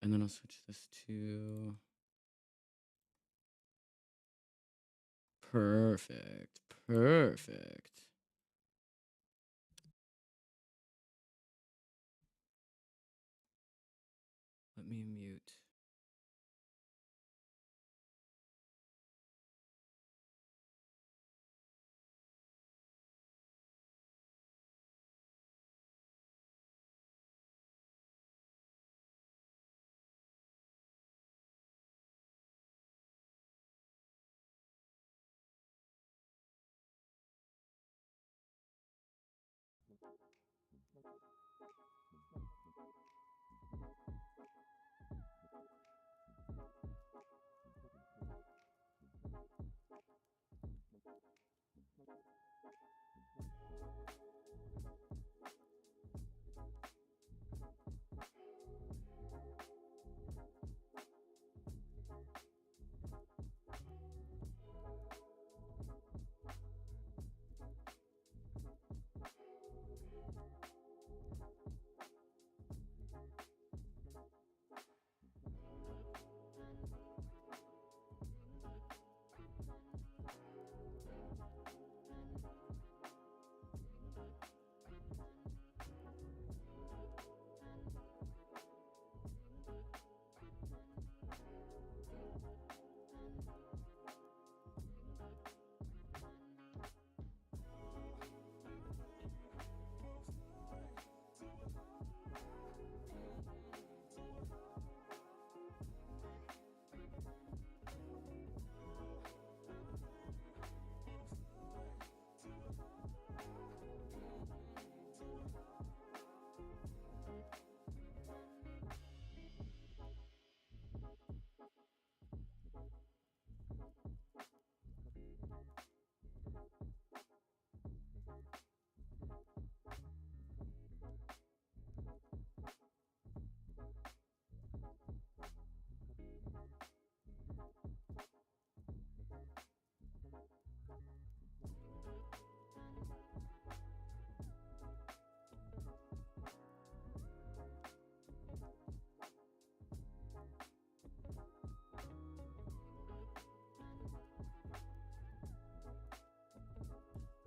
And then I'll switch this to perfect. Perfect. Let me mute.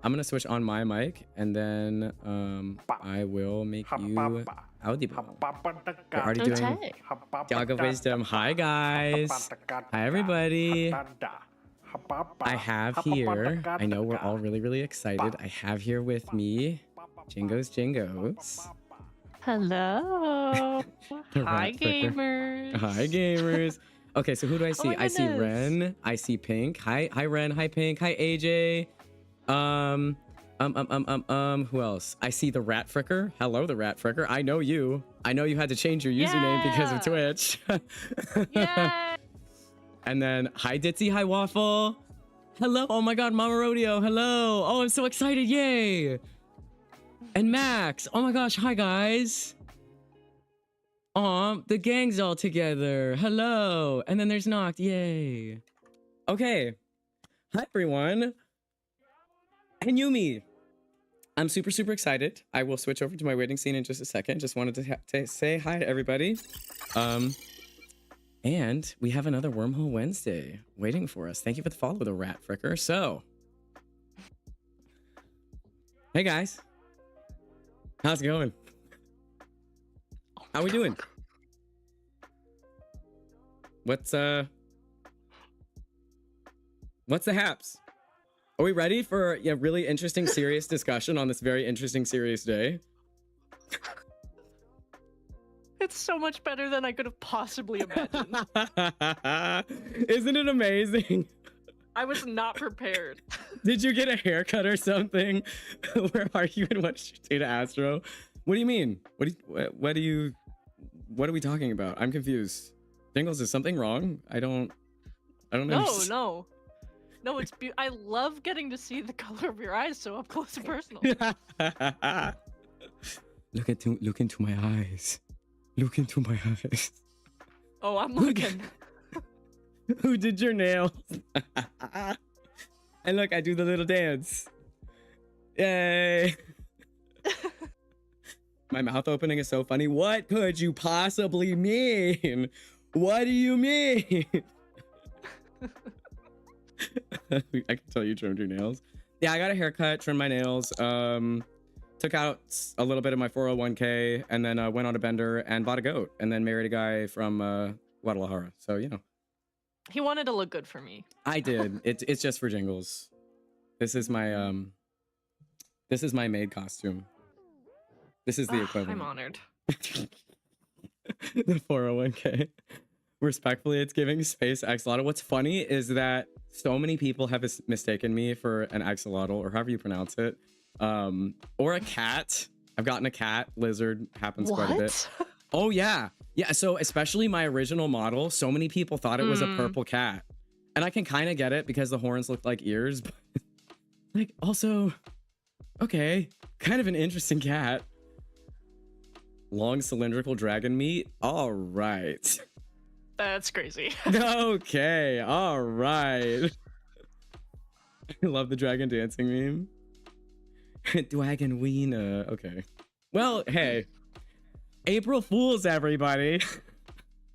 I'm gonna switch on my mic and then I will make you audible. We're already doing Dog of Wisdom. Hi guys. Hi everybody. I have here, I know we're all really excited. I have here with me Jingos. Hello. Hi gamers. Hi gamers. Okay, so who do I see? I see goodness. Ren. I see Pink. Hi Ren. Hi Pink. Hi AJ. Who else? I see the Rat Fricker. Hello, the Rat Fricker. I know you. I know you had to change your username because of Twitch. Yeah. And then hi Ditzy. Hi Waffle. Hello. Oh my god, Mama Rodeo. Hello. Oh, I'm so excited. Yay. And Max. Oh my gosh. Hi guys. The gang's all together. Hello. And then there's Noct. Yay. Okay. Hi everyone. And Yumi. I'm super excited. I will switch over to my waiting scene in just a second. Just wanted to say hi to everybody. And we have another Wormhole Wednesday waiting for us. Thank you for the follow, the Rat Fricker. So, hey guys. How's it going? How we doing? What's the haps? Are we ready for a really interesting, serious discussion on this very interesting, serious day? It's so much better than I could have possibly imagined. Isn't it amazing? I was not prepared. Did you get a haircut or something? Where are you and what's your data, Astro? What do you mean? What are we talking about? I'm confused. Jingles, is something wrong? I don't know. No, it's I love getting to see the color of your eyes so up close and personal. Look into my eyes. Look into my eyes. Oh, I'm looking. Who did your nails? And look, I do the little dance. Yay. My mouth opening is so funny. What could you possibly mean? What do you mean? I can tell you trimmed your nails. Yeah, I got a haircut, trimmed my nails, took out a little bit of my 401k, and then went on a bender and bought a goat, and then married a guy from Guadalajara. So, you know. He wanted to look good for me. I did. It's just for jingles. This is my maid costume. This is the equivalent. I'm honored. The 401k. Respectfully, it's giving space axolotl. What's funny is that so many people have mistaken me for an axolotl, or however you pronounce it, or a cat. I've gotten a cat. Lizard happens quite a bit. Oh yeah, yeah. So especially my original model, so many people thought it was a purple cat, and I can kind of get it because the horns look like ears, but like also, okay, kind of an interesting cat. Long cylindrical dragon meat. All right. That's crazy. Okay, all right. I love the dragon dancing meme. Dragon wiener. Okay. Well, hey. April Fools, everybody.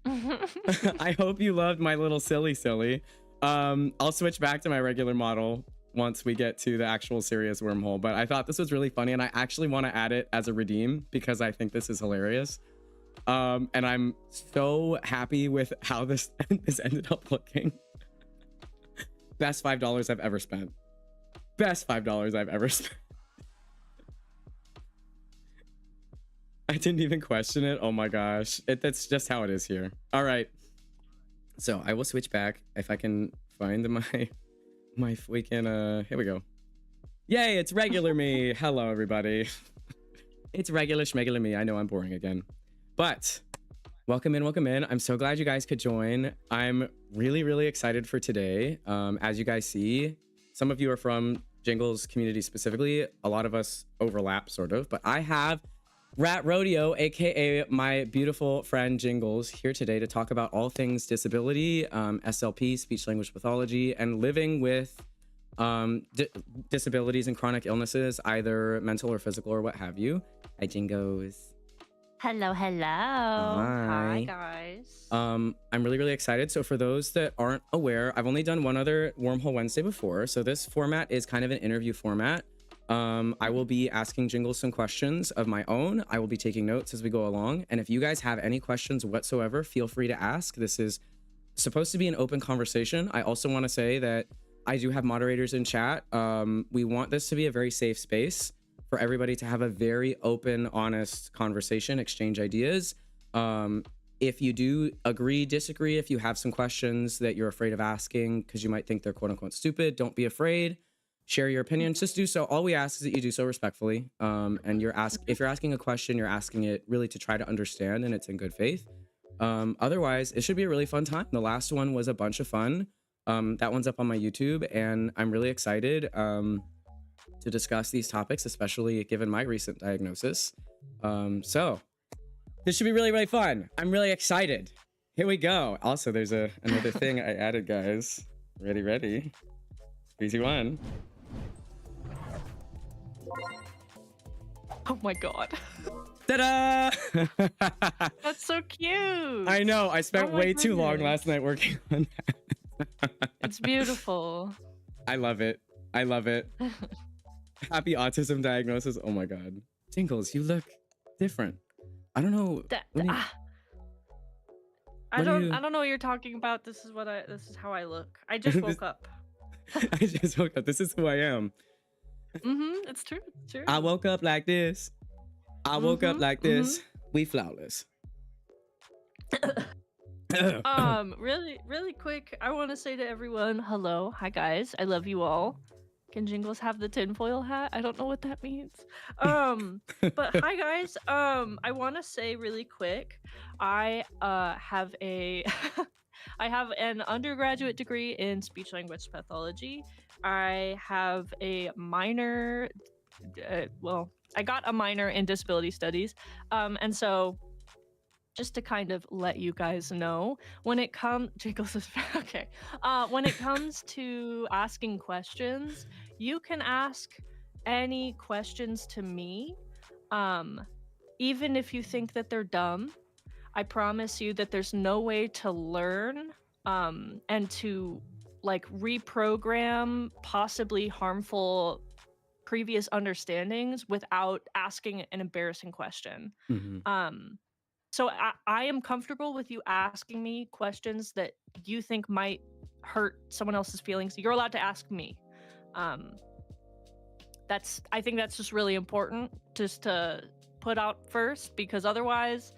I hope you loved my little silly. I'll switch back to my regular model once we get to the actual serious wormhole, but I thought this was really funny, and I actually want to add it as a redeem because I think this is hilarious. And I'm so happy with how this ended up looking. Best $5 I've ever spent. Best $5 I've ever spent. I didn't even question it. Oh my gosh. That's just how it is here. All right. So I will switch back if I can find my freaking here we go. Yay, it's regular me. Hello everybody. It's regular schmegular me. I know I'm boring again. But welcome in. I'm so glad you guys could join. I'm really excited for today. As you guys see, some of you are from Jingles community specifically. A lot of us overlap sort of, but I have Rat Rodeo, aka my beautiful friend Jingles, here today to talk about all things disability, SLP, speech language pathology, and living with disabilities and chronic illnesses, either mental or physical or what have you. Hi Jingles. Hello. Hi guys. I'm really excited. So for those that aren't aware, I've only done one other Wormhole Wednesday before. So this format is kind of an interview format. I will be asking Jingles some questions of my own. I will be taking notes as we go along. And if you guys have any questions whatsoever, feel free to ask. This is supposed to be an open conversation. I also want to say that I do have moderators in chat. We want this to be a very safe space for everybody to have a very open, honest conversation, exchange ideas. If you do agree, disagree, if you have some questions that you're afraid of asking because you might think they're quote unquote stupid, don't be afraid. Share your opinions. Just do so. All we ask is that you do so respectfully. And if you're asking a question, you're asking it really to try to understand, and it's in good faith. Otherwise, it should be a really fun time. The last one was a bunch of fun. That one's up on my YouTube, and I'm really excited to discuss these topics, especially given my recent diagnosis. So this should be really fun. I'm really excited. Here we go. Also, there's another thing I added, guys. Ready? 3, 2, 1. Oh my god. Ta-da! That's so cute. I know. I spent way too long last night working on that. It's beautiful. I love it. Happy autism diagnosis. Oh my god. Jingles, you look different. I don't know. I don't know what you're talking about. This is how I look. I just woke up. I just woke up. This is who I am. It's true. I woke up like this. We flawless. Really quick, I want to say to everyone, hello. Hi guys. I love you all. Can Jingles have the tinfoil hat? I don't know what that means. But hi guys. I want to say really quick, I have I have an undergraduate degree in speech language pathology. I have a minor, I got a minor in disability studies. And so just to kind of let you guys know, when it comes, okay. When it comes to asking questions, you can ask any questions to me. even if you think that they're dumb, I promise you that there's no way to learn and to like reprogram possibly harmful previous understandings without asking an embarrassing question. Hmm. Um, so I am comfortable with you asking me questions that you think might hurt someone else's feelings. You're allowed to ask me. Um, I think that's just really important just to put out first, because otherwise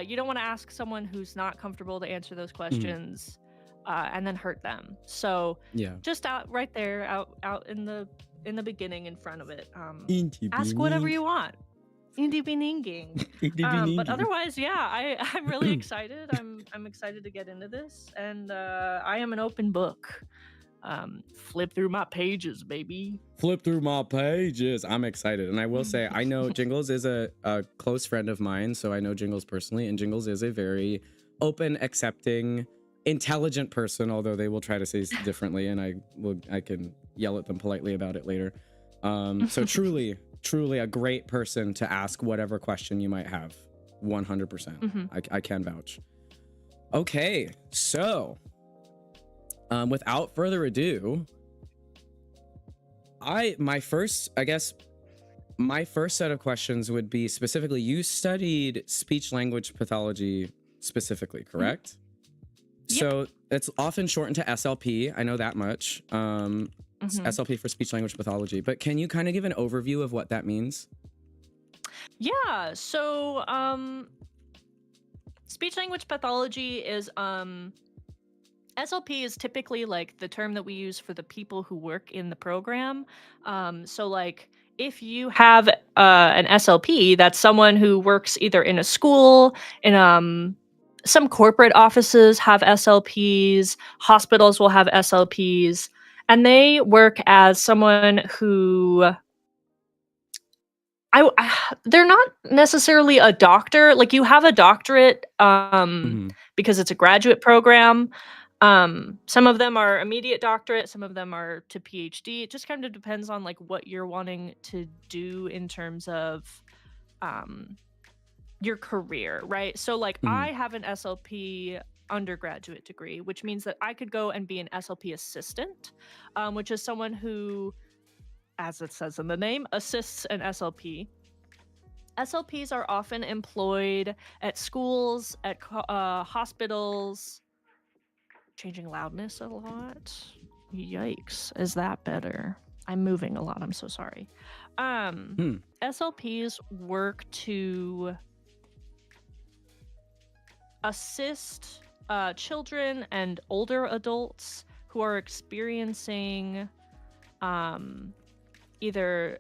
you don't want to ask someone who's not comfortable to answer those Hmm. questions and then hurt them. So Yeah. just out right there, out in the beginning, in front of it, Inti ask whatever bining. you want. Indie bininging. Inti But biningi. otherwise, yeah, I'm really excited. I'm excited to get into this, and I am an open book. Flip through my pages, baby. Flip through my pages. I'm excited. And I will say, I know Jingles is a close friend of mine, so I know Jingles personally, and Jingles is a very open, accepting, intelligent person, although they will try to say differently, and I can yell at them politely about it later. So truly a great person to ask whatever question you might have. 100%. I can vouch. Okay, so without further ado, my first set of questions would be specifically, you studied speech language pathology specifically, correct? Yep. So it's often shortened to SLP. I know that much. SLP for speech language pathology. But can you kind of give an overview of what that means? Yeah. So speech language pathology is SLP is typically like the term that we use for the people who work in the program. So like if you have an SLP, that's someone who works either in a school, in some corporate offices have SLPs, hospitals will have SLPs, and they work as someone who they're not necessarily a doctor. Like you have a doctorate because it's a graduate program. Some of them are immediate doctorate, some of them are to PhD. It just kind of depends on like what you're wanting to do in terms of your career, right? So like I have an SLP undergraduate degree, which means that I could go and be an SLP assistant, which is someone who, as it says in the name, assists an SLP. SLPs are often employed at schools, at hospitals. Changing loudness a lot. Yikes. Is that better? I'm moving a lot. I'm so sorry. SLPs work to assist children and older adults who are experiencing either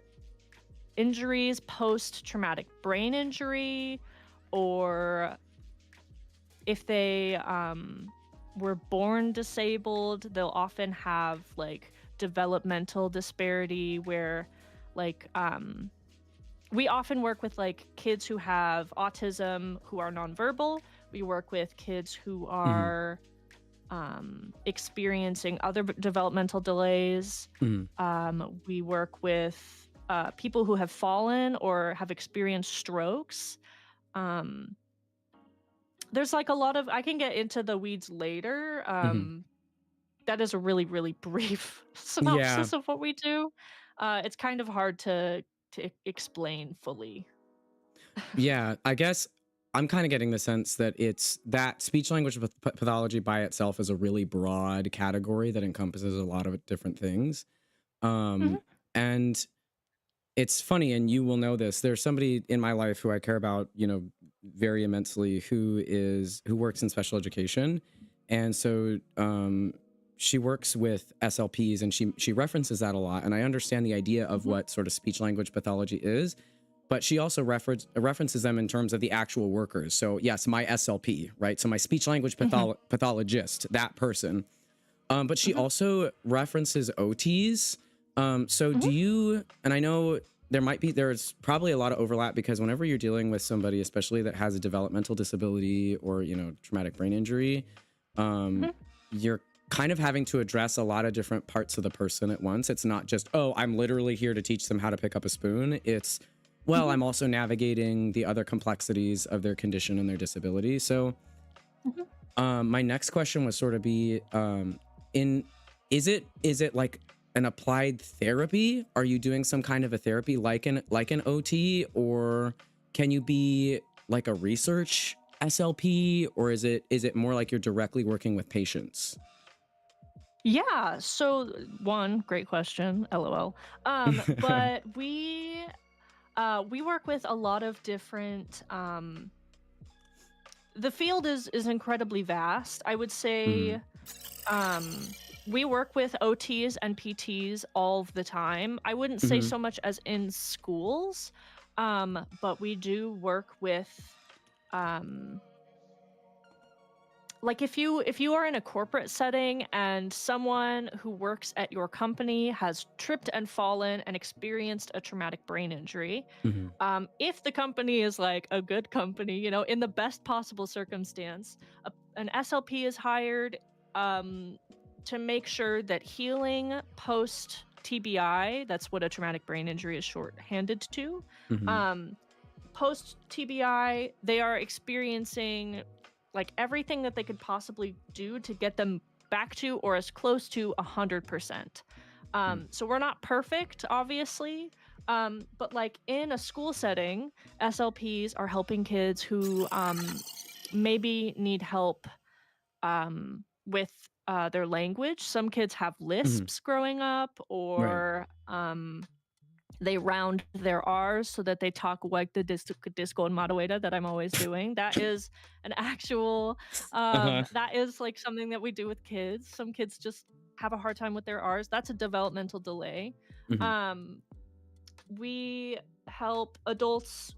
injuries, post-traumatic brain injury, or if they were born disabled, they'll often have like developmental disparity where like we often work with like kids who have autism who are nonverbal. We work with kids who are experiencing other developmental delays. We work with people who have fallen or have experienced strokes. There's like a lot of, I can get into the weeds later. That is a really, really brief synopsis of what we do. It's kind of hard to explain fully. Yeah, I guess I'm kind of getting the sense that it's that speech language pathology by itself is a really broad category that encompasses a lot of different things. And it's funny, and you will know this, there's somebody in my life who I care about, very immensely, who works in special education. And so she works with SLPs, and she references that a lot. And I understand the idea of what sort of speech language pathology is, but she also references them in terms of the actual workers. So yes, my SLP, right? So my speech language pathologist, that person. But she also references OTs. So do you, and I know there's probably a lot of overlap, because whenever you're dealing with somebody, especially that has a developmental disability or, traumatic brain injury, you're kind of having to address a lot of different parts of the person at once. It's not just, oh, I'm literally here to teach them how to pick up a spoon. It's well, I'm also navigating the other complexities of their condition and their disability. So my next question would sort of be, is it like an applied therapy? Are you doing some kind of a therapy like an OT, or can you be like a research SLP, or is it more like you're directly working with patients? Yeah, so one, great question, LOL. But we work with a lot of different the field is incredibly vast. I would say we work with OTs and PTs all of the time. I wouldn't say so much as in schools, but we do work with like if you are in a corporate setting and someone who works at your company has tripped and fallen and experienced a traumatic brain injury, if the company is like a good company, you know, in the best possible circumstance, an SLP is hired to make sure that healing post TBI, that's what a traumatic brain injury is shorthanded to, post TBI, they are experiencing like everything that they could possibly do to get them back to or as close to 100%. So we're not perfect, obviously, but like in a school setting, SLPs are helping kids who maybe need help with their language. Some kids have lisps growing up, or they round their R's so that they talk like the disco and Marueda that I'm always doing. That is an actual, that is like something that we do with kids. Some kids just have a hard time with their R's. That's a developmental delay. We help adults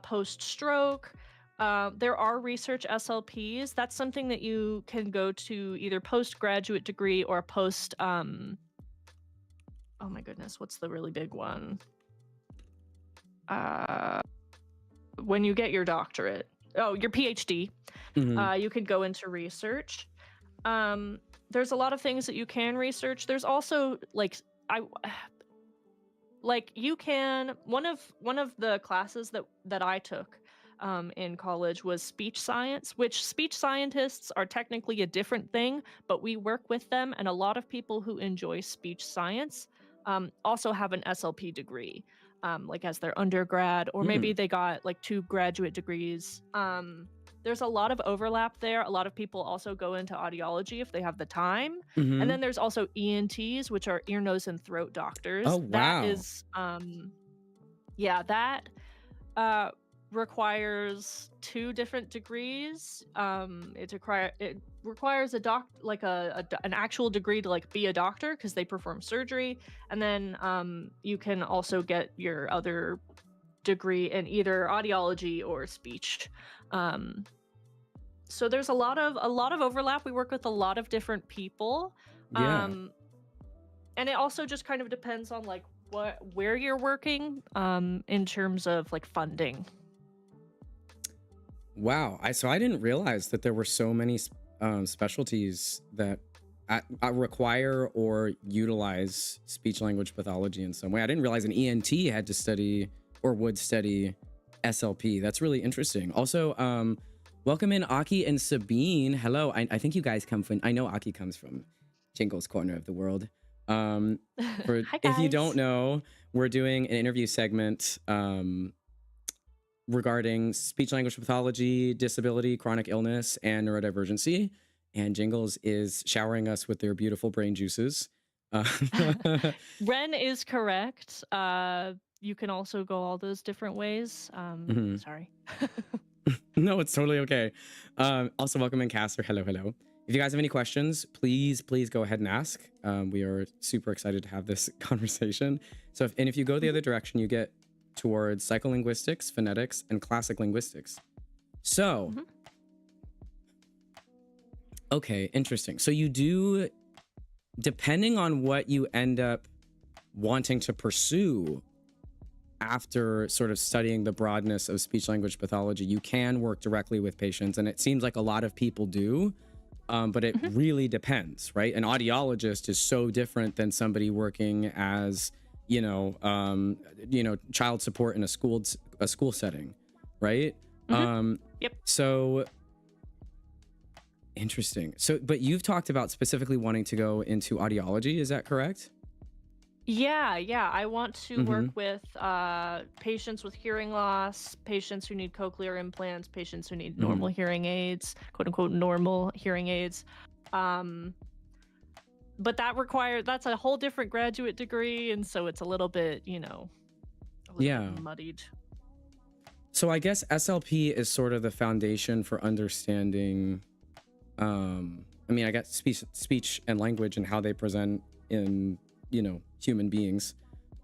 post-stroke. There are research SLPs. That's something that you can go to either postgraduate degree or post, oh my goodness, what's the really big one? When you get your doctorate, your PhD, you can go into research. There's a lot of things that you can research. There's also you can, one of the classes that I took in college was speech science, which speech scientists are technically a different thing, but we work with them, and a lot of people who enjoy speech science also have an SLP degree, like as their undergrad, or maybe they got like 2 graduate degrees. There's a lot of overlap there. A lot of people also go into audiology if they have the time. And then there's also ENTs, which are ear, nose, and throat doctors. Oh, wow. That is, that requires 2 different degrees. It requires an actual degree to like be a doctor because they perform surgery, and then you can also get your other degree in either audiology or speech. So there's a lot of overlap. We work with a lot of different people. And it also just kind of depends on like where you're working in terms of like funding. Wow. So I didn't realize that there were so many specialties that require or utilize speech language pathology in some way. I didn't realize an ENT had to study or would study SLP. That's really interesting. Also, welcome in Aki and Sabine. Hello. I think you guys come from, I know Aki comes from Jingle's corner of the world. Hi, if you don't know, we're doing an interview segment regarding speech language pathology, disability, chronic illness, and neurodivergency. And Jingles is showering us with their beautiful brain juices. Ren is correct. You can also go all those different ways. Sorry. No, it's totally okay. Also, welcome in Caster. Hello. If you guys have any questions, please go ahead and ask. We are super excited to have this conversation. So if you go the other direction, you get towards psycholinguistics, phonetics, and classic linguistics. So, okay, interesting. So you do, depending on what you end up wanting to pursue after sort of studying the broadness of speech language pathology, you can work directly with patients, and it seems like a lot of people do, but it really depends, right? An audiologist is so different than somebody working as child support in a school setting, right? Yep. So interesting. So, but you've talked about specifically wanting to go into audiology, is that correct? Yeah. I want to work with patients with hearing loss, patients who need cochlear implants, patients who need normal hearing aids, quote unquote normal hearing aids. But that's a whole different graduate degree, and so it's a little bit, bit muddied. So I guess SLP is sort of the foundation for understanding, I guess speech and language and how they present in, human beings.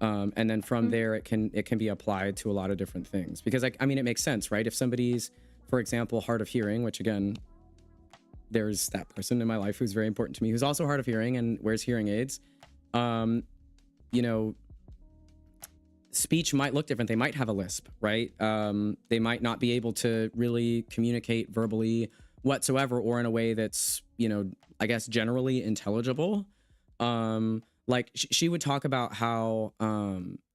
And then from there, it can be applied to a lot of different things, because it makes sense, right? If somebody's, for example, hard of hearing, which again, there's that person in my life who's very important to me, who's also hard of hearing and wears hearing aids. Speech might look different. They might have a lisp, right? They might not be able to really communicate verbally whatsoever, or in a way that's, I guess generally intelligible. Like she would talk about how,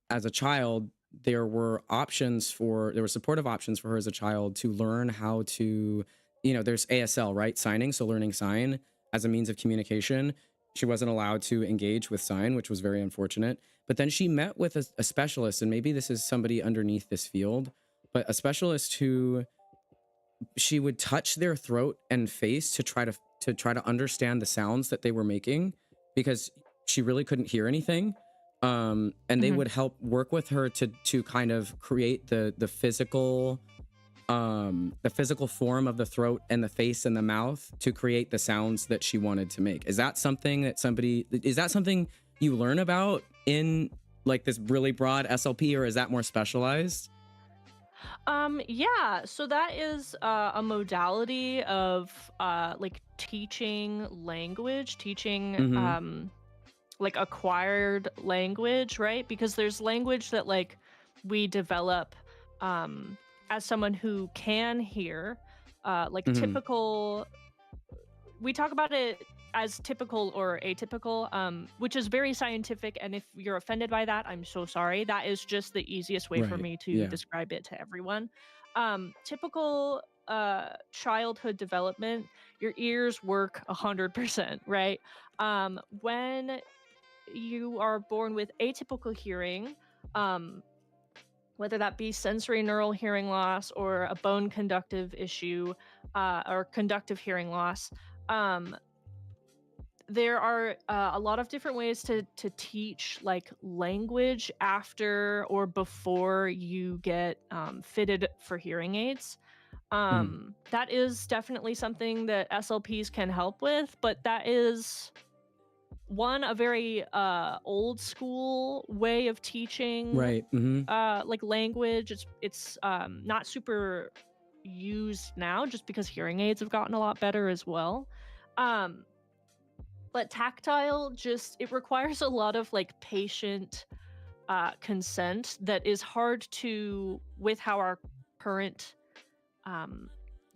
as a child, there were supportive options for her as a child to learn how to, there's ASL, right? Signing. So learning sign as a means of communication. She wasn't allowed to engage with sign, which was very unfortunate. But then she met with a specialist, and maybe this is somebody underneath this field, but a specialist who she would touch their throat and face to try to understand the sounds that they were making, because she really couldn't hear anything. And they would help work with her to kind of create the physical form of the throat and the face and the mouth to create the sounds that she wanted to make. Is that something you learn about in like this really broad SLP, or is that more specialized? Yeah, so that is a modality of like teaching language, like acquired language, right? Because there's language that like we develop as someone who can hear, like typical. We talk about it as typical or atypical, which is very scientific. And if you're offended by that, I'm so sorry. That is just the easiest way for me to describe it to everyone. Typical childhood development, your ears work 100%, right? When you are born with atypical hearing, whether that be sensory neural hearing loss or a bone conductive issue, or conductive hearing loss, there are a lot of different ways to teach like language after or before you get fitted for hearing aids. That is definitely something that SLPs can help with, but that is a very old school way of teaching, Right. like language. It's not super used now, just because hearing aids have gotten a lot better as well. But tactile, it requires a lot of like patient consent that is hard to, with how our current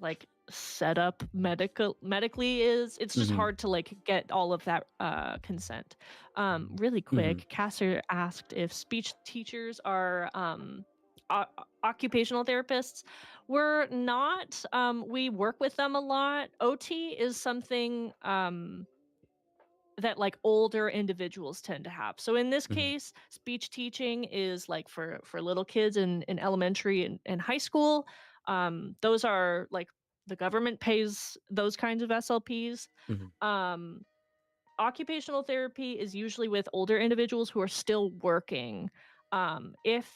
like setup medically is. It's just hard to like get all of that consent. Really quick, Casser asked if speech teachers are occupational therapists. We're not. We work with them a lot. OT is something that like older individuals tend to have. So in this case, speech teaching is like for little kids in elementary and high school. Those are like the government pays those kinds of SLPs. Occupational therapy is usually with older individuals who are still working. If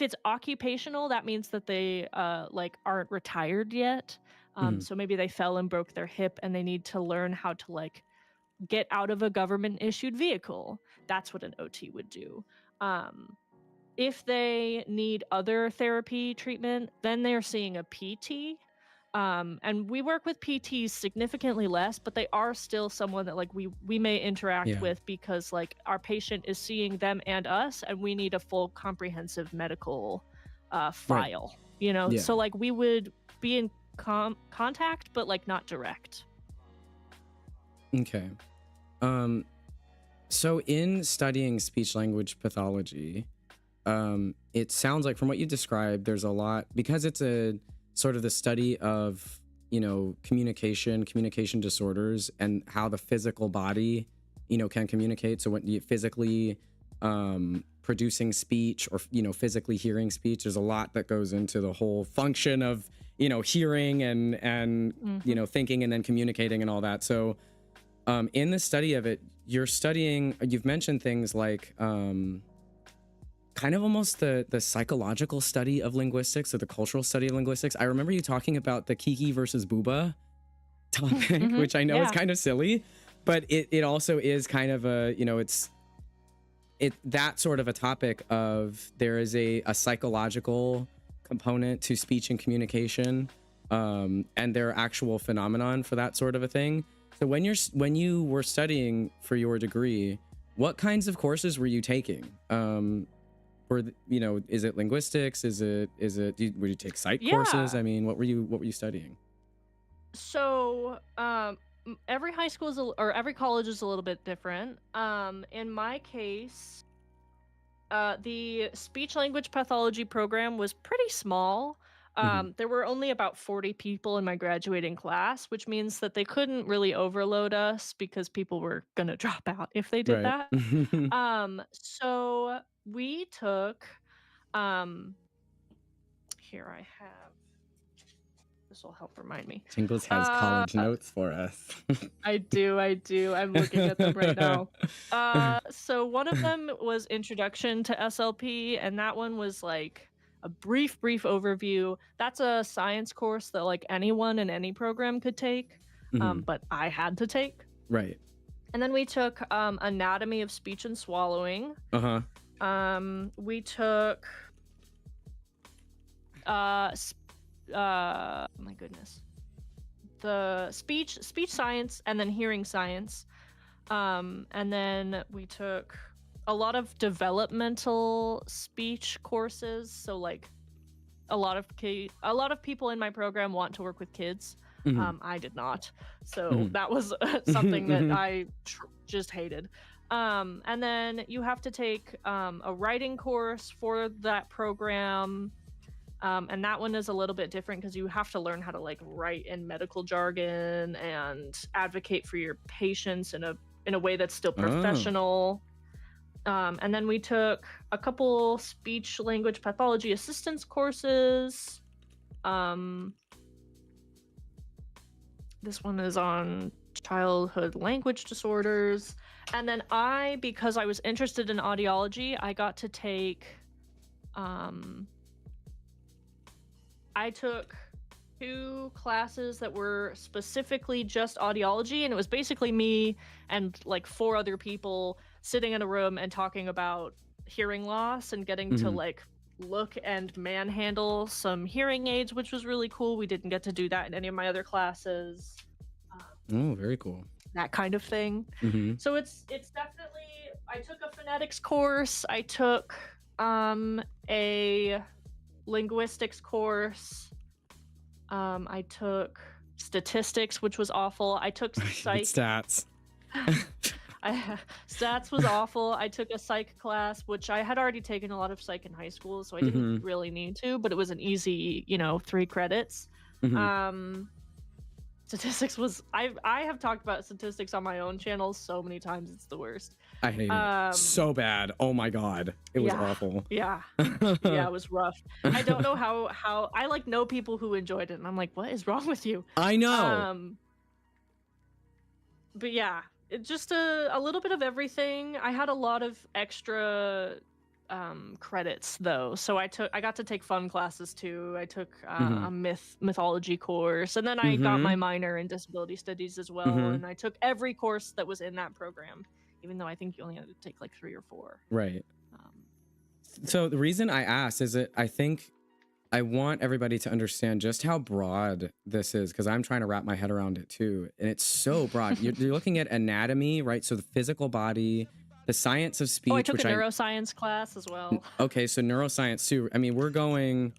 it's occupational, that means that they like aren't retired yet. So maybe they fell and broke their hip and they need to learn how to like get out of a government issued vehicle. That's what an OT would do. If they need other therapy treatment, then they're seeing a PT. And we work with PTs significantly less, but they are still someone that like we may interact with, because like our patient is seeing them and us, and we need a full comprehensive medical file, So like we would be in contact, but like not direct. Okay. So in studying speech language pathology, it sounds like from what you described, there's a lot, because it's a sort of the study of, communication disorders and how the physical body, can communicate. So when you physically producing speech or, physically hearing speech, there's a lot that goes into the whole function of, hearing and thinking and then communicating and all that. So in the study of it, you've mentioned things like kind of almost the psychological study of linguistics or the cultural study of linguistics. I remember you talking about the Kiki versus Booba topic, which I know is kind of silly, but it also is kind of a, that sort of a topic of there is a psychological component to speech and communication, and there are actual phenomenon for that sort of a thing. So when you were studying for your degree, what kinds of courses were you taking? Is it linguistics? Would you take psych courses? I mean, what were you studying? So, every high school or every college is a little bit different. In my case, the speech language pathology program was pretty small. There were only about 40 people in my graduating class, which means that they couldn't really overload us because people were gonna drop out if they did Right. that. So we took, here I have, this will help remind me. Jingles has college notes for us. I do. I'm looking at them right now. So one of them was Introduction to SLP, and that one was like a brief overview. That's a science course that like anyone in any program could take, but I had to take. Right. And then we took Anatomy of Speech and Swallowing. We took my goodness, the speech science, and then hearing science, and then we took a lot of developmental speech courses. So like a lot of people in my program want to work with kids. I did not, so that was something that I just hated. And then you have to take a writing course for that program. And that one is a little bit different because you have to learn how to like write in medical jargon and advocate for your patients in a way that's still professional. And then we took a couple speech language pathology assistance courses. This one is on childhood language disorders. And then because I was interested in audiology, I got to take I took 2 classes that were specifically just audiology, and it was basically me and like 4 other people sitting in a room and talking about hearing loss and getting to like look and manhandle some hearing aids, which was really cool. We didn't get to do that in any of my other classes. Oh, very cool. That kind of thing. So it's definitely, I took a phonetics course. I took a linguistics course. I took statistics, which was awful. I took psych. Stats. Stats was awful. I took a psych class, which I had already taken a lot of psych in high school, so I didn't really need to, but it was an easy, 3 credits. Statistics was, I have talked about statistics on my own channel so many times, it's the worst. I hate it so bad. Oh my god, it was awful. Yeah, it was rough. I don't know how I like know people who enjoyed it, and I'm like, what is wrong with you? I know. But yeah, it just a little bit of everything. I had a lot of extra credits though, so I got to take fun classes too. I took a mythology course, and then I got my minor in disability studies as well, and I took every course that was in that program, even though I think you only had to take like 3 or 4. Right. So the reason I asked is that I think I want everybody to understand just how broad this is, because I'm trying to wrap my head around it too, and it's so broad. You're looking at anatomy, right? So the physical body, the science of speech. Oh, I took a neuroscience class as well. Okay, so neuroscience too. I mean, we're going.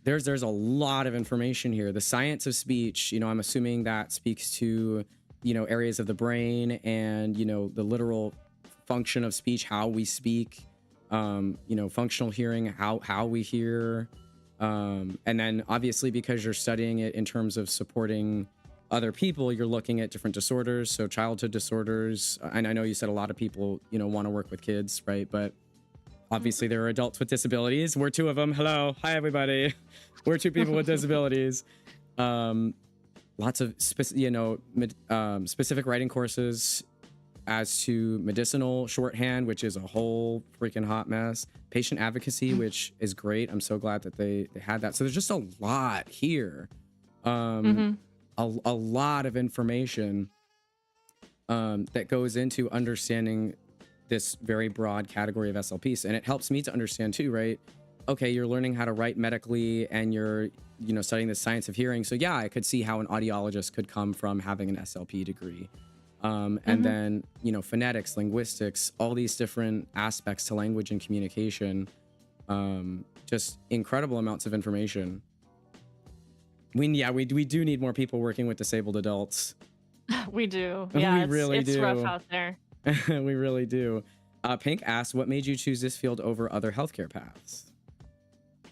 There's a lot of information here. The science of speech. I'm assuming that speaks to areas of the brain and the literal function of speech, how we speak, functional hearing, how we hear. And then obviously, because you're studying it in terms of supporting other people, you're looking at different disorders. So childhood disorders. And I know you said a lot of people, want to work with kids, right? But obviously there are adults with disabilities. We're two of them. Hello. Hi, everybody. We're two people with disabilities. Lots of specific writing courses as to medicinal shorthand, which is a whole freaking hot mess. Patient advocacy, which is great. I'm so glad that they had that. So there's just a lot here. A lot of information that goes into understanding this very broad category of SLPs. And it helps me to understand too, right? Okay, you're learning how to write medically and you're, studying the science of hearing. So yeah, I could see how an audiologist could come from having an SLP degree. And then, phonetics, linguistics, all these different aspects to language and communication. Just incredible amounts of information. We do need more people working with disabled adults. We do. Yeah, it's rough out there. We really do. Pink asked, what made you choose this field over other healthcare paths?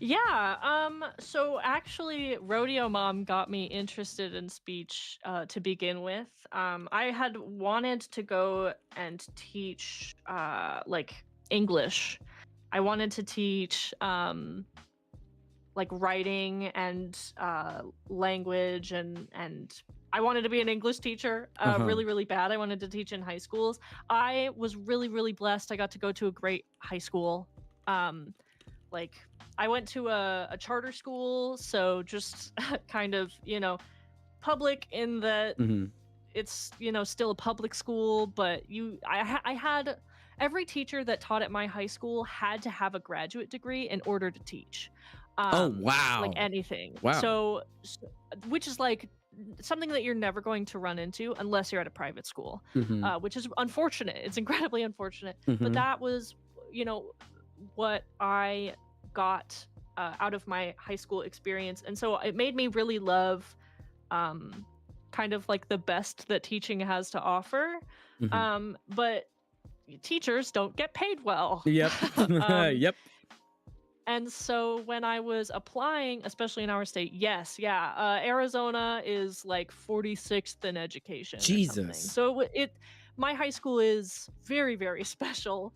Yeah, so actually Rodeo Mom got me interested in speech to begin with. I had wanted to go and teach like English. I wanted to teach like writing and language and I wanted to be an English teacher really, really bad. I wanted to teach in high schools. I was really, really blessed. I got to go to a great high school. Like I went to a charter school, so just kind of, public in that it's, still a public school, but I had every teacher that taught at my high school had to have a graduate degree in order to teach. Oh, wow. Like anything. Wow. So, which is like something that you're never going to run into unless you're at a private school, which is unfortunate. It's incredibly unfortunate. But that was, what I got out of my high school experience. And so it made me really love kind of like the best that teaching has to offer. But teachers don't get paid well. Yep. Yep. And so when I was applying, especially in our state, Arizona is like 46th in education. Jesus. So my high school is very, very special.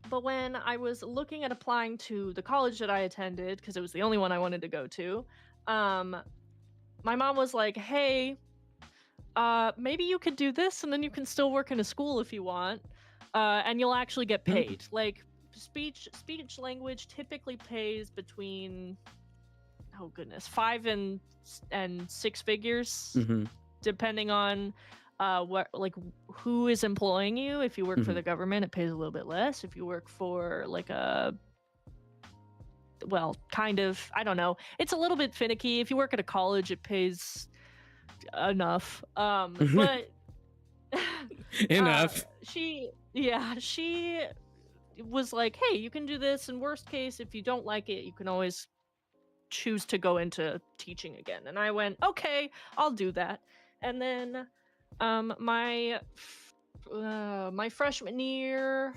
But when I was looking at applying to the college that I attended, because it was the only one I wanted to go to, my mom was like, hey, maybe you could do this and then you can still work in a school if you want, and you'll actually get paid. Like speech language typically pays between, oh goodness, 5 and 6 figures, depending on who is employing you. If you work for the government, it pays a little bit less. If you work for like I don't know, it's a little bit finicky. If you work at a college, it pays enough. But enough. She was like, hey, you can do this, and worst case, if you don't like it, you can always choose to go into teaching again. And I went, okay, I'll do that. And then my freshman year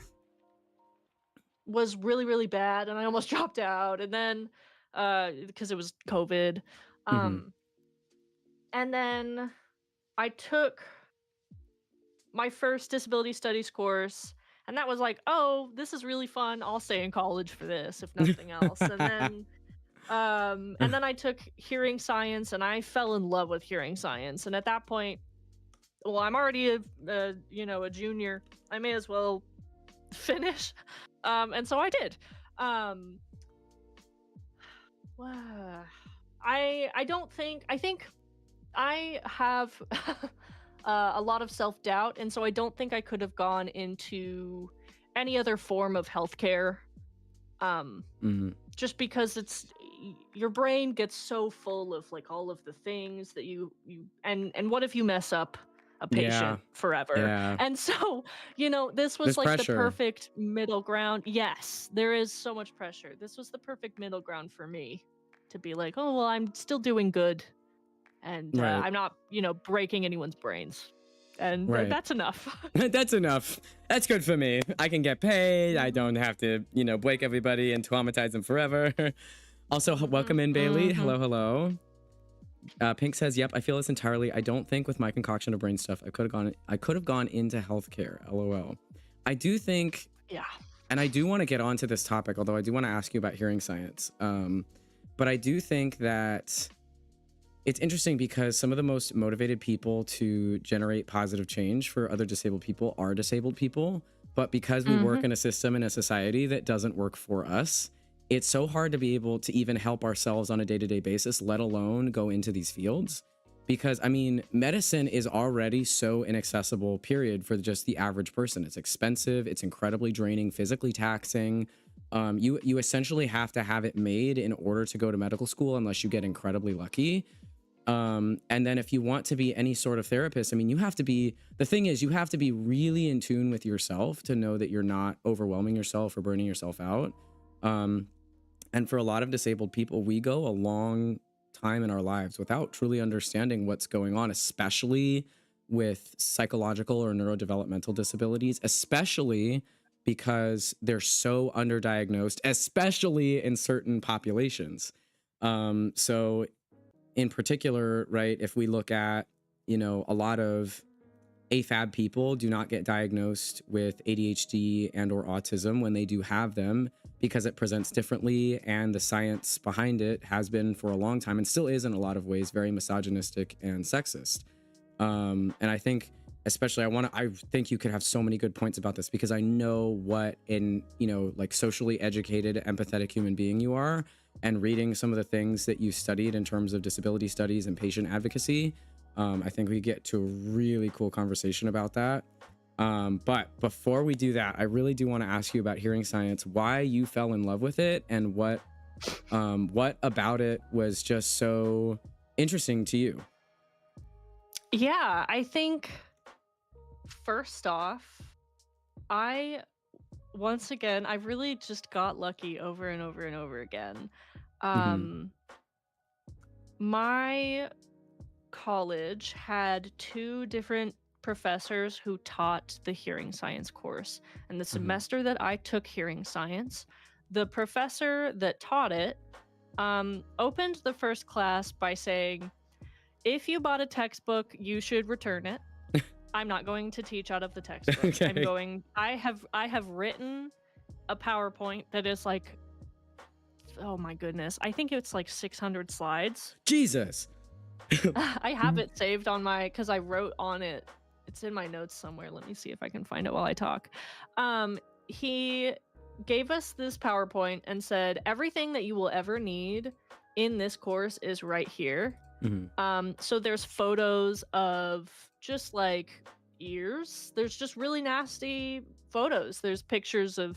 was really, really bad, and I almost dropped out. And then because it was COVID, and then I took my first disability studies course, and that was like, oh, this is really fun. I'll stay in college for this, if nothing else. And then I took hearing science, and I fell in love with hearing science. And at that point, well, I'm already a junior. I may as well finish. And so I did. I think I have a lot of self-doubt, and so I don't think I could have gone into any other form of healthcare. Just because your brain gets so full of like all of the things that you and what if you mess up a patient forever? Yeah. And so, this was There's like pressure. the perfect middle ground. Yes, there is so much pressure. This was the perfect middle ground for me to be like, oh, well, I'm still doing good. And Right. I'm not, breaking anyone's brains. And Right. that's enough. That's enough. That's good for me. I can get paid. I don't have to, break everybody and traumatize them forever. Also, welcome in, Bailey. Hello, hello. Pink says, "Yep, I feel this entirely. I don't think with my concoction of brain stuff, I could have gone into healthcare. LOL." I do think, Yeah. and I do want to get onto this topic, although I do want to ask you about hearing science. But I do think that it's interesting because some of the most motivated people to generate positive change for other disabled people are disabled people. But because we work in a system, in a society that doesn't work for us, it's so hard to be able to even help ourselves on a day-to-day basis, let alone go into these fields. Because, I mean, medicine is already so inaccessible, period, for just the average person. It's expensive. It's incredibly draining, physically taxing. You essentially have to have it made in order to go to medical school unless you get incredibly lucky. And then if you want to be any sort of therapist, I mean, the thing is, you have to be really in tune with yourself to know that you're not overwhelming yourself or burning yourself out. And for a lot of disabled people, we go a long time in our lives without truly understanding what's going on, especially with psychological or neurodevelopmental disabilities, especially because they're so underdiagnosed, especially in certain populations. So in particular, right, if we look at, a lot of AFAB people do not get diagnosed with ADHD and or autism when they do have them, because it presents differently, and the science behind it has been for a long time and still is in a lot of ways very misogynistic and sexist. And I think especially I think you could have so many good points about this, because I know what like socially educated, empathetic human being you are, and reading some of the things that you studied in terms of disability studies and patient advocacy. I think we get to a really cool conversation about that. But before we do that, I really do want to ask you about hearing science, why you fell in love with it, and what about it was just so interesting to you. Yeah, I think first off, I really just got lucky over and over and over again. My college had 2 different professors who taught the hearing science course. And the semester that I took hearing science, the professor that taught it opened the first class by saying, "If you bought a textbook, you should return it. I'm not going to teach out of the textbook. Okay. I have written a PowerPoint that is like, oh my goodness, I think it's like 600 slides. Jesus. I have it saved on because I wrote on it. It's in my notes somewhere. Let me see if I can find it while I talk. He gave us this PowerPoint and said, everything that you will ever need in this course is right here. So there's photos of just like ears. There's just really nasty photos. There's pictures of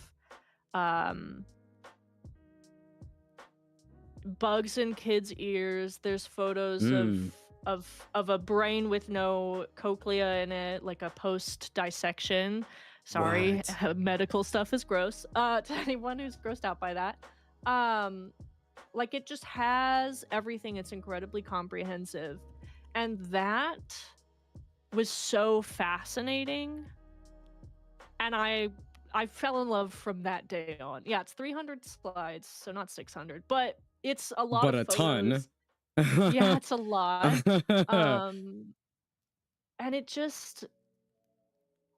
bugs in kids' ears. There's photos of a brain with no cochlea in it, like a post dissection. Sorry, medical stuff is gross. To anyone who's grossed out by that. Like, it just has everything. It's incredibly comprehensive. And that was so fascinating. And I fell in love from that day on. Yeah, it's 300 slides, so not 600, but it's a lot of photos. Ton. Yeah, it's a lot. And it just,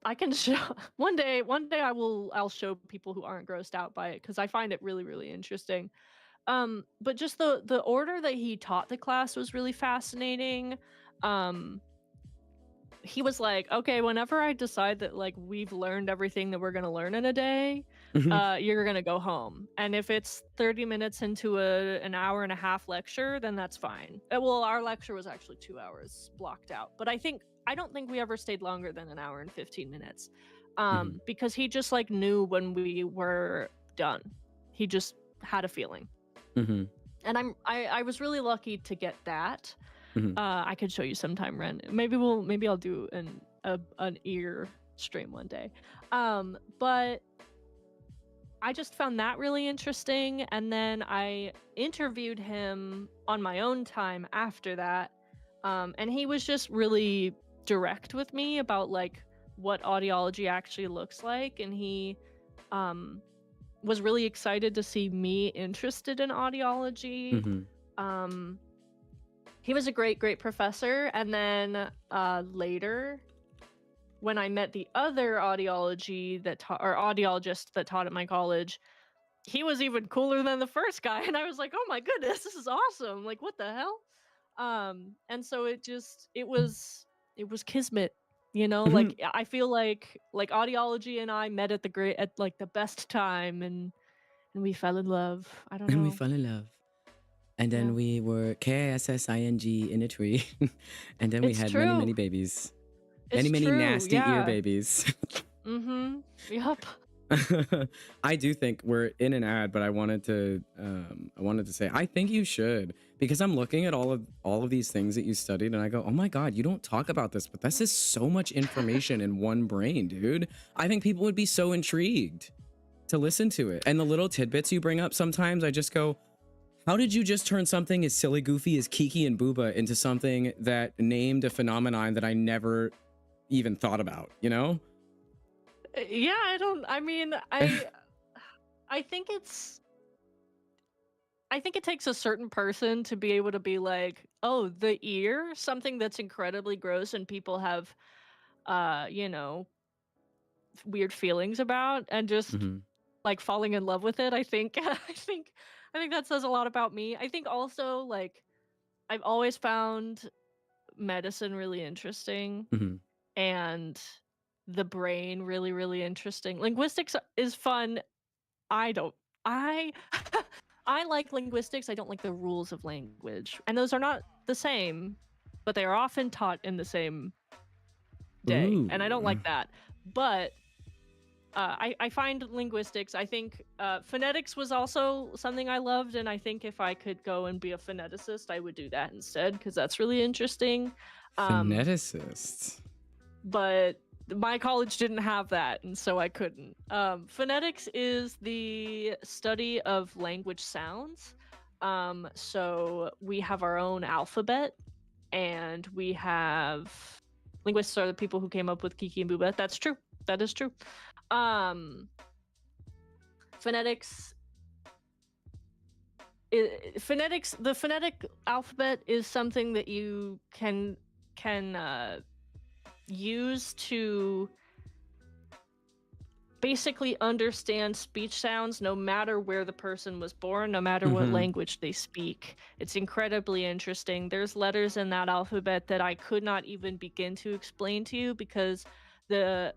I can show one day I'll show people who aren't grossed out by it, because I find it really, really interesting. But just the order that he taught the class was really fascinating. He was like, okay, whenever I decide that like we've learned everything that we're gonna learn in a day, you're gonna go home. And if it's 30 minutes into an hour and a half lecture, then that's fine. Well, our lecture was actually 2 hours blocked out, but I don't think we ever stayed longer than an hour and 15 minutes. Because he just like knew when we were done. He just had a feeling. And I was really lucky to get that. I could show you sometime, Ren. Maybe I'll do an ear stream one day. But I just found that really interesting, and then I interviewed him on my own time after that. And he was just really direct with me about like what audiology actually looks like, and he um was really excited to see me interested in audiology. Mm-hmm. Um he was a great professor, and then later when I met the other audiology that or audiologist that taught at my college, he was even cooler than the first guy, and I was like, "Oh my goodness, this is awesome. Like what the hell?" And so it was kismet, you know? Mm-hmm. Like I feel like audiology and I met at like the best time, and we fell in love. I don't And we know. fell in love. And then Yeah. we were KISSING in a tree. And then we It's had many, true. many babies. It's Many true. nasty ear Yeah. babies. Yup. I do think we're in an ad, but I wanted to say I think you should, because I'm looking at all of these things that you studied and I go, oh my God, you don't talk about this, but this is so much information in one brain, dude. I think people would be so intrigued to listen to it. And the little tidbits you bring up sometimes, I just go, how did you just turn something as silly goofy as Kiki and Booba into something that named a phenomenon that I never even thought about, you know? Yeah, I mean, I think it takes a certain person to be able to be like, "Oh, the ear, something that's incredibly gross and people have you know, weird feelings about, and just Mhm. like falling in love with it." I think I think that says a lot about me. I think also like I've always found medicine really interesting, Mhm. and the brain really interesting. Linguistics is fun. I don't I I like linguistics. I don't like the rules of language. And those are not the same, but they are often taught in the same day. And I don't Ooh. like that. But I find linguistics, I think phonetics was also something I loved. And I think if I could go and be a phoneticist, I would do that instead, because that's really interesting. Um, Phoneticist. but my college didn't have that, and so I couldn't. Phonetics is the study of language sounds. So we have our own alphabet, and we have linguists are the people who came up with Kiki and Booba. That's true. That is true. Um, phonetics. Phonetics. The phonetic alphabet is something that you can use to basically understand speech sounds no matter where the person was born, no matter what Mhm. language they speak. It's incredibly interesting. There's letters in that alphabet that I could not even begin to explain to you, because the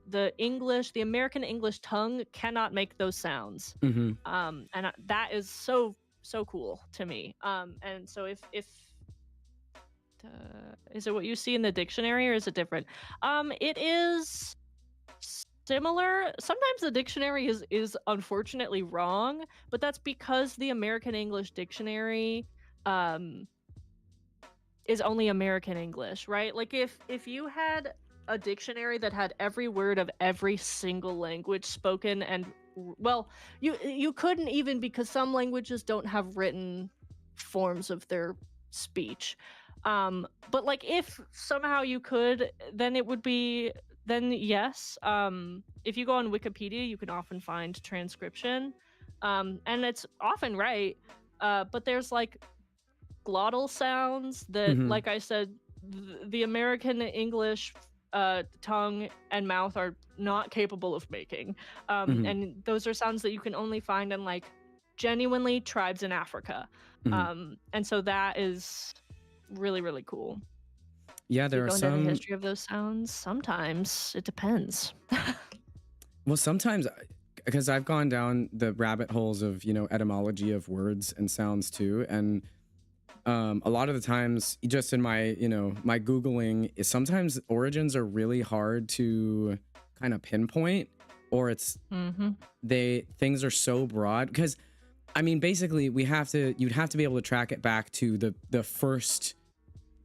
American English tongue cannot make those sounds. Mhm. That is so cool to me. And so if is it what you see in the dictionary, or is it different? It is similar. Sometimes the dictionary is unfortunately wrong, but that's because the American English dictionary um is only American English, right? Like if you had a dictionary that had every word of every single language spoken, and well, you couldn't even, because some languages don't have written forms of their speech. But like if somehow you could, then it would be, then yes. If you go on Wikipedia, you can often find transcription. And it's often right. But there's like glottal sounds that, Mhm. like I said, the American English tongue and mouth are not capable of making. Mhm. And those are sounds that you can only find in like genuinely tribes in Africa. Mhm. And so that is really cool. Yeah, Do you there are go into the some. history of those sounds? Sometimes it depends. Well, sometimes, because I've gone down the rabbit holes of, etymology of words and sounds too, and a lot of the times, just in my, my Googling, is sometimes origins are really hard to kind of pinpoint, or Mm-hmm. things are so broad, because I mean, basically, you'd have to be able to track it back to the first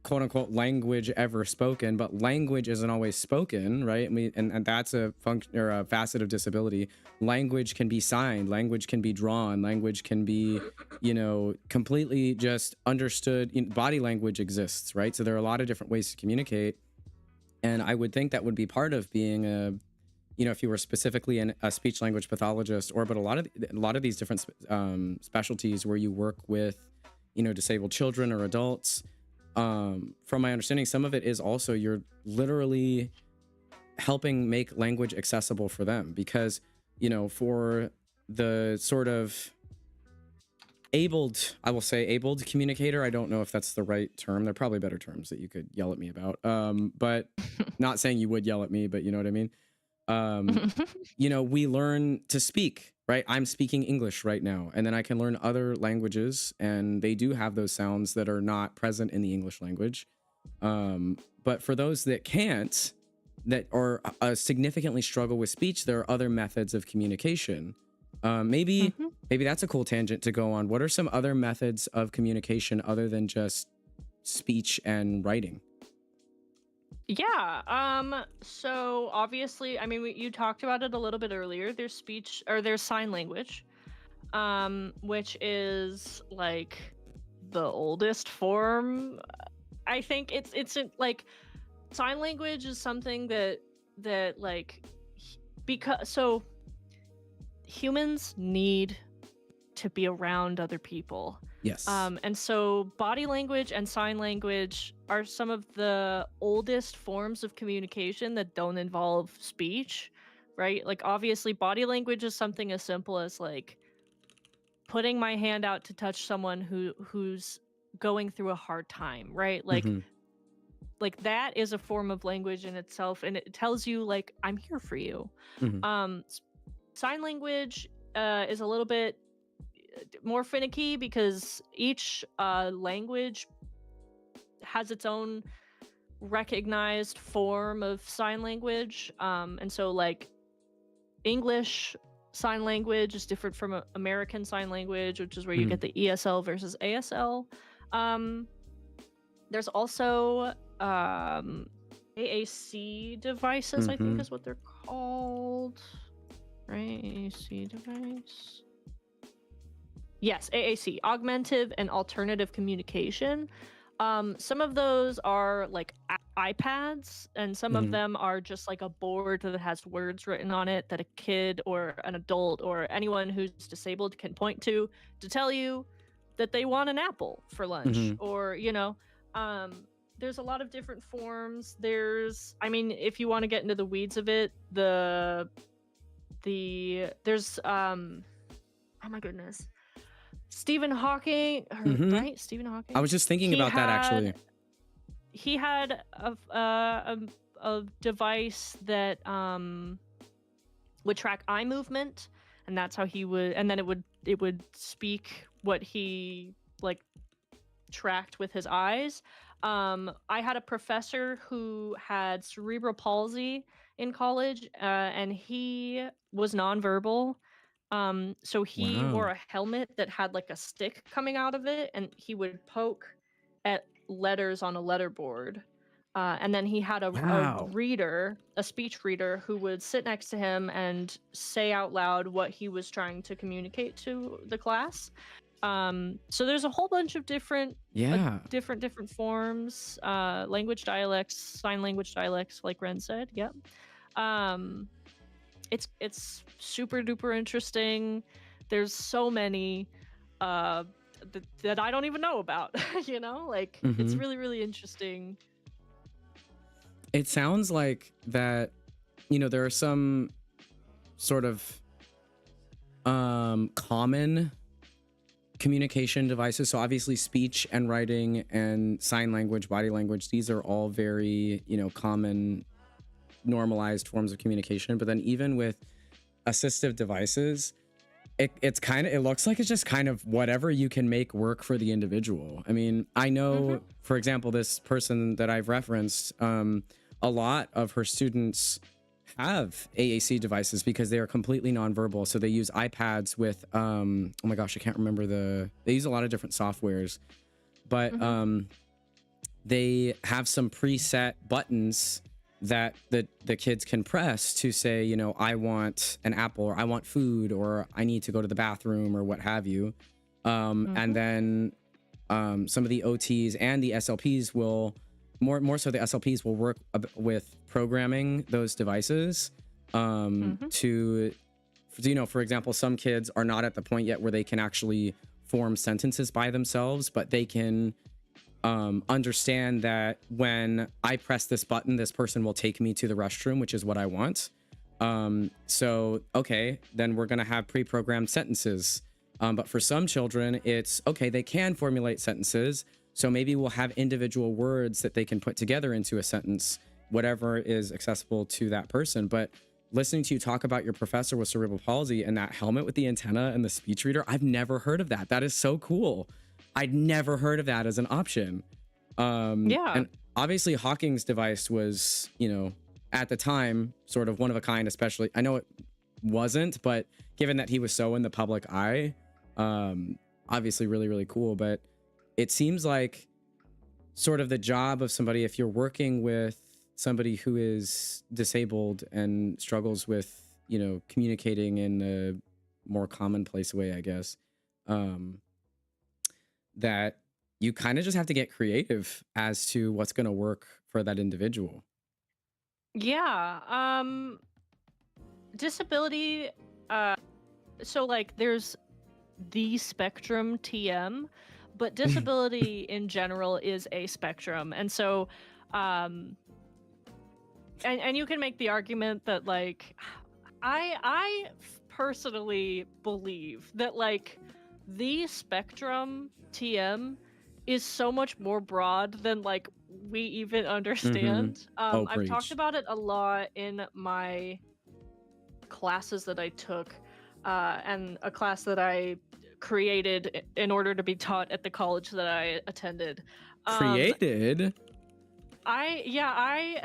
quote unquote language ever spoken, but language isn't always spoken, right? And that's a function or a facet of disability. Language can be signed, language can be drawn, language can be, completely just understood. Body language exists, right? So there are a lot of different ways to communicate. And I would think that would be part of being a, you know, if you were specifically a speech language pathologist, or but a lot of these different specialties where you work with, you know, disabled children or adults. From my understanding, some of it is also you're literally helping make language accessible for them, because, you know, for the sort of abled, I will say abled communicator, I don't know if that's the right term. There are probably better terms that you could yell at me about. But not saying you would yell at me, but you know what I mean? You know, we learn to speak, right? I'm speaking English right now, and then I can learn other languages, and they do have those sounds that are not present in the English language. But for those that can't, that are significantly struggle with speech, there are other methods of communication. Maybe that's a cool tangent to go on. What are some other methods of communication other than just speech and writing? Yeah. So obviously, I mean, you talked about it a little bit earlier. There's speech, or there's sign language, which is like the oldest form. I think like sign language is something that like because so humans need to be around other people. Yes. And so body language and sign language are some of the oldest forms of communication that don't involve speech, right? Like obviously body language is something as simple as like putting my hand out to touch someone who's going through a hard time, right? Like that is a form of language in itself, and it tells you like I'm here for you. Sign language is a little bit more finicky because each language has its own recognized form of sign language, and so like English sign language is different from American Sign Language, which is where you get the ESL versus ASL. There's also AAC devices, I think is what they're called. Right? AAC device. Yes, AAC, augmentative and alternative communication. Some of those are like iPads, and some of them are just like a board that has words written on it that a kid or an adult or anyone who's disabled can point to tell you that they want an apple for lunch, or, you know, there's a lot of different forms. I mean, if you want to get into the weeds of it, there's, oh my goodness. Stephen Hawking, right? Stephen Hawking. I was just thinking about that actually. He had a device that would track eye movement, and that's how he would, and then it would speak what he like tracked with his eyes. I had a professor who had cerebral palsy in college, and he was nonverbal. So he wore a helmet that had like a stick coming out of it, and he would poke at letters on a letterboard. And then he had a reader, a speech reader, who would sit next to him and say out loud what he was trying to communicate to the class. So there's a whole bunch of different forms, language dialects, sign language dialects, like Ren said. Yep. It's super duper interesting. There's so many that I don't even know about. You know, like it's really, really interesting. It sounds like that, you know, there are some sort of common communication devices. So obviously speech and writing and sign language, body language, these are all very, you know, common normalized forms of communication. But then even with assistive devices, it looks like it's just kind of whatever you can make work for the individual. I mean, I know, for example, this person that I've referenced, a lot of her students have AAC devices because they are completely nonverbal. So they use iPads with, oh my gosh, I can't remember they use a lot of different softwares, but they have some preset buttons that the kids can press to say, you know, I want an apple, or I want food, or I need to go to the bathroom, or what have you. And then some of the OTs and the SLPs will more so the SLPs will work with programming those devices to, you know, for example, some kids are not at the point yet where they can actually form sentences by themselves, but they can understand that when I press this button, this person will take me to the restroom, which is what I want. So, okay, then we're going to have pre-programmed sentences. But for some children, it's okay, they can formulate sentences. So maybe we'll have individual words that they can put together into a sentence, whatever is accessible to that person. But listening to you talk about your professor with cerebral palsy and that helmet with the antenna and the speech reader, I've never heard of that. That is so cool. I'd never heard of that as an option. Yeah. And obviously Hawking's device was, you know, at the time, sort of one of a kind, especially. I know it wasn't, but given that he was so in the public eye, obviously really, really cool. But it seems like sort of the job of somebody, if you're working with somebody who is disabled and struggles with, you know, communicating in a more commonplace way, I guess, that you kind of just have to get creative as to what's going to work for that individual. Yeah. Disability, so like there's the spectrum TM, but disability in general is a spectrum. And so and you can make the argument that like I personally believe that like the spectrum TM is so much more broad than like we even understand. I've talked about it a lot in my classes that I took, and a class that I created in order to be taught at the college that I attended. Created? I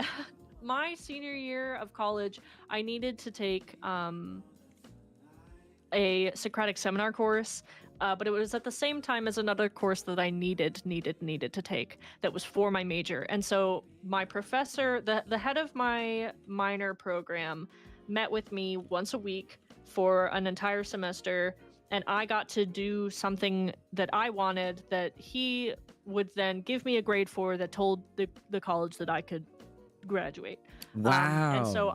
my senior year of college, I needed to take a Socratic seminar course, but it was at the same time as another course that I needed to take that was for my major. And so my professor, the head of my minor program, met with me once a week for an entire semester, and I got to do something that I wanted that he would then give me a grade for that told the college that I could graduate. Wow. And so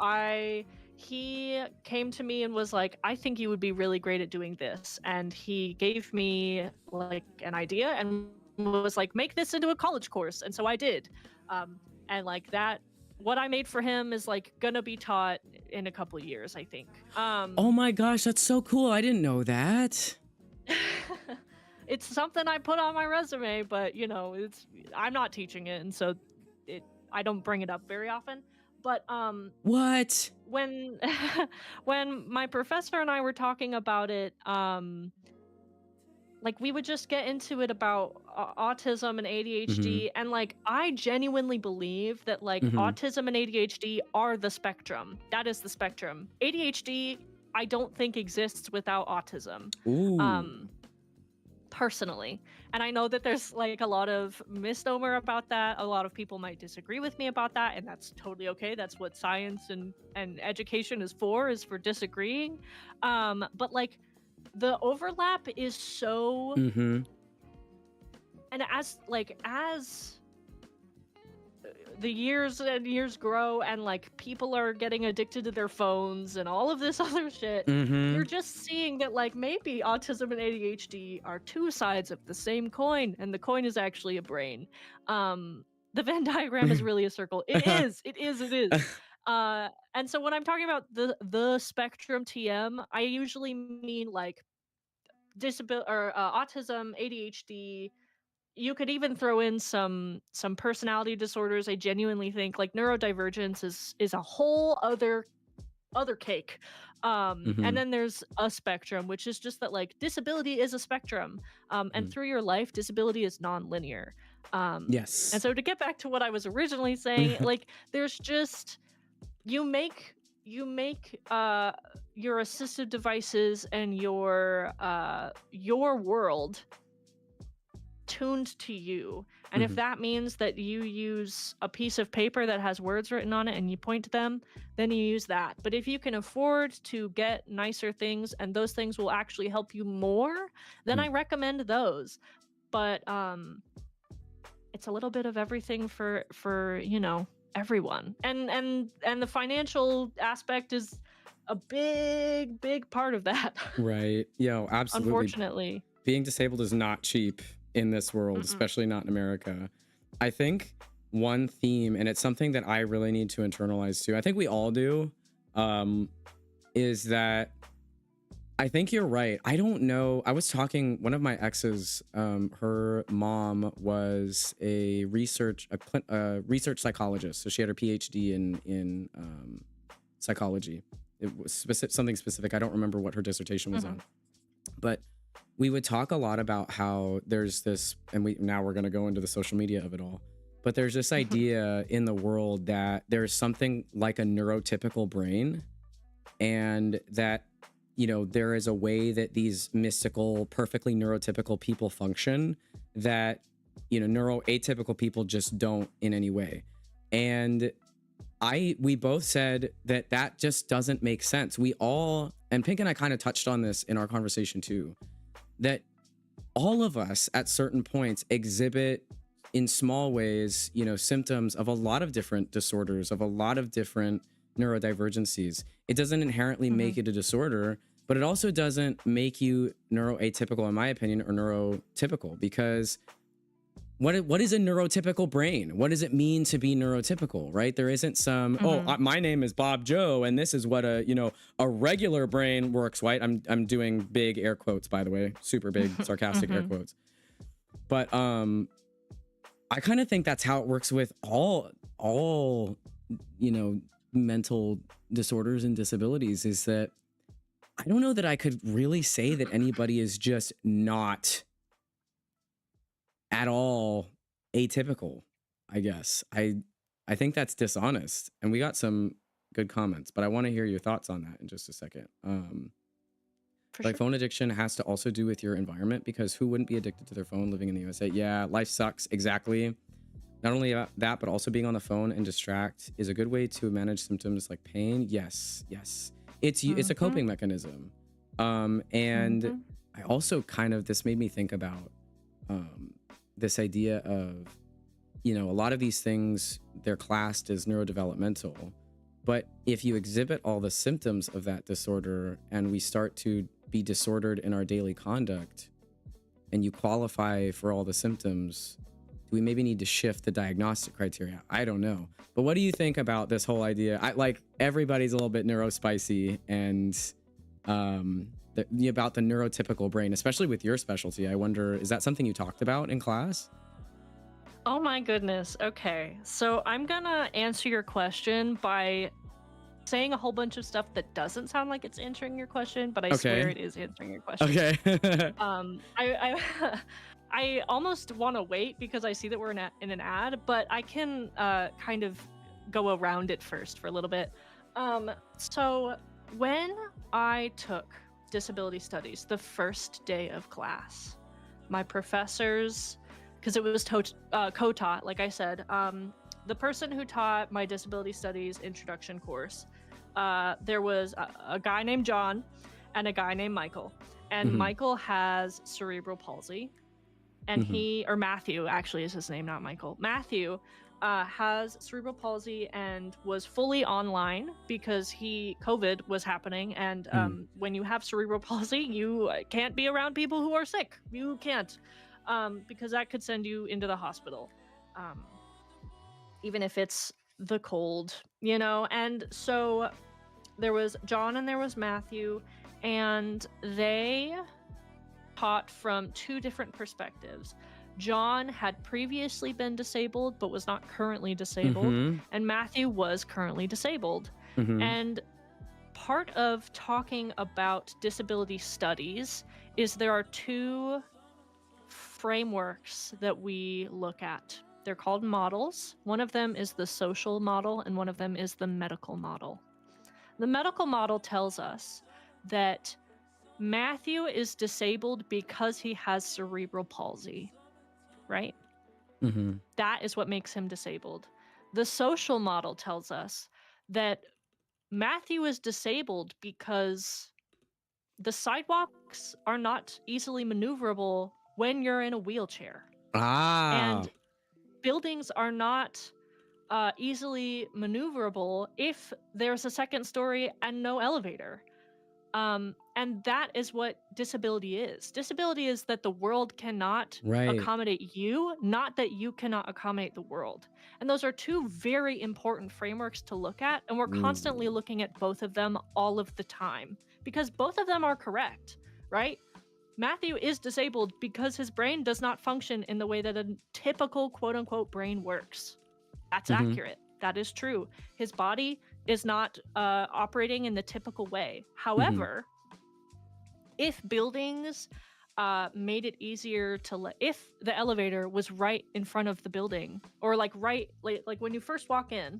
he came to me and was like, I think you would be really great at doing this. And he gave me like an idea and was like, make this into a college course. And so I did. And like that, what I made for him is like gonna be taught in a couple of years, I think. Oh my gosh, that's so cool. I didn't know that. It's something I put on my resume, but you know, I'm not teaching it, and so I don't bring it up very often. But what? When when my professor and I were talking about it, like we would just get into it about autism and ADHD, and like I genuinely believe that like autism and ADHD are the spectrum. That is the spectrum. ADHD I don't think exists without autism. Ooh. Personally. And I know that there's like a lot of misnomer about that. A lot of people might disagree with me about that, and that's totally okay. That's what science and education is for disagreeing. But like the overlap is so and as the years and years grow and like people are getting addicted to their phones and all of this other shit, you're just seeing that like maybe autism and ADHD are two sides of the same coin, and the coin is actually a brain. The Venn diagram is really a circle. It is. And so when I'm talking about the spectrum TM, I usually mean like disability or autism, ADHD. You could even throw in some personality disorders. I genuinely think like neurodivergence is a whole other cake. And then there's a spectrum, which is just that like disability is a spectrum. And through your life, disability is non-linear. Yes. And so to get back to what I was originally saying, like there's just you make your assistive devices and your world tuned to you. And if that means that you use a piece of paper that has words written on it and you point to them, then you use that. But if you can afford to get nicer things and those things will actually help you more, then I recommend those. But it's a little bit of everything for everyone. And the financial aspect is a big part of that. Right. Yo, absolutely. Unfortunately. Being disabled is not cheap in this world, especially not in America. I think one theme, and it's something that I really need to internalize too, I think we all do, is that I think you're right. I don't know. I was talking, one of my exes, her mom was a research psychologist. So she had her PhD in psychology. It was something specific. I don't remember what her dissertation was on, but we would talk a lot about how there's this, and now we're going to go into the social media of it all, but there's this idea in the world that there's something like a neurotypical brain, and that, you know, there is a way that these mystical, perfectly neurotypical people function that, you know, neuroatypical people just don't in any way. And we both said that just doesn't make sense. We all, and Pink and I kind of touched on this in our conversation too, that all of us at certain points exhibit in small ways, you know, symptoms of a lot of different disorders, of a lot of different neurodivergencies. It doesn't inherently make it a disorder, but it also doesn't make you neuroatypical, in my opinion, or neurotypical, because what is a neurotypical brain? What does it mean to be neurotypical, right? There isn't some, my name is Bob Joe, and this is what a regular brain works, right? I'm doing big air quotes, by the way, super big, sarcastic air quotes. But I kind of think that's how it works with all, you know, mental disorders and disabilities, is that I don't know that I could really say that anybody is just not at all atypical. I guess I think that's dishonest, and we got some good comments, but I want to hear your thoughts on that in just a second. Phone addiction has to also do with your environment, because who wouldn't be addicted to their phone living in the USA? Yeah, life sucks. Exactly. Not only that, but also being on the phone and distract is a good way to manage symptoms like pain. Yes. It's a coping mechanism. And I also this made me think about this idea of, you know, a lot of these things, they're classed as neurodevelopmental, but if you exhibit all the symptoms of that disorder and we start to be disordered in our daily conduct, and you qualify for all the symptoms, do we maybe need to shift the diagnostic criteria? I don't know. But what do you think about this whole idea? Everybody's a little bit neurospicy, and about the neurotypical brain, especially with your specialty. I wonder, is that something you talked about in class? Oh my goodness. Okay. So I'm gonna answer your question by saying a whole bunch of stuff that doesn't sound like it's answering your question, but I swear it is answering your question. Okay. I almost want to wait because I see that we're in an ad, but I can kind of go around it first for a little bit. So when I took disability studies the first day of class, my professors, because it was co-taught, like I said, the person who taught my disability studies introduction course, there was a guy named John and a guy named Michael, and Michael has cerebral palsy, and or Matthew actually is his name, not Michael. Matthew has cerebral palsy and was fully online because COVID was happening, and when you have cerebral palsy, you can't be around people who are sick. You can't, because that could send you into the hospital, even if it's the cold, you know. And so there was John and there was Matthew, and they taught from two different perspectives. John had previously been disabled but was not currently disabled, and Matthew was currently disabled. And part of talking about disability studies is there are two frameworks that we look at. They're called models. One of them is the social model, and one of them is the medical model. The medical model tells us that Matthew is disabled because he has cerebral palsy, right? That is what makes him disabled. The social model tells us that Matthew is disabled because the sidewalks are not easily maneuverable when you're in a wheelchair. And buildings are not easily maneuverable if there's a second story and no elevator. And that is what disability is. Disability is that the world cannot Right. accommodate you, not that you cannot accommodate the world. And those are two very important frameworks to look at. And we're constantly Ooh. looking at both of them all of the time because both of them are correct, right? Matthew is disabled because his brain does not function in the way that a typical quote unquote brain works. That's accurate. That is true. His body is not operating in the typical way. However, if buildings made it easier to if the elevator was right in front of the building, or like when you first walk in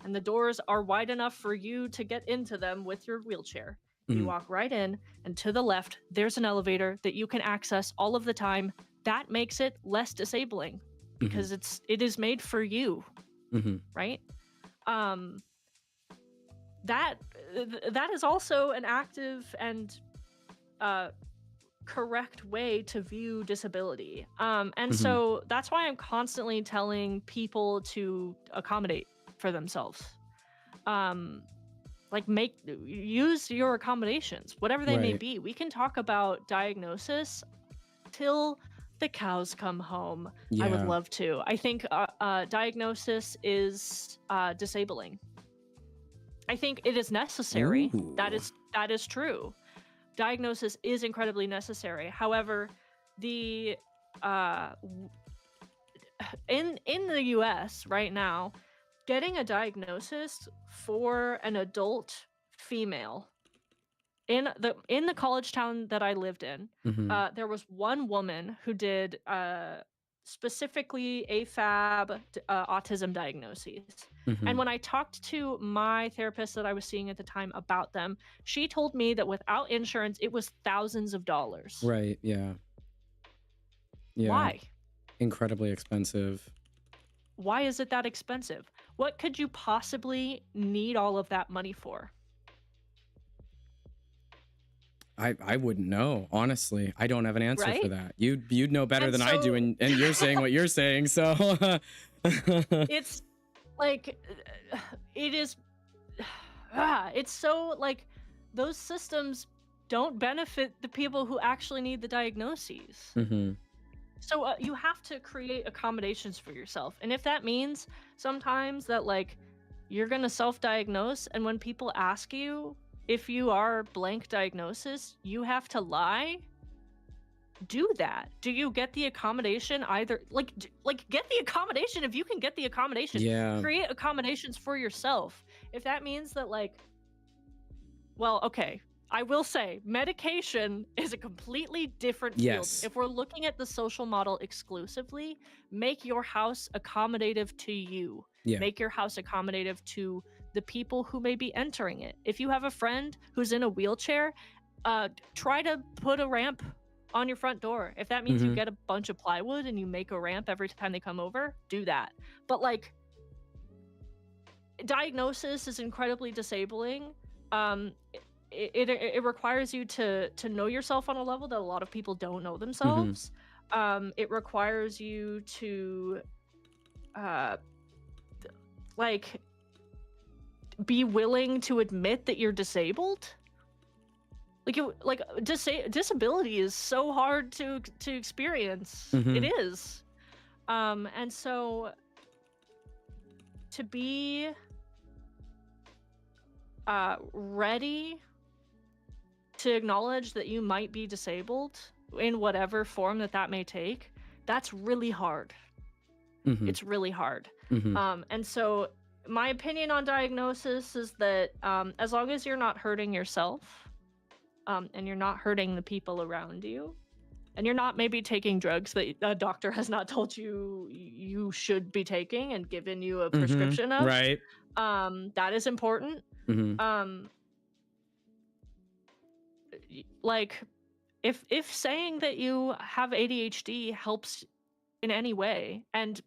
and the doors are wide enough for you to get into them with your wheelchair, you walk right in, and to the left there's an elevator that you can access all of the time. That makes it less disabling because it is made for you. Right? That is also an active and correct way to view disability. And so that's why I'm constantly telling people to accommodate for themselves. Like use your accommodations, whatever they may be. We can talk about diagnosis till the cows come home. I would love to. I think diagnosis is disabling. I think it is necessary. Ooh. That is true. Diagnosis is incredibly necessary. However, the in the US right now, getting a diagnosis for an adult female in the college town that I lived in, there was one woman who did specifically AFAB autism diagnoses. And when I talked to my therapist that I was seeing at the time about them, she told me that without insurance, it was thousands of dollars. Right. Yeah. Why? Incredibly expensive. Why is it that expensive? What could you possibly need all of that money for? I wouldn't know, honestly. I don't have an answer for Right? that. You'd know better And than I do, so and you're saying what you're saying, so it's like it is it's so like those systems don't benefit the people who actually need the diagnoses. So you have to create accommodations for yourself. And if that means sometimes that like you're gonna self-diagnose, and when people ask you if you are blank diagnosis, you have to lie, do that. Do you get the accommodation? Either like get the accommodation if you can get the accommodation. Create accommodations for yourself. If that means that like, well, okay, I will say medication is a completely different field. If we're looking at the social model exclusively, make your house accommodative to you. Make your house accommodative to the people who may be entering it. If you have a friend who's in a wheelchair, try to put a ramp on your front door. If that means you get a bunch of plywood and you make a ramp every time they come over, do that. But like, diagnosis is incredibly disabling. It requires you to know yourself on a level that a lot of people don't know themselves. It requires you to like be willing to admit that you're disabled. Disability is so hard to experience. It is. And so to be ready to acknowledge that you might be disabled in whatever form that may take, that's really hard. It's really hard. And so my opinion on diagnosis is that as long as you're not hurting yourself, and you're not hurting the people around you, and you're not maybe taking drugs that a doctor has not told you you should be taking and given you a prescription of, that is important. Like if saying that you have ADHD helps in any way, and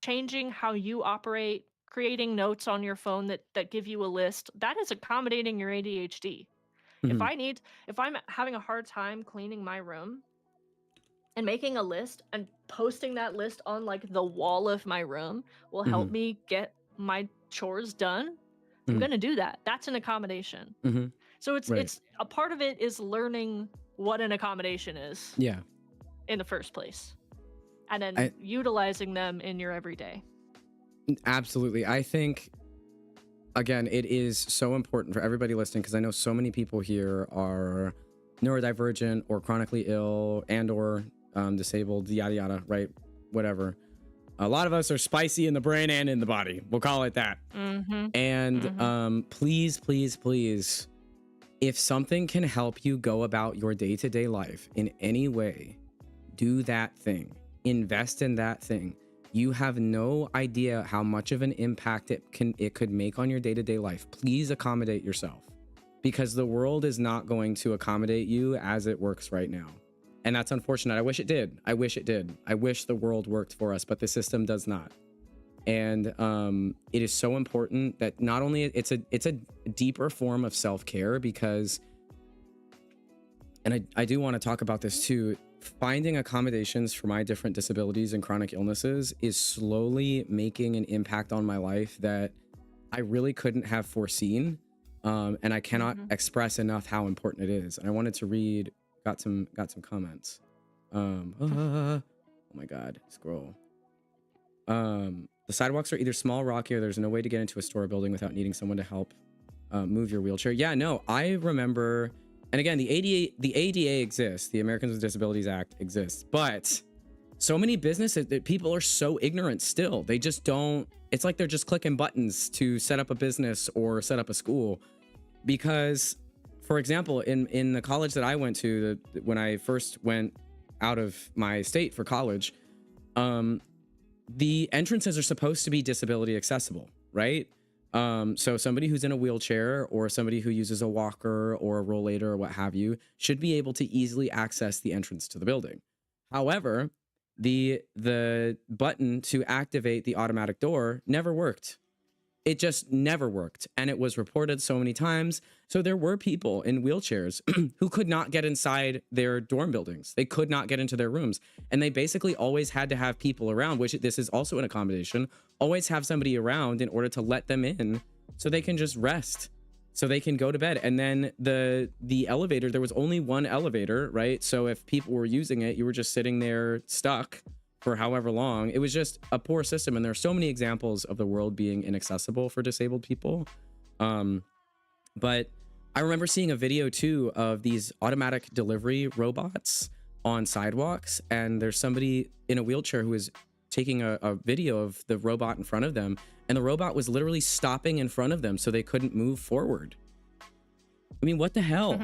changing how you operate, creating notes on your phone that give you a list, that is accommodating your ADHD. If I'm having a hard time cleaning my room, And making a list and posting that list on like the wall of my room will help Mm-hmm. me get my chores done. I'm Mm-hmm. gonna do that. That's an accommodation. Mm-hmm. So it's Right. it's a part of it is learning what an accommodation is Yeah. in the first place, and then utilizing them in your everyday. Absolutely. I think, again, it is so important for everybody listening, because I know so many people here are neurodivergent or chronically ill and or disabled, yada yada, right? Whatever. A lot of us are spicy in the brain and in the body. We'll call it that. Mm-hmm. And please, please, please, if something can help you go about your day-to-day life in any way, do that thing. Invest in that thing. You have no idea how much of an impact it could make on your day-to-day life. Please accommodate yourself, because the world is not going to accommodate you as it works right now. And that's unfortunate. I wish it did. I wish it did. I wish the world worked for us, but the system does not. And it is so important that not only it's a deeper form of self-care, because, and I do want to talk about this too, finding accommodations for my different disabilities and chronic illnesses is slowly making an impact on my life that I really couldn't have foreseen. And I cannot express enough how important it is. And I wanted to read, got some comments. Oh my God, scroll. The sidewalks are either small, rocky, or there's no way to get into a store building without needing someone to help move your wheelchair. Yeah, no, I remember, and again, the ADA exists, the Americans with Disabilities Act exists, but so many businesses that people are so ignorant still. They just don't, it's like they're just clicking buttons to set up a business or set up a school. Because, for example, in the college that I went to, when I first went out of my state for college, the entrances are supposed to be disability accessible, right? So somebody who's in a wheelchair or somebody who uses a walker or a rollator or what have you should be able to easily access the entrance to the building. However, the button to activate the automatic door never worked. It just never worked. And it was reported so many times. So there were people in wheelchairs who could not get inside their dorm buildings. They could not get into their rooms. And they basically always had to have people around, which this is also an accommodation, always have somebody around in order to let them in so they can just rest, so they can go to bed. And then the elevator, there was only one elevator, right? So if people were using it, you were just sitting there stuck for however long. It was just a poor system. And there are so many examples of the world being inaccessible for disabled people. But I remember seeing a video too of these automatic delivery robots on sidewalks. And there's somebody in a wheelchair who is taking a video of the robot in front of them. And the robot was literally stopping in front of them so they couldn't move forward. I mean, what the hell?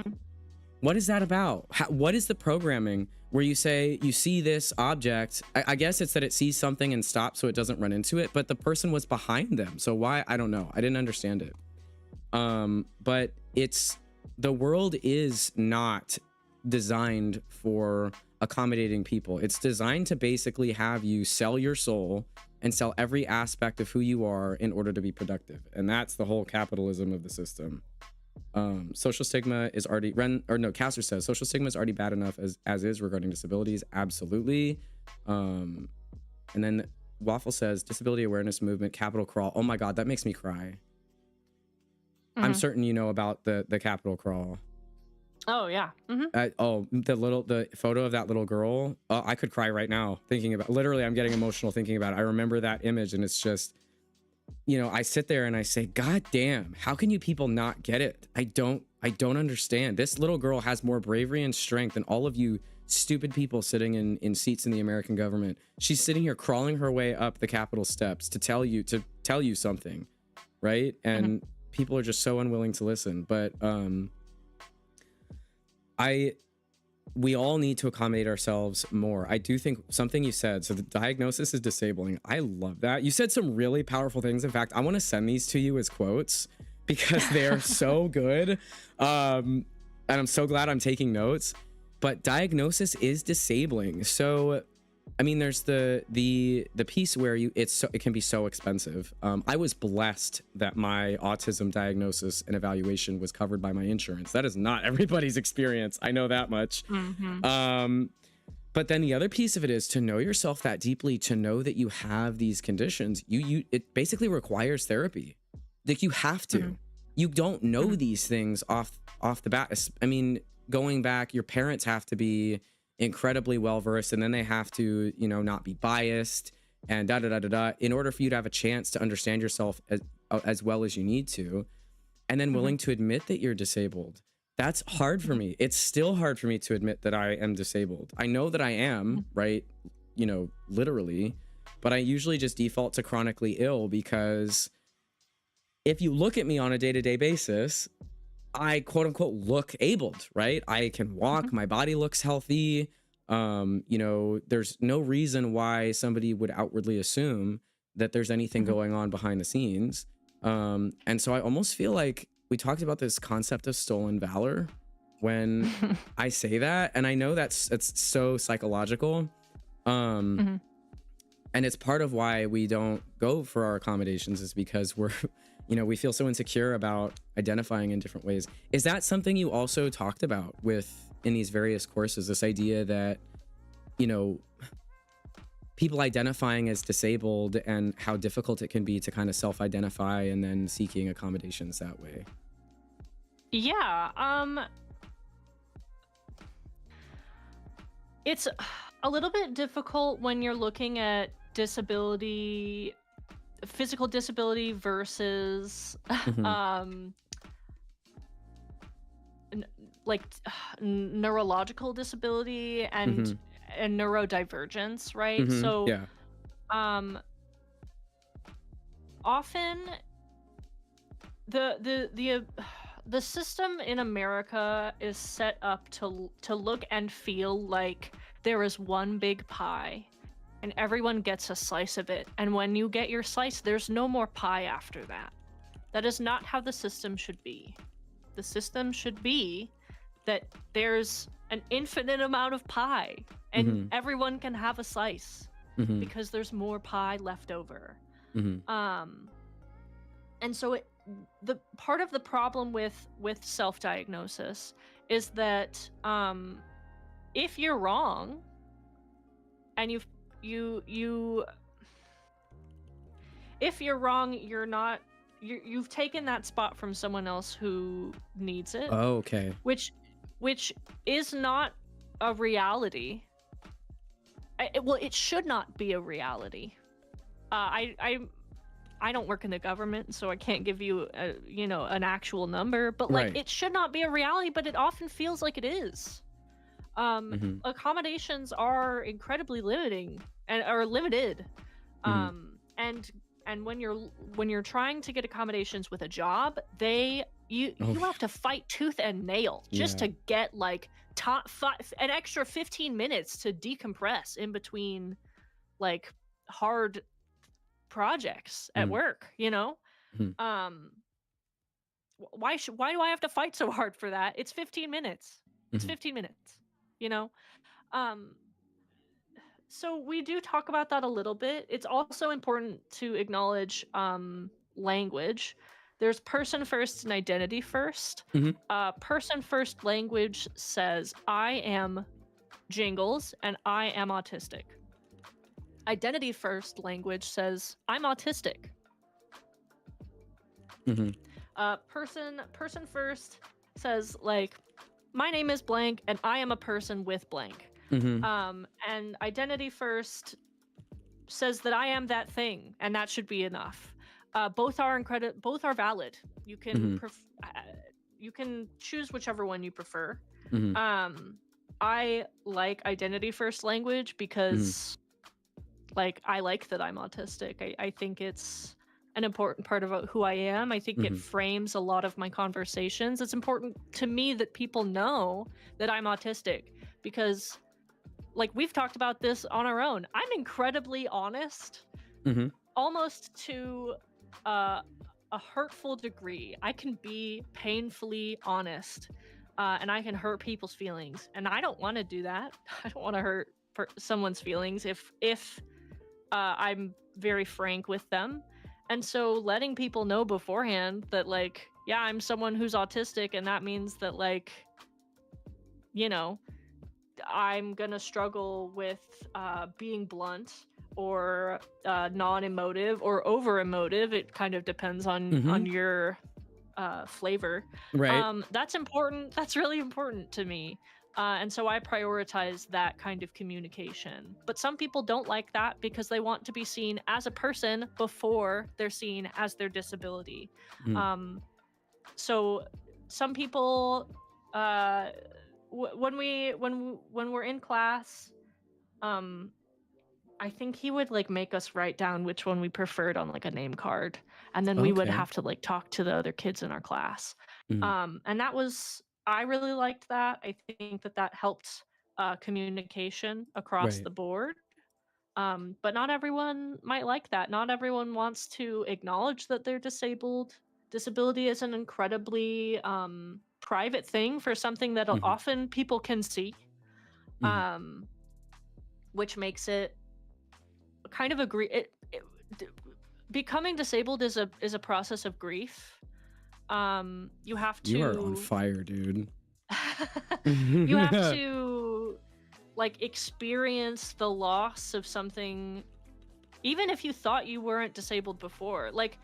What is that about? What is the programming where you say you see this object? I guess it's that it sees something and stops so it doesn't run into it, but the person was behind them. So why? I don't know. I didn't understand it. But the world is not designed for accommodating people. It's designed to basically have you sell your soul and sell every aspect of who you are in order to be productive. And that's the whole capitalism of the system. Social stigma is already Caster says social stigma is already bad enough as is regarding disabilities. Absolutely. And then Waffle says disability awareness movement, Capital Crawl. Oh my God, that makes me cry. I'm certain you know about the Capital Crawl. Oh yeah. The photo of that little girl. I could cry right now thinking about. Literally, I'm getting emotional thinking about it. I remember that image, and it's just, I sit there and I say, God damn, how can you people not get it? I don't understand. This little girl has more bravery and strength than all of you stupid people sitting in seats in the American government. She's sitting here crawling her way up the Capitol steps to tell you something, right? And people are just so unwilling to listen. But we all need to accommodate ourselves more. I do think something you said, so the diagnosis is disabling. I love that. You said some really powerful things. In fact, I want to send these to you as quotes because they're so good. And I'm so glad I'm taking notes. But diagnosis is disabling. So, I mean, there's the piece where it can be so expensive. I was blessed that my autism diagnosis and evaluation was covered by my insurance. That is not everybody's experience. I know that much. But But then the other piece of it is to know yourself that deeply, to know that you have these conditions. It basically requires therapy. Like you have to. You don't know these things off the bat. I mean, going back, your parents have to be incredibly well versed, and then they have to, you know, not be biased and da da da da da, in order for you to have a chance to understand yourself as well as you need to, and then willing to admit that you're disabled. That's hard for me. It's still hard for me to admit that I am disabled. I know that I am, right? You know, literally, but I usually just default to chronically ill, because if you look at me on a day-to-day basis, I quote unquote look abled, right? I can walk, my body looks healthy. You know, there's no reason why somebody would outwardly assume that there's anything going on behind the scenes. And so I almost feel like we talked about this concept of stolen valor when I say that, and I know it's so psychological. And it's part of why we don't go for our accommodations, is because we're, you know, we feel so insecure about identifying in different ways. Is that something you also talked about in these various courses, this idea that, you know, people identifying as disabled and how difficult it can be to kind of self-identify and then seeking accommodations that way? Yeah, it's a little bit difficult when you're looking at disability, physical disability versus like neurological disability and neurodivergence, right? So Yeah. Often the system in America is set up to look and feel like there is one big pie and everyone gets a slice of it, and when you get your slice, there's no more pie after that. That is not how the system should be. The system should be that there's an infinite amount of pie and everyone can have a slice because there's more pie left over. And so the part of the problem with self-diagnosis is that if you're wrong and if you're wrong, you've taken that spot from someone else who needs it. Oh, okay. Which is not a reality. Well, it should not be a reality. I don't work in the government, so I can't give you an actual number, but like it should not be a reality, but it often feels like it is. Accommodations are incredibly limiting and are limited. And when you're trying to get accommodations with a job, you have to fight tooth and nail just to get like an extra 15 minutes to decompress in between like hard projects at work, you know? Why do I have to fight so hard for that? It's 15 minutes. It's 15 minutes, you know? So we do talk about that a little bit. It's also important to acknowledge language. There's person first and identity first. Person first language says, I am Jingles and I am autistic. Identity first language says, I'm autistic. Person first says, like, my name is blank and I am a person with blank. And identity first says that I am that thing and that should be enough. Both are valid. You can you can choose whichever one you prefer. I like identity first language because like I like that I'm autistic. I think it's an important part of who I am. I think it frames a lot of my conversations. It's important to me that people know that I'm autistic because like we've talked about this on our own. I'm incredibly honest, almost to a hurtful degree. I can be painfully honest, and I can hurt people's feelings, and I don't want to do that. I don't want to hurt someone's feelings if I'm very frank with them. And so letting people know beforehand that like, yeah, I'm someone who's autistic, and that means that like, you know, I'm gonna struggle with being blunt or non-emotive or over-emotive. It kind of depends on your flavor. Right. That's important. That's really important to me. And so I prioritize that kind of communication. But some people don't like that because they want to be seen as a person before they're seen as their disability. Mm. So some people, when we're in class, I think he would like make us write down which one we preferred on like a name card, and then we would Okay. have to like talk to the other kids in our class. Mm. And that was, I really liked that. I think that helped communication across Right. the board. But not everyone might like that. Not everyone wants to acknowledge that they're disabled. Disability is an incredibly private thing for something that often people can see, which makes it kind of becoming disabled is a process of grief. You have to. You are on fire, dude. You have to like experience the loss of something, even if you thought you weren't disabled before. Like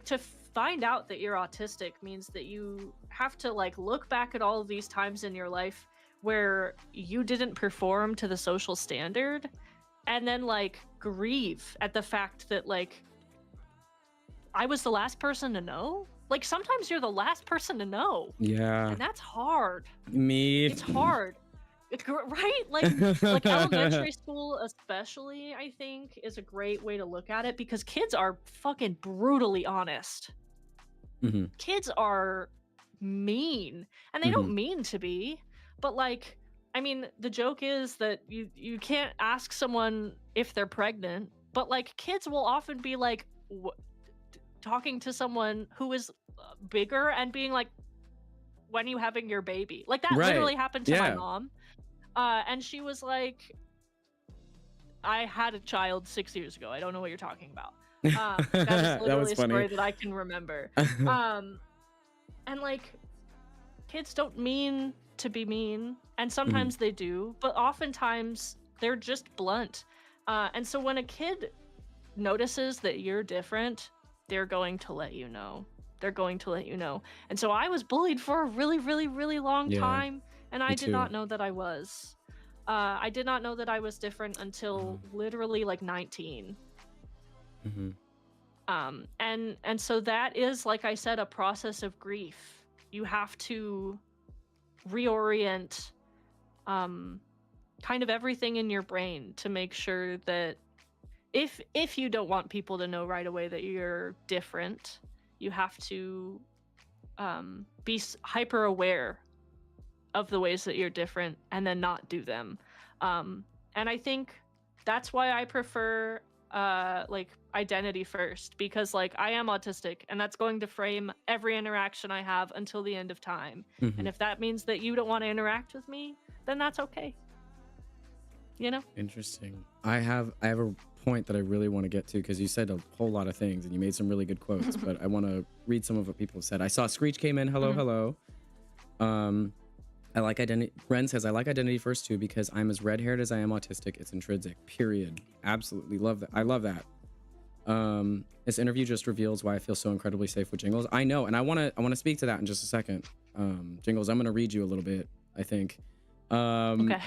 to find out that you're autistic means that you have to like look back at all of these times in your life where you didn't perform to the social standard, and then like grieve at the fact that like I was the last person to know. Like sometimes you're the last person to know. Yeah. And that's hard. Me. It's hard. Right? Like elementary school especially, I think, is a great way to look at it because kids are fucking brutally honest. Kids are mean, and they don't mean to be, but like, I mean, the joke is that you can't ask someone if they're pregnant, but like kids will often be like talking to someone who is bigger and being like, when are you having your baby? Like that literally happened to my mom. And she was like, I had a child 6 years ago. I don't know what you're talking about. That was literally a story that I can remember. And like, kids don't mean to be mean, and sometimes they do, but oftentimes they're just blunt. And so when a kid notices that you're different, they're going to let you know. They're going to let you know. And so I was bullied for a really, really, really long time, and I did not know that I was. I did not know that I was different until literally like 19. And so that is, like I said, a process of grief. You have to reorient kind of everything in your brain to make sure that if you don't want people to know right away that you're different, you have to be hyper aware of the ways that you're different and then not do them. And I think that's why I prefer like identity first, because like I am autistic and that's going to frame every interaction I have until the end of time. And if that means that you don't want to interact with me, then that's okay. You know? Interesting. I have a point that I really want to get to because you said a whole lot of things and you made some really good quotes, but I want to read some of what people have said. I saw Screech came in. Hello, hello. I like identity. Ren says, I like identity first too because I'm as red-haired as I am autistic. It's intrinsic, period. Absolutely love that. I love that. This interview just reveals why I feel so incredibly safe with Jingles. I know, and I want to speak to that in just a second. Jingles, I'm going to read you a little bit, I think. Okay.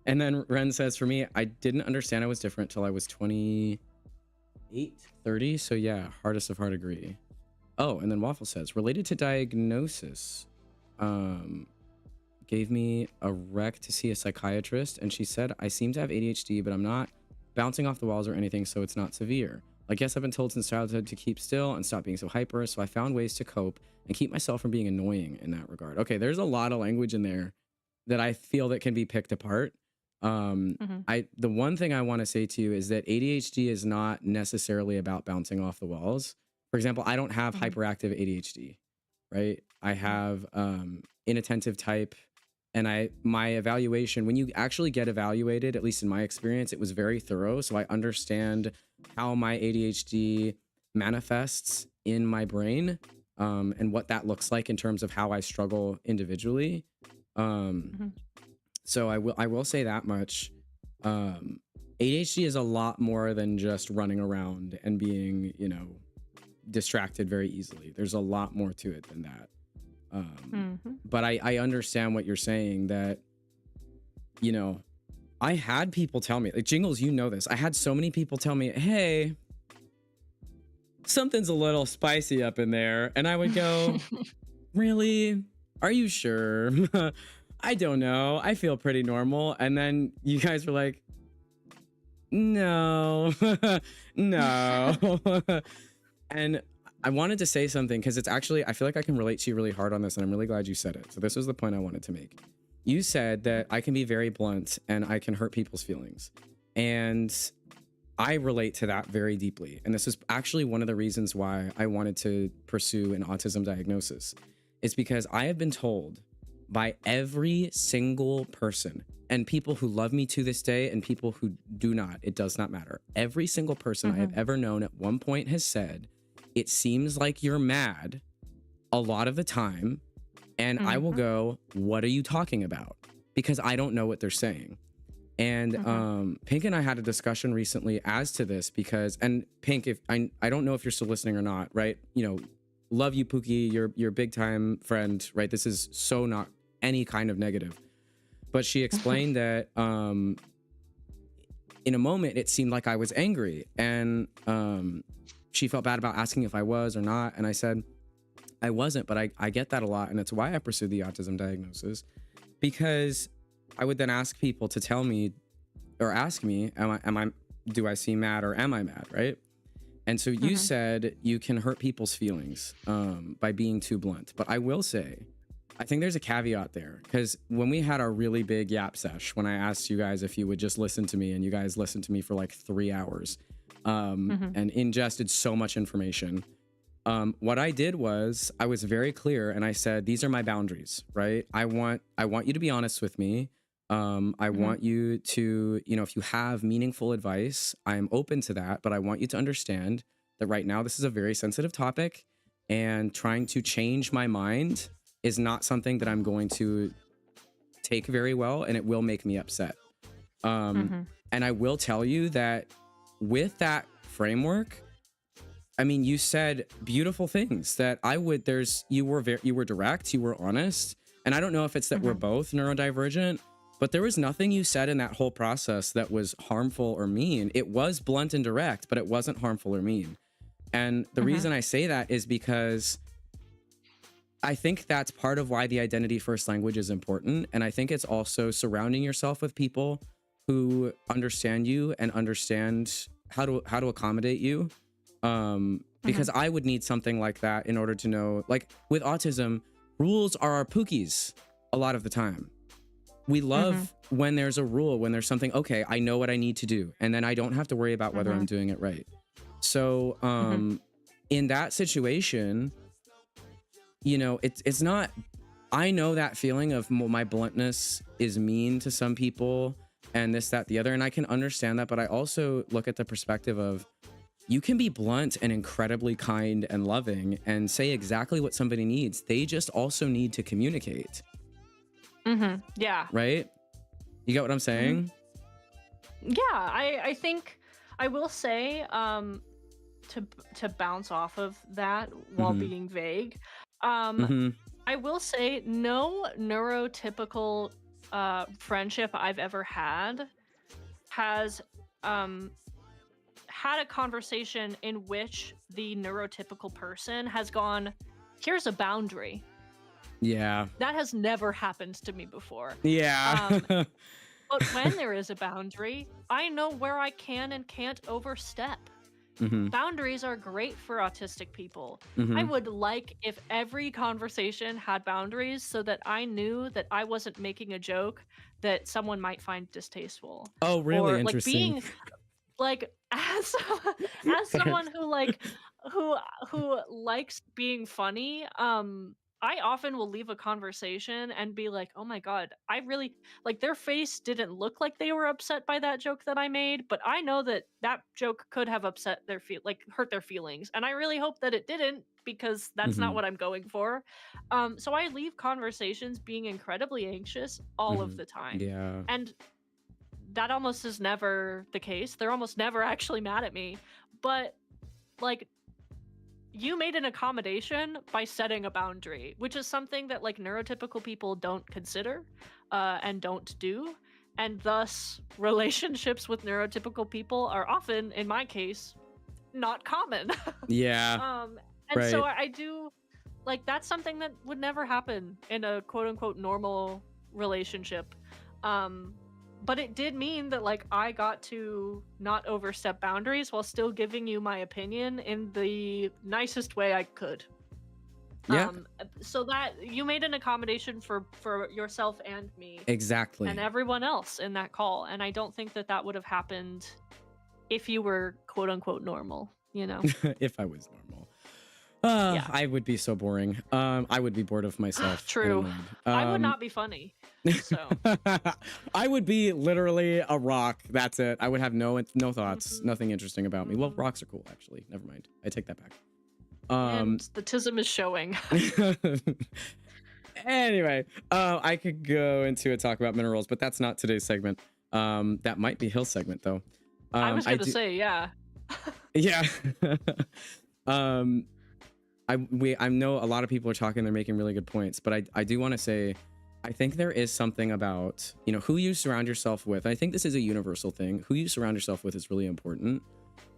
And then Ren says, for me, I didn't understand I was different till I was 28, 30. So yeah, hardest of hard agree. Oh, and then Waffle says, related to diagnosis, gave me a rec to see a psychiatrist, and she said I seem to have ADHD, but I'm not bouncing off the walls or anything, so it's not severe. I guess I've been told since childhood to keep still and stop being so hyper, so I found ways to cope and keep myself from being annoying in that regard. Okay, there's a lot of language in there that I feel that can be picked apart. The one thing I want to say to you is that ADHD is not necessarily about bouncing off the walls. For example, I don't have hyperactive ADHD, right? I have inattentive type, and my evaluation, when you actually get evaluated, at least in my experience, it was very thorough. So I understand how my ADHD manifests in my brain, and what that looks like in terms of how I struggle individually. So I will say that much. ADHD is a lot more than just running around and being, you know, distracted very easily. There's a lot more to it than that. But I understand what you're saying, that, you know, I had people tell me, like, Jingles, you know this. I had so many people tell me, hey, something's a little spicy up in there. And I would go, really? Are you sure? I don't know. I feel pretty normal. And then you guys were like, no, no. And I wanted to say something because it's actually, I feel like I can relate to you really hard on this, and I'm really glad you said it. So this was the point I wanted to make. You said that I can be very blunt and I can hurt people's feelings. And I relate to that very deeply. And this is actually one of the reasons why I wanted to pursue an autism diagnosis. It's because I have been told by every single person, and people who love me to this day and people who do not, it does not matter. Every single person I have ever known at one point has said, it seems like you're mad a lot of the time. And I will go, what are you talking about? Because I don't know what they're saying. And Pink and I had a discussion recently as to this, because, and Pink, if I don't know if you're still listening or not, right? You know, love you, Pookie, you're a big time friend, right? This is so not any kind of negative. But she explained that in a moment, it seemed like I was angry, and she felt bad about asking if I was or not. And I said, I wasn't, but I get that a lot. And it's why I pursued the autism diagnosis, because I would then ask people to tell me or ask me, do I seem mad or am I mad? Right. And so you said you can hurt people's feelings by being too blunt. But I will say, I think there's a caveat there, because when we had our really big yap sesh, when I asked you guys if you would just listen to me, and you guys listened to me for like 3 hours and ingested so much information. What I did was I was very clear, and I said, these are my boundaries, right? I want you to be honest with me. I want you to, you know, if you have meaningful advice, I am open to that, but I want you to understand that right now, this is a very sensitive topic, and trying to change my mind is not something that I'm going to take very well, and it will make me upset. And I will tell you that with that framework, I mean, you said beautiful things that you were direct, you were honest. And I don't know if it's that we're both neurodivergent, but there was nothing you said in that whole process that was harmful or mean. It was blunt and direct, but it wasn't harmful or mean. And the reason I say that is because I think that's part of why the identity first language is important. And I think it's also surrounding yourself with people who understand you and understand how to accommodate you. Because I would need something like that in order to know, like with autism, rules are our pookies a lot of the time. We love when there's a rule, when there's something, okay, I know what I need to do, and then I don't have to worry about whether I'm doing it right. So in that situation, you know, it's not, I know that feeling of my bluntness is mean to some people and this, that, the other, and I can understand that, but I also look at the perspective of, you can be blunt and incredibly kind and loving and say exactly what somebody needs. They just also need to communicate. Yeah. Right? You get what I'm saying? Yeah, I think I will say to bounce off of that while being vague. I will say no neurotypical friendship I've ever had has had a conversation in which the neurotypical person has gone, here's a boundary. Yeah. That has never happened to me before. Yeah. But when there is a boundary, I know where I can and can't overstep. Boundaries are great for autistic people. I would like if every conversation had boundaries so that I knew that I wasn't making a joke that someone might find distasteful. Oh, really? Or Interesting. like being like as someone who like who likes being funny, I often will leave a conversation and be like, "Oh my god, I really like their face didn't look like they were upset by that joke that I made, but I know that that joke could have upset their hurt their feelings, and I really hope that it didn't because that's not Mm-hmm. what I'm going for." So I leave conversations being incredibly anxious all of Mm-hmm. the time, Yeah. and that almost is never the case. They're almost never actually mad at me, but like you made an accommodation by setting a boundary, which is something that like neurotypical people don't consider and don't do. And thus, relationships with neurotypical people are often, in my case, not common. Yeah. um, and so Right. I do like that's something that would never happen in a quote unquote normal relationship. Um, but it did mean that like I got to not overstep boundaries while still giving you my opinion in the nicest way I could. Yeah. So that you made an accommodation for yourself and me and Exactly. everyone else in that call, and I don't think that that would have happened if you were quote unquote normal, you know? If I was normal. Yeah. I would be so boring. I would be bored of myself and True. annoyed. I would not be funny. So. I would be literally a rock. That's it. I would have no thoughts, Mhm. nothing interesting about me. Well, Mhm. rocks are cool, actually. Never mind. I take that back. And the tism is showing. Anyway, I could go into a talk about minerals, but that's not today's segment. That might be Hill's segment though. I was gonna say, yeah. Yeah. um, I know a lot of people are talking. They're making really good points, but I do want to say, I think there is something about, you know, who you surround yourself with. I think this is a universal thing. Who you surround yourself with is really important.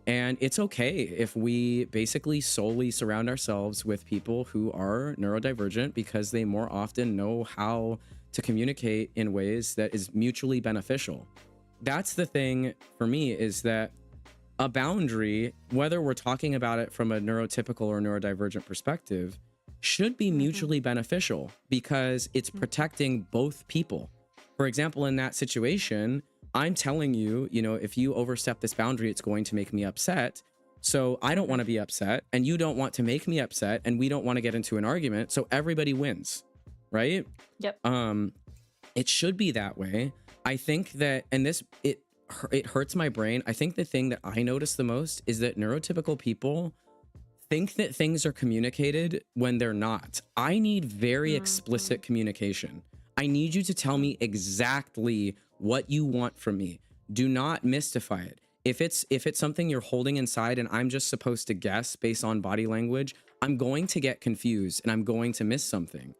And it's okay if we basically solely surround ourselves with people who are neurodivergent because they more often know how to communicate in ways that is mutually beneficial. That's the thing for me, is that a boundary, whether we're talking about it from a neurotypical or neurodivergent perspective, should be mutually beneficial because it's protecting both people. For example, in that situation, I'm telling you, you know, if you overstep this boundary, it's going to make me upset. So I don't want to be upset, and you don't want to make me upset, and we don't want to get into an argument. So everybody wins, right? Yep. It should be that way. I think that, and it hurts my brain. I think the thing that I notice the most is that neurotypical people think that things are communicated when they're not. I need very explicit communication. I need you to tell me exactly what you want from me. Do not mystify it. If it's something you're holding inside and I'm just supposed to guess based on body language, I'm going to get confused and I'm going to miss something.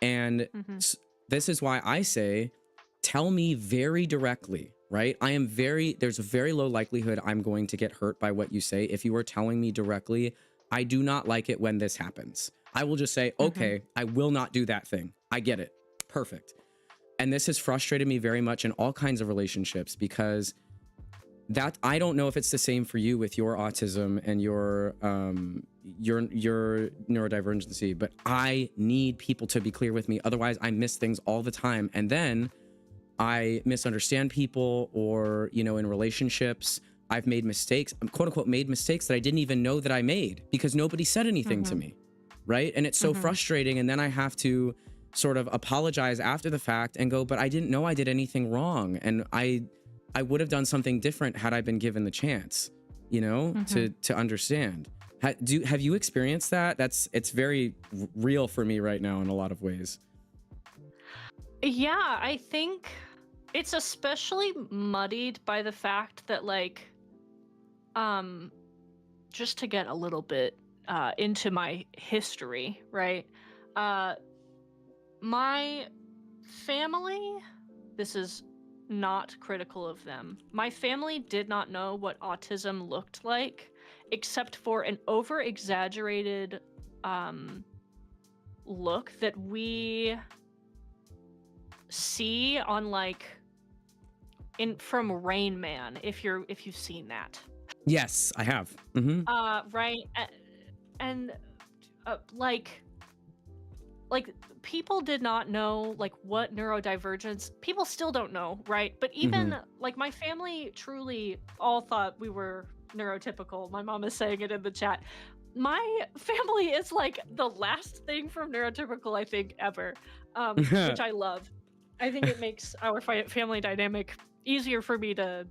And this is why I say, tell me very directly, right? There's a very low likelihood I'm going to get hurt by what you say. If you are telling me directly, I do not like it when this happens. I will just say, okay, I will not do that thing. I get it. Perfect. And this has frustrated me very much in all kinds of relationships, because that, I don't know if it's the same for you with your autism and your neurodivergency, but I need people to be clear with me. Otherwise, I miss things all the time. And then I misunderstand people, or, you know, in relationships, I've made mistakes, quote unquote, made mistakes that I didn't even know that I made because nobody said anything to me. Right. And it's so frustrating. And then I have to sort of apologize after the fact and go, but I didn't know I did anything wrong. And I would have done something different had I been given the chance, you know, to understand. Have you experienced that? It's very real for me right now in a lot of ways. Yeah, I think it's especially muddied by the fact that, like, just to get a little bit into my history, right? My family, this is not critical of them. My family did not know what autism looked like, except for an over-exaggerated look that we see on, like, from Rain Man, if you've seen that. Yes, I have. Right, and like people did not know, like, what neurodivergence, people still don't know, right? But even like my family truly all thought we were neurotypical. My mom is saying it in the chat. My family is like the last thing from neurotypical I think ever, which I love. I think it makes our family dynamic easier for me to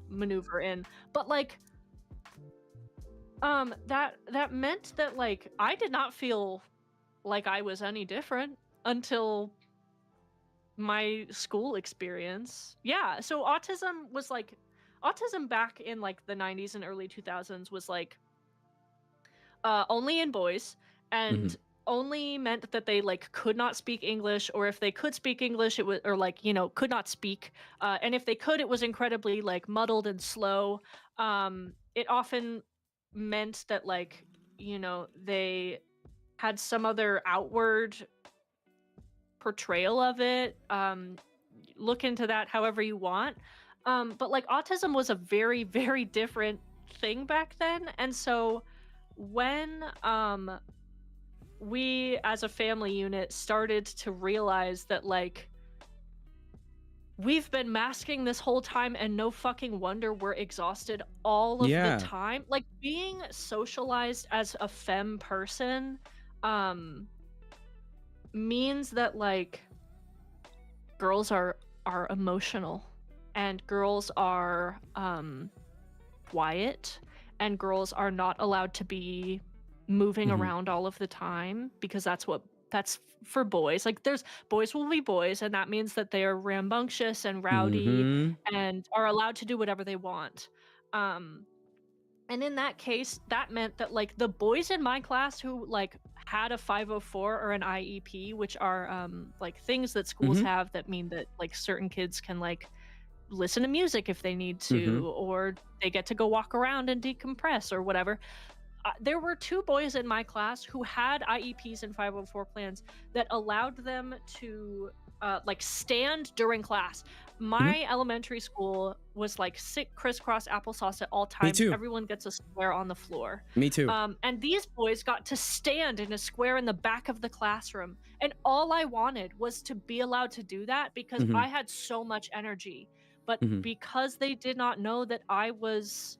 maneuver in. But like, that meant that like I did not feel like I was any different until my school experience. Yeah, so autism back in like the 90s and early 2000s was like only in boys, and only meant that they like could not speak English, or if they could speak English it was, or like, you know, could not speak, and if they could it was incredibly like muddled and slow. It often meant that like, you know, they had some other outward portrayal of it. Look into that however you want. But like autism was a very, very different thing back then. And so when we as a family unit started to realize that like we've been masking this whole time and no fucking wonder we're exhausted all of the time. Like being socialized as a femme person means that like girls are emotional, and girls are quiet, and girls are not allowed to be moving around all of the time, because that's for boys. Like there's boys will be boys, and that means that they are rambunctious and rowdy and are allowed to do whatever they want. And in that case, that meant that like the boys in my class who like had a 504 or an IEP, which are like things that schools have that mean that like certain kids can like listen to music if they need to, or they get to go walk around and decompress or whatever. There were 2 boys in my class who had IEPs and 504 plans that allowed them to like stand during class. My elementary school was like sit crisscross applesauce at all times. Everyone gets a square on the floor. Me too. And these boys got to stand in a square in the back of the classroom. And all I wanted was to be allowed to do that, because I had so much energy. But because they did not know that I was,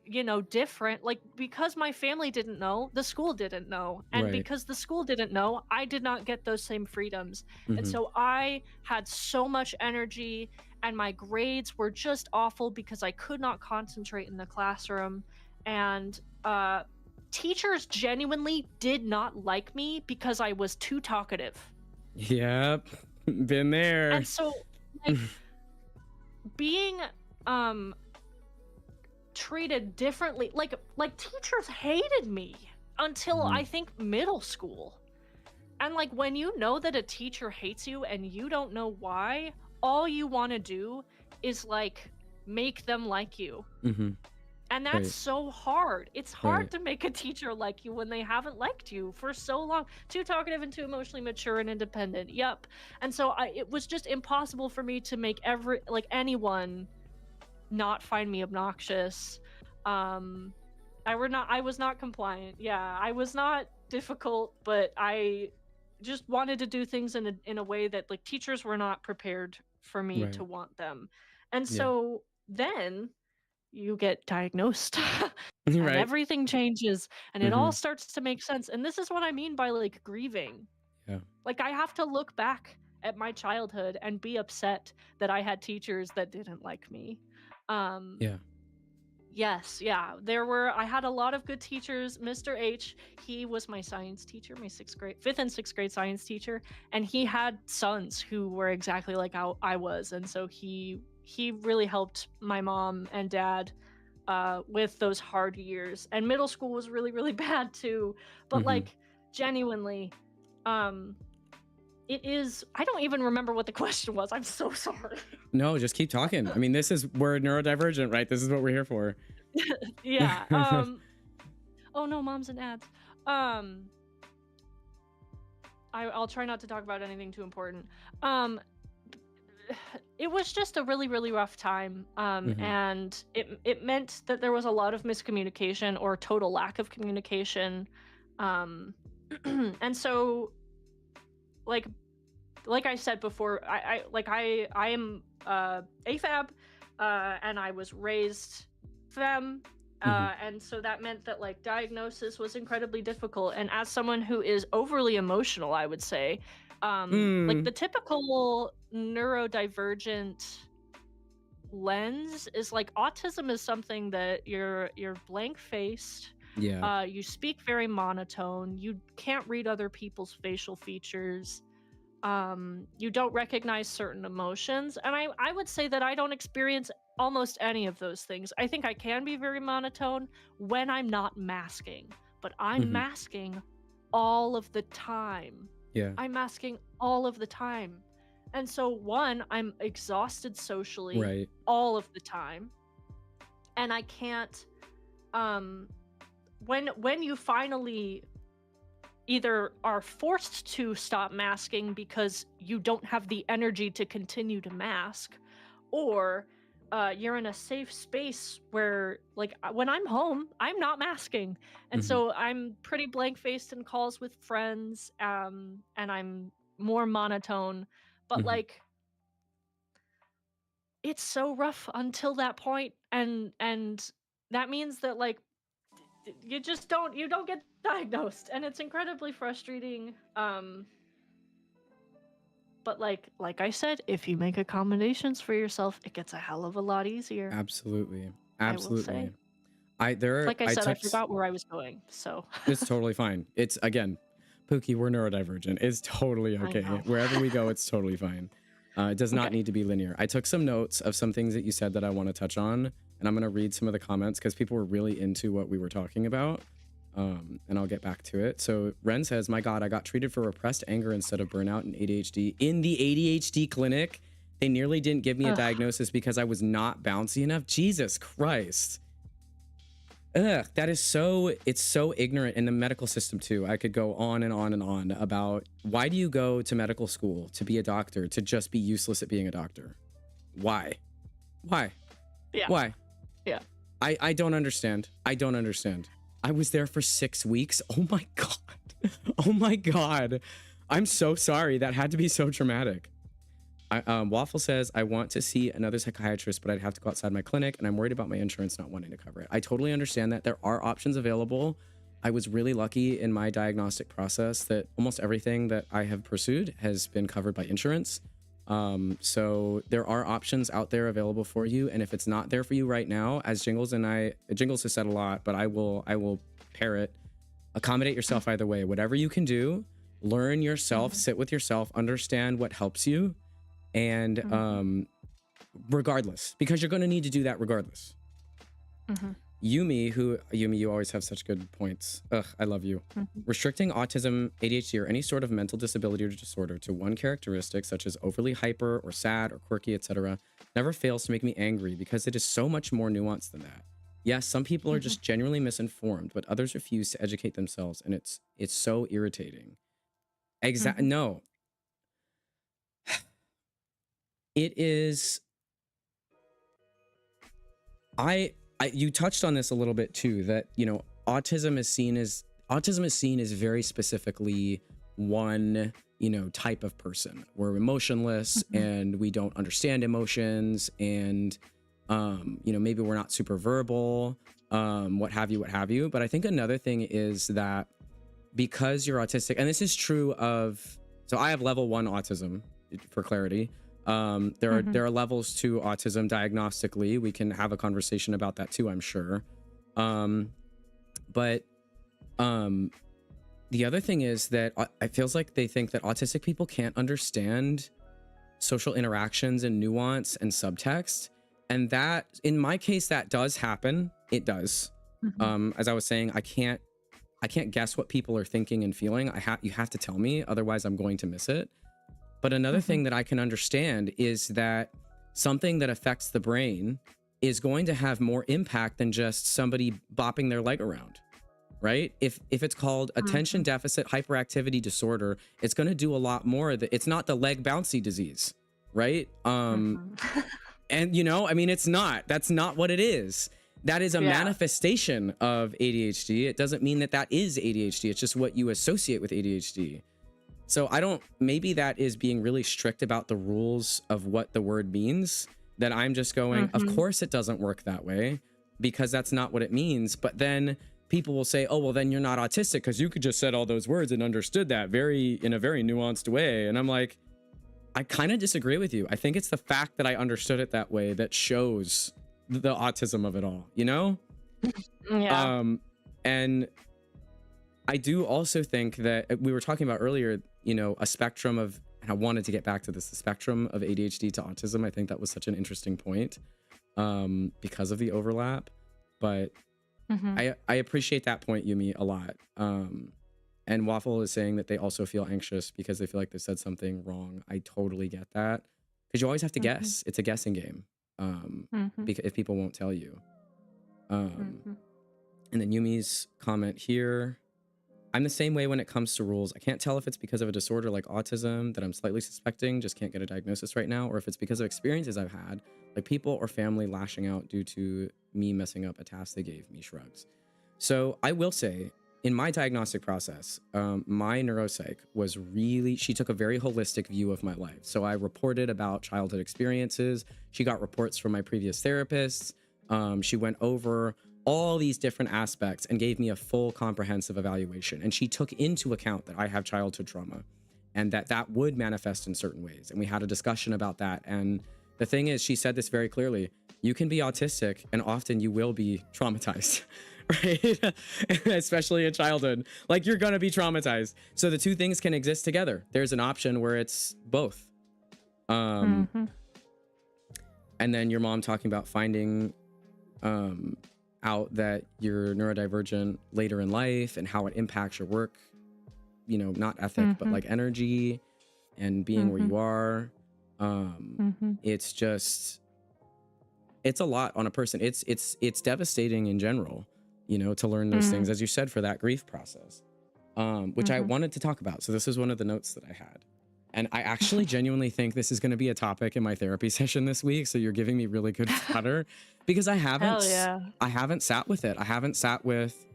you know, different, like because my family didn't know, the school didn't know, and because the school didn't know, I did not get those same freedoms. And so I had so much energy, and my grades were just awful because I could not concentrate in the classroom. And teachers genuinely did not like me because I was too talkative. Yep, been there. And so like being treated differently, like teachers hated me until I think middle school. And like when you know that a teacher hates you and you don't know why, all you want to do is like make them like you. And that's so hard. It's hard to make a teacher like you when they haven't liked you for so long. Too talkative and too emotionally mature and independent. Yep. And so it was just impossible for me to make anyone not find me obnoxious. I was not compliant. Yeah, I was not difficult, but I just wanted to do things in a way that like teachers were not prepared for me to want them. And so then you get diagnosed and everything changes, and it all starts to make sense. And this is what I mean by like grieving. Like I have to look back at my childhood and be upset that I had teachers that didn't like me. Yes, I had a lot of good teachers. Mr. H, he was my science teacher, my 5th and 6th grade science teacher, and he had sons who were exactly like how I was. And so he really helped my mom and dad with those hard years. And middle school was really, really bad too. But like genuinely, it is, I don't even remember what the question was. I'm so sorry. No, just keep talking. I mean, we're neurodivergent, right? This is what we're here for. Yeah. Oh no, moms and ads. I'll try not to talk about anything too important. It was just a really, really rough time. And it meant that there was a lot of miscommunication or total lack of communication. And so like I said before, I am AFAB, and I was raised them. And so that meant that like diagnosis was incredibly difficult. And as someone who is overly emotional, I would say, like the typical neurodivergent lens is like autism is something that you're blank faced. Yeah. You speak very monotone. You can't read other people's facial features. You don't recognize certain emotions. And I would say that I don't experience almost any of those things. I think I can be very monotone when I'm not masking, but I'm masking all of the time. Yeah. I'm masking all of the time. And so one, I'm exhausted socially all of the time. And I can't when you finally either are forced to stop masking because you don't have the energy to continue to mask, or you're in a safe space where, like, when I'm home, I'm not masking. And so I'm pretty blank-faced in calls with friends, and I'm more monotone. But, like, it's so rough until that point, and that means that, like, you don't get diagnosed, and it's incredibly frustrating. But like I said, if you make accommodations for yourself, it gets a hell of a lot easier. Absolutely. I will say. Like I said, I forgot where I was going, so It's totally fine. It's, again, Pookie, we're neurodivergent. It's totally okay. Wherever we go, it's totally fine. It does not need to be linear. I took some notes of some things that you said that I want to touch on, and I'm going to read some of the comments because people were really into what we were talking about. And I'll get back to it. So Ren says, my God, I got treated for repressed anger instead of burnout and ADHD in the ADHD clinic. They nearly didn't give me a diagnosis because I was not bouncy enough. Jesus Christ. Ugh, that is it's so ignorant in the medical system too. I could go on and on and on about why do you go to medical school to be a doctor, to just be useless at being a doctor? Why? Yeah. Why? Yeah. I don't understand. I don't understand. I was there for 6 weeks. Oh my God. Oh my God. I'm so sorry. That had to be so traumatic. Waffle says, I want to see another psychiatrist, but I'd have to go outside my clinic, and I'm worried about my insurance not wanting to cover it. I totally understand that. There are options available. I was really lucky in my diagnostic process that almost everything that I have pursued has been covered by insurance. So there are options out there available for you. And if it's not there for you right now, as Jingles has said a lot, but I will parrot, accommodate yourself either way. Whatever you can do, learn yourself, sit with yourself, understand what helps you. And regardless, because you're going to need to do that regardless. Yumi, you always have such good points. Ugh, I love you. Restricting autism, ADHD, or any sort of mental disability or disorder to one characteristic, such as overly hyper or sad or quirky, etc., never fails to make me angry because it is so much more nuanced than that. Yes, some people are just genuinely misinformed, but others refuse to educate themselves, and it's so irritating. No. It is... you touched on this a little bit too, that, you know, autism is seen as very specifically one, you know, type of person. We're emotionless and we don't understand emotions, and you know, maybe we're not super verbal, what have you. But I think another thing is that because you're autistic, and this is true of, so I have level 1 autism, for clarity. There are levels to autism diagnostically. We can have a conversation about that too, I'm sure. But the other thing is that it feels like they think that autistic people can't understand social interactions and nuance and subtext. And that, in my case, that does happen. It does. As I was saying, I can't guess what people are thinking and feeling. You have to tell me, otherwise I'm going to miss it. But another thing that I can understand is that something that affects the brain is going to have more impact than just somebody bopping their leg around, right? If it's called attention deficit hyperactivity disorder, it's going to do a lot more. It's not the leg bouncy disease, right? And, you know, I mean, that's not what it is. That is a manifestation of ADHD. It doesn't mean that is ADHD. It's just what you associate with ADHD. So maybe that is being really strict about the rules of what the word means, that I'm just going, of course it doesn't work that way. because that's not what it means. But then people will say, oh, well, then you're not autistic because you could just said all those words and understood that in a very nuanced way. And I'm like, I kind of disagree with you. I think it's the fact that I understood it that way that shows the autism of it all, you know? Yeah. And I do also think that we were talking about earlier, you know, a spectrum of, and I wanted to get back to this, the spectrum of ADHD to autism. I think that was such an interesting point because of the overlap. But I appreciate that point, Yumi, a lot. And Waffle is saying that they also feel anxious because they feel like they said something wrong. I totally get that. Because you always have to guess. It's a guessing game. Because if people won't tell you. And then Yumi's comment here. I'm the same way when it comes to rules. I can't tell if it's because of a disorder like autism that I'm slightly suspecting, just can't get a diagnosis right now, or if it's because of experiences I've had, like people or family lashing out due to me messing up a task they gave me, shrugs. So I will say, in my diagnostic process, my neuropsych was really, she took a very holistic view of my life. So I reported about childhood experiences. She got reports from my previous therapists. She went over all these different aspects and gave me a full comprehensive evaluation. And she took into account that I have childhood trauma and that would manifest in certain ways. And we had a discussion about that. And the thing is, she said this very clearly, you can be autistic and often you will be traumatized, right? Especially in childhood, like you're gonna be traumatized. So the two things can exist together. There's an option where it's both. And then your mom talking about finding out that you're neurodivergent later in life and how it impacts your work, you know, not ethic, but like energy and being where you are. It's just, it's a lot on a person. It's devastating in general, you know, to learn those things, as you said, for that grief process, which I wanted to talk about. So this is one of the notes that I had. And I actually genuinely think this is going to be a topic in my therapy session this week. So you're giving me really good fodder because I haven't sat with it. I haven't sat with,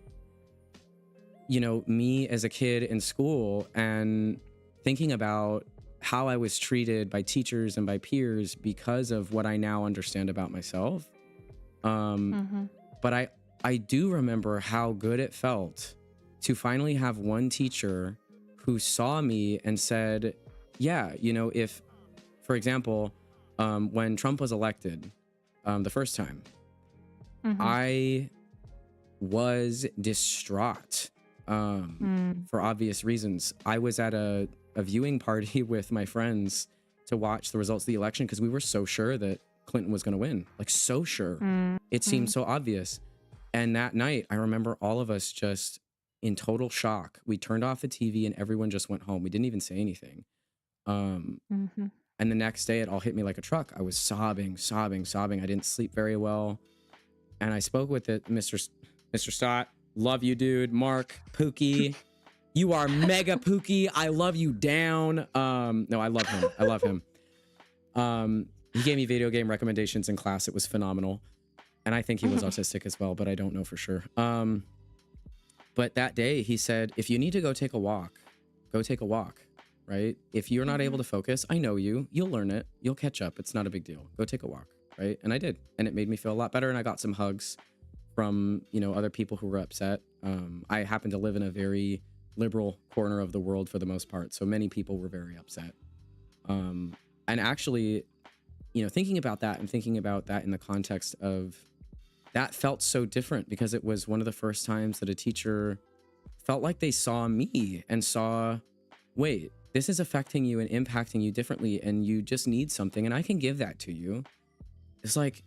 you know, me as a kid in school and thinking about how I was treated by teachers and by peers because of what I now understand about myself. But I do remember how good it felt to finally have one teacher who saw me and said, yeah, you know, if, for example, when Trump was elected the first time, I was distraught for obvious reasons. I was at a viewing party with my friends to watch the results of the election because we were so sure that Clinton was going to win, like so sure. It seemed so obvious. And that night, I remember all of us just in total shock. We turned off the TV and everyone just went home. We didn't even say anything. And the next day it all hit me like a truck. I was sobbing. I didn't sleep very well. And I spoke with it, Mr. Stott. Love you, dude. Mark, Pookie. You are mega Pookie. I love you down. No, I love him. He gave me video game recommendations in class. It was phenomenal. And I think he was autistic as well, but I don't know for sure. But that day he said, if you need to go take a walk, go take a walk. Right? If you're not able to focus, I know you'll learn it. You'll catch up. It's not a big deal. Go take a walk. Right? And I did. And it made me feel a lot better. And I got some hugs from, you know, other people who were upset. I happen to live in a very liberal corner of the world for the most part. So many people were very upset. And actually, you know, thinking about that in the context of that felt so different because it was one of the first times that a teacher felt like they saw me and saw, wait, this is affecting you and impacting you differently and you just need something and I can give that to you. It's like,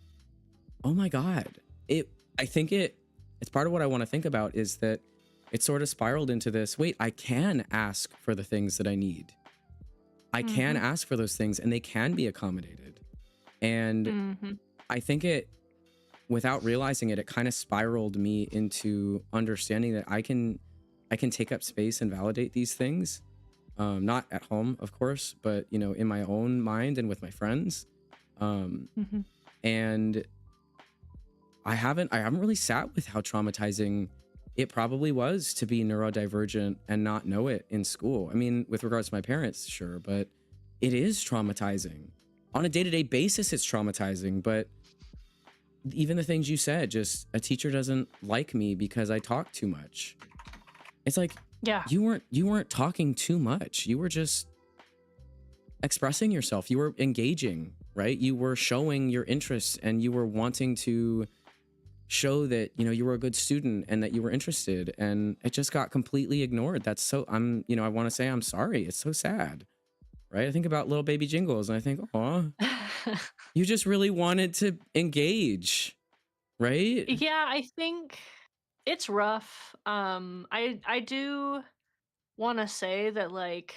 oh my God. I think it's part of what I want to think about is that it sort of spiraled into this, wait, I can ask for the things that I need. I can ask for those things and they can be accommodated. And I think without realizing it, it kind of spiraled me into understanding that I can take up space and validate these things. Not at home, of course, but, you know, in my own mind and with my friends. And I haven't really sat with how traumatizing it probably was to be neurodivergent and not know it in school. I mean, with regards to my parents, sure, but it is traumatizing. On a day-to-day basis, it's traumatizing, but even the things you said, just a teacher doesn't like me because I talk too much. It's like, Yeah. you weren't talking too much. You were just expressing yourself. You were engaging, right? You were showing your interests, and you were wanting to show that, you know, you were a good student and that you were interested, and it just got completely ignored. That's so, I want to say I'm sorry. It's so sad, right? I think about little baby Jingles and I think, oh, you just really wanted to engage, right? Yeah, I think it's rough. I do want to say that, like,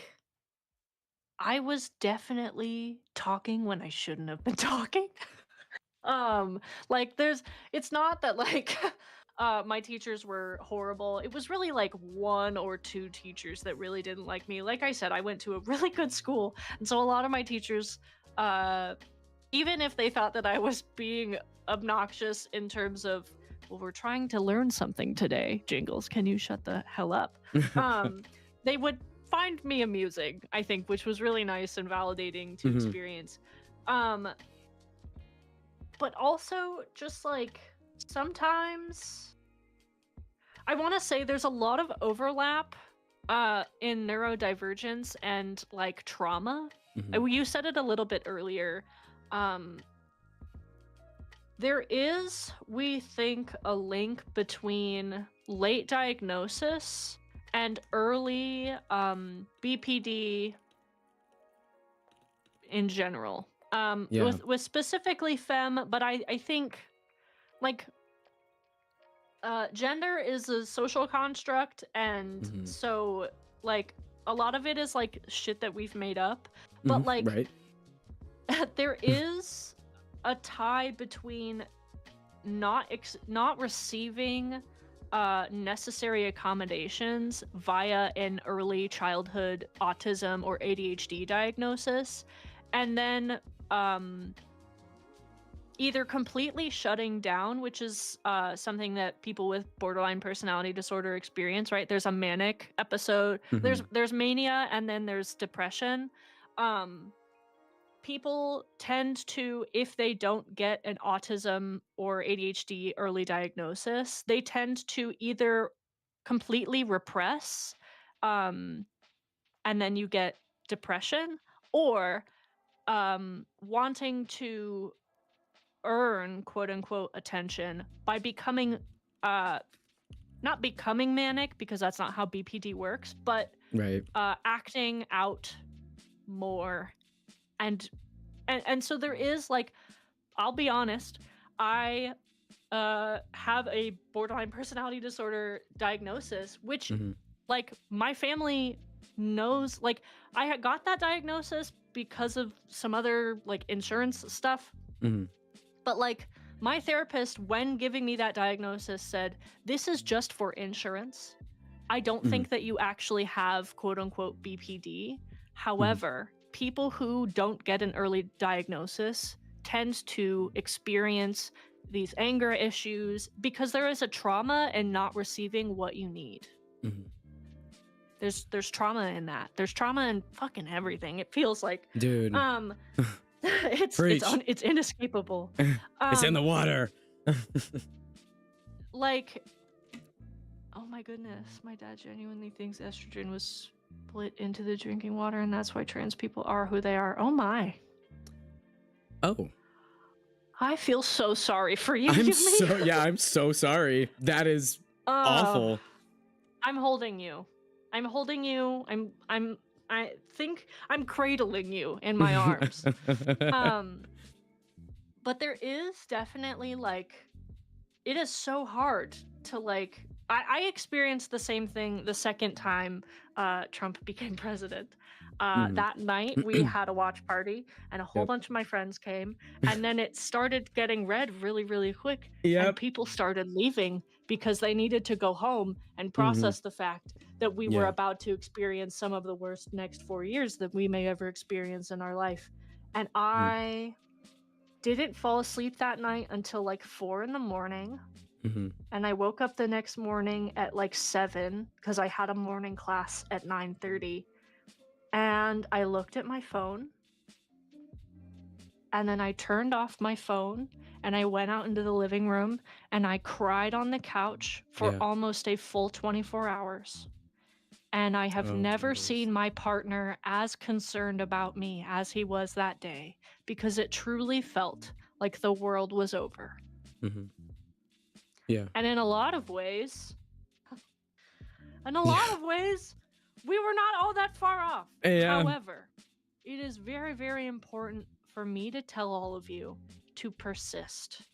I was definitely talking when I shouldn't have been talking. Like, it's not that, like, my teachers were horrible. It was really like one or two teachers that really didn't like me. Like I said, I went to a really good school, and so a lot of my teachers, uh even if they thought that I was being obnoxious in terms of, well, we're trying to learn something today, Jingles, can you shut the hell up? Um, they would find me amusing, I think, which was really nice and validating to experience. But also, just like, sometimes I want to say there's a lot of overlap in neurodivergence and like trauma. You said it a little bit earlier. There is, we think, a link between late diagnosis and early BPD in general. With specifically femme, but I think, like, gender is a social construct, and so, like, a lot of it is like shit that we've made up, but like, right. there is a tie between not receiving necessary accommodations via an early childhood autism or ADHD diagnosis, and then either completely shutting down, which is something that people with borderline personality disorder experience, right? There's a manic episode, there's mania, and then there's depression. People tend to, if they don't get an autism or ADHD early diagnosis, they tend to either completely repress, and then you get depression, or wanting to earn quote unquote attention by becoming not becoming manic, because that's not how BPD works, but right. Acting out more. And so there is, like, I'll be honest, I have a borderline personality disorder diagnosis, which like, my family knows. Like, I had got that diagnosis because of some other, like, insurance stuff. But, like, my therapist, when giving me that diagnosis, said, this is just for insurance. I don't think that you actually have quote unquote BPD. However, people who don't get an early diagnosis tend to experience these anger issues because there is a trauma in not receiving what you need. There's trauma in that. There's trauma in fucking everything. It feels like, dude. it's inescapable. It's in the water. Like, oh my goodness, my dad genuinely thinks estrogen was split into the drinking water, and that's why trans people are who they are. Oh my. Oh. I feel so sorry for you. I'm so sorry. That is awful. I'm holding you. I think I'm cradling you in my arms. But there is definitely, like, it is so hard to, like, I experienced the same thing the second time Trump became president. That night we had a watch party, and a whole bunch of my friends came, and then it started getting red really, really quick. And people started leaving because they needed to go home and process the fact that we were about to experience some of the worst next 4 years that we may ever experience in our life. And I didn't fall asleep that night until like 4 a.m. And I woke up the next morning at like 7 because I had a morning class at 9:30. And I looked at my phone, and then I turned off my phone, and I went out into the living room and I cried on the couch for Yeah. almost a full 24 hours. And I have Oh, never Jesus. seen my partner as concerned about me as he was that day, because it truly felt like the world was over. Mm-hmm. Yeah. And in a lot of ways, Yeah. we were not all that far off. Yeah. However, it is very, very important for me to tell all of you to persist.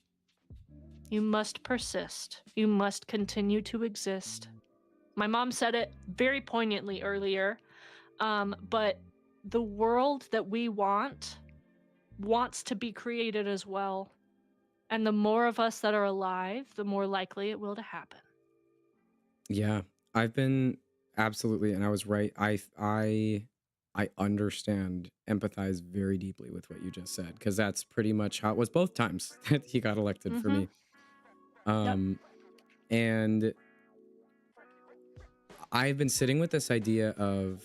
You must persist. You must continue to exist. My mom said it very poignantly earlier, but the world that we wants to be created as well. And the more of us that are alive, the more likely it will to happen. Yeah. I've been absolutely, and I was right. I understand, empathize very deeply with what you just said, because that's pretty much how it was both times that he got elected for me. And I've been sitting with this idea of,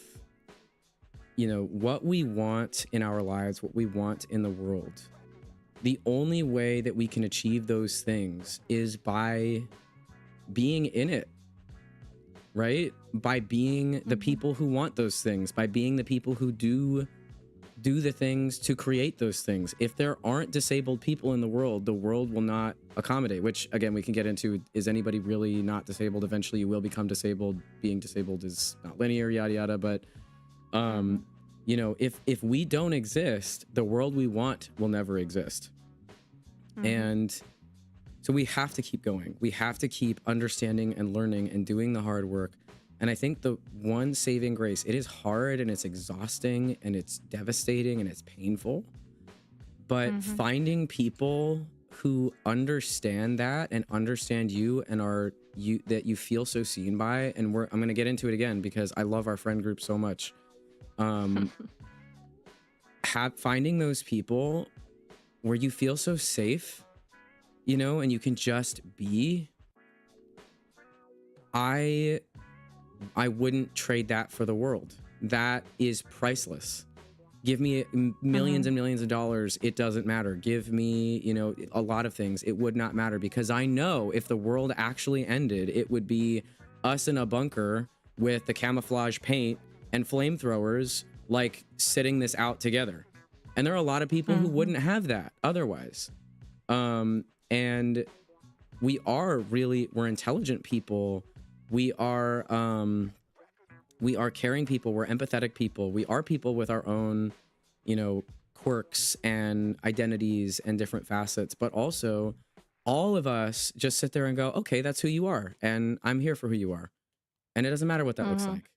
you know, what we want in our lives, what we want in the world. The only way that we can achieve those things is by being in it, right? By being the people who want those things, by being the people who do the things to create those things. If there aren't disabled people in the world will not accommodate, which again, we can get into, is anybody really not disabled? Eventually you will become disabled. Being disabled is not linear, yada, yada. But, you know, if we don't exist, the world we want will never exist. And so we have to keep going. We have to keep understanding and learning and doing the hard work. And I think the one saving grace, it is hard and it's exhausting and it's devastating and it's painful, but finding people who understand that and understand you and that you feel so seen by, and I'm going to get into it again because I love our friend group so much. Finding those people where you feel so safe, you know, and you can just be, I wouldn't trade that for the world. That is priceless. Give me millions and millions of dollars. It doesn't matter. Give me, you know, a lot of things. It would not matter, because I know if the world actually ended, it would be us in a bunker with the camouflage paint and flamethrowers, like sitting this out together. And there are a lot of people who wouldn't have that otherwise. And we're intelligent people. We are caring people. We're empathetic people. We are people with our own, you know, quirks and identities and different facets. But also, all of us just sit there and go, okay, that's who you are. And I'm here for who you are. And it doesn't matter what that looks like.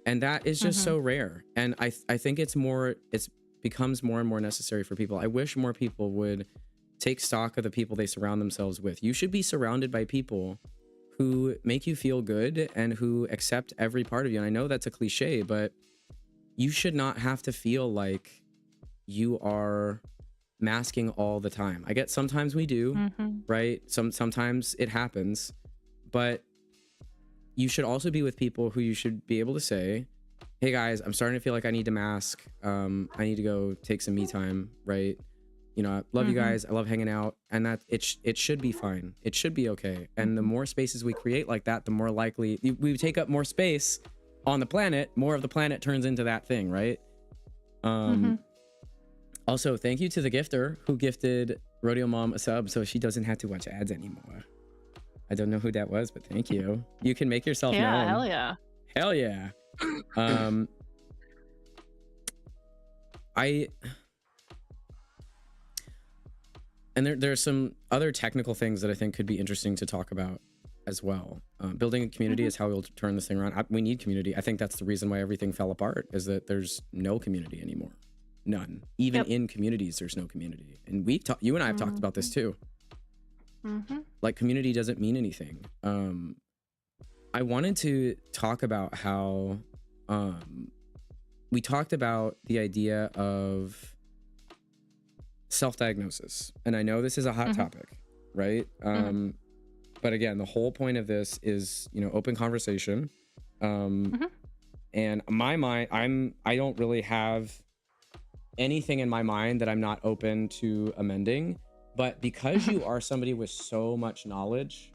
And that is just so rare. And I think it's becomes more and more necessary for people. I wish more people would take stock of the people they surround themselves with. You should be surrounded by people who make you feel good and who accept every part of you. And I know that's a cliche, but you should not have to feel like you are masking all the time. I get sometimes we do, right? Sometimes it happens, but you should also be with people who you should be able to say, hey guys, I'm starting to feel like I need to mask. I need to go take some me time, right? You know, I love you guys. I love hanging out, and that it should be fine. It should be okay. And the more spaces we create like that, the more likely we take up more space on the planet. More of the planet turns into that thing, right? Also, thank you to the gifter who gifted Rodeo Mom a sub, so she doesn't have to watch ads anymore. I don't know who that was, but thank you. You can make yourself known. Yeah, hell yeah. Hell yeah. And there's some other technical things that I think could be interesting to talk about as well. Building a community is how we'll turn this thing around. We need community. I think that's the reason why everything fell apart, is that there's no community anymore. None. Even in communities, there's no community. And you and I have talked about this too. Like, community doesn't mean anything. I wanted to talk about how we talked about the idea of self-diagnosis, and I know this is a hot topic, right? But again, the whole point of this is, you know, open conversation. And my mind, I don't really have anything in my mind that I'm not open to amending, But because you are somebody with so much knowledge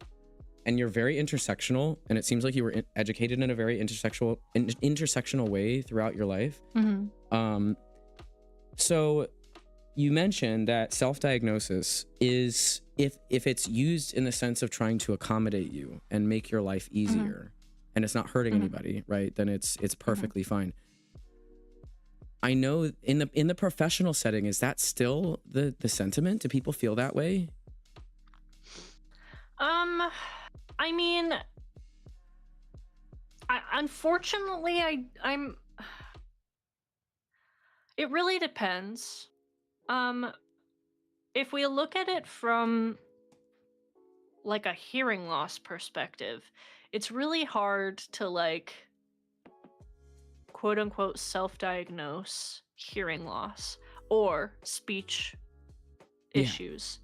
and you're very intersectional, and it seems like you were educated in a very intersectional way throughout your life. So you mentioned that self-diagnosis is, if it's used in the sense of trying to accommodate you and make your life easier, and it's not hurting anybody, right? Then it's perfectly fine. I know in the professional setting, is that still the sentiment? Do people feel that way? I mean, unfortunately, I'm. It really depends. If we look at it from like a hearing loss perspective, it's really hard to like quote unquote self-diagnose hearing loss or speech issues.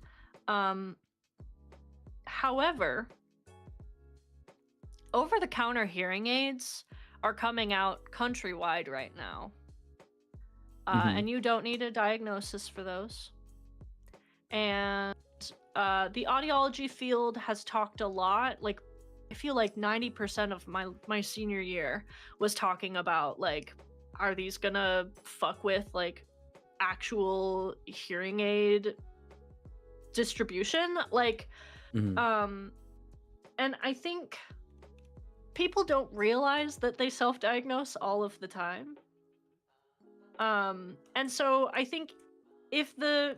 However, over-the-counter hearing aids are coming out countrywide right now. And you don't need a diagnosis for those. And the audiology field has talked a lot. Like, I feel like 90% of my senior year was talking about, like, are these gonna fuck with, like, actual hearing aid distribution? Like, and I think people don't realize that they self-diagnose all of the time. And so I think if the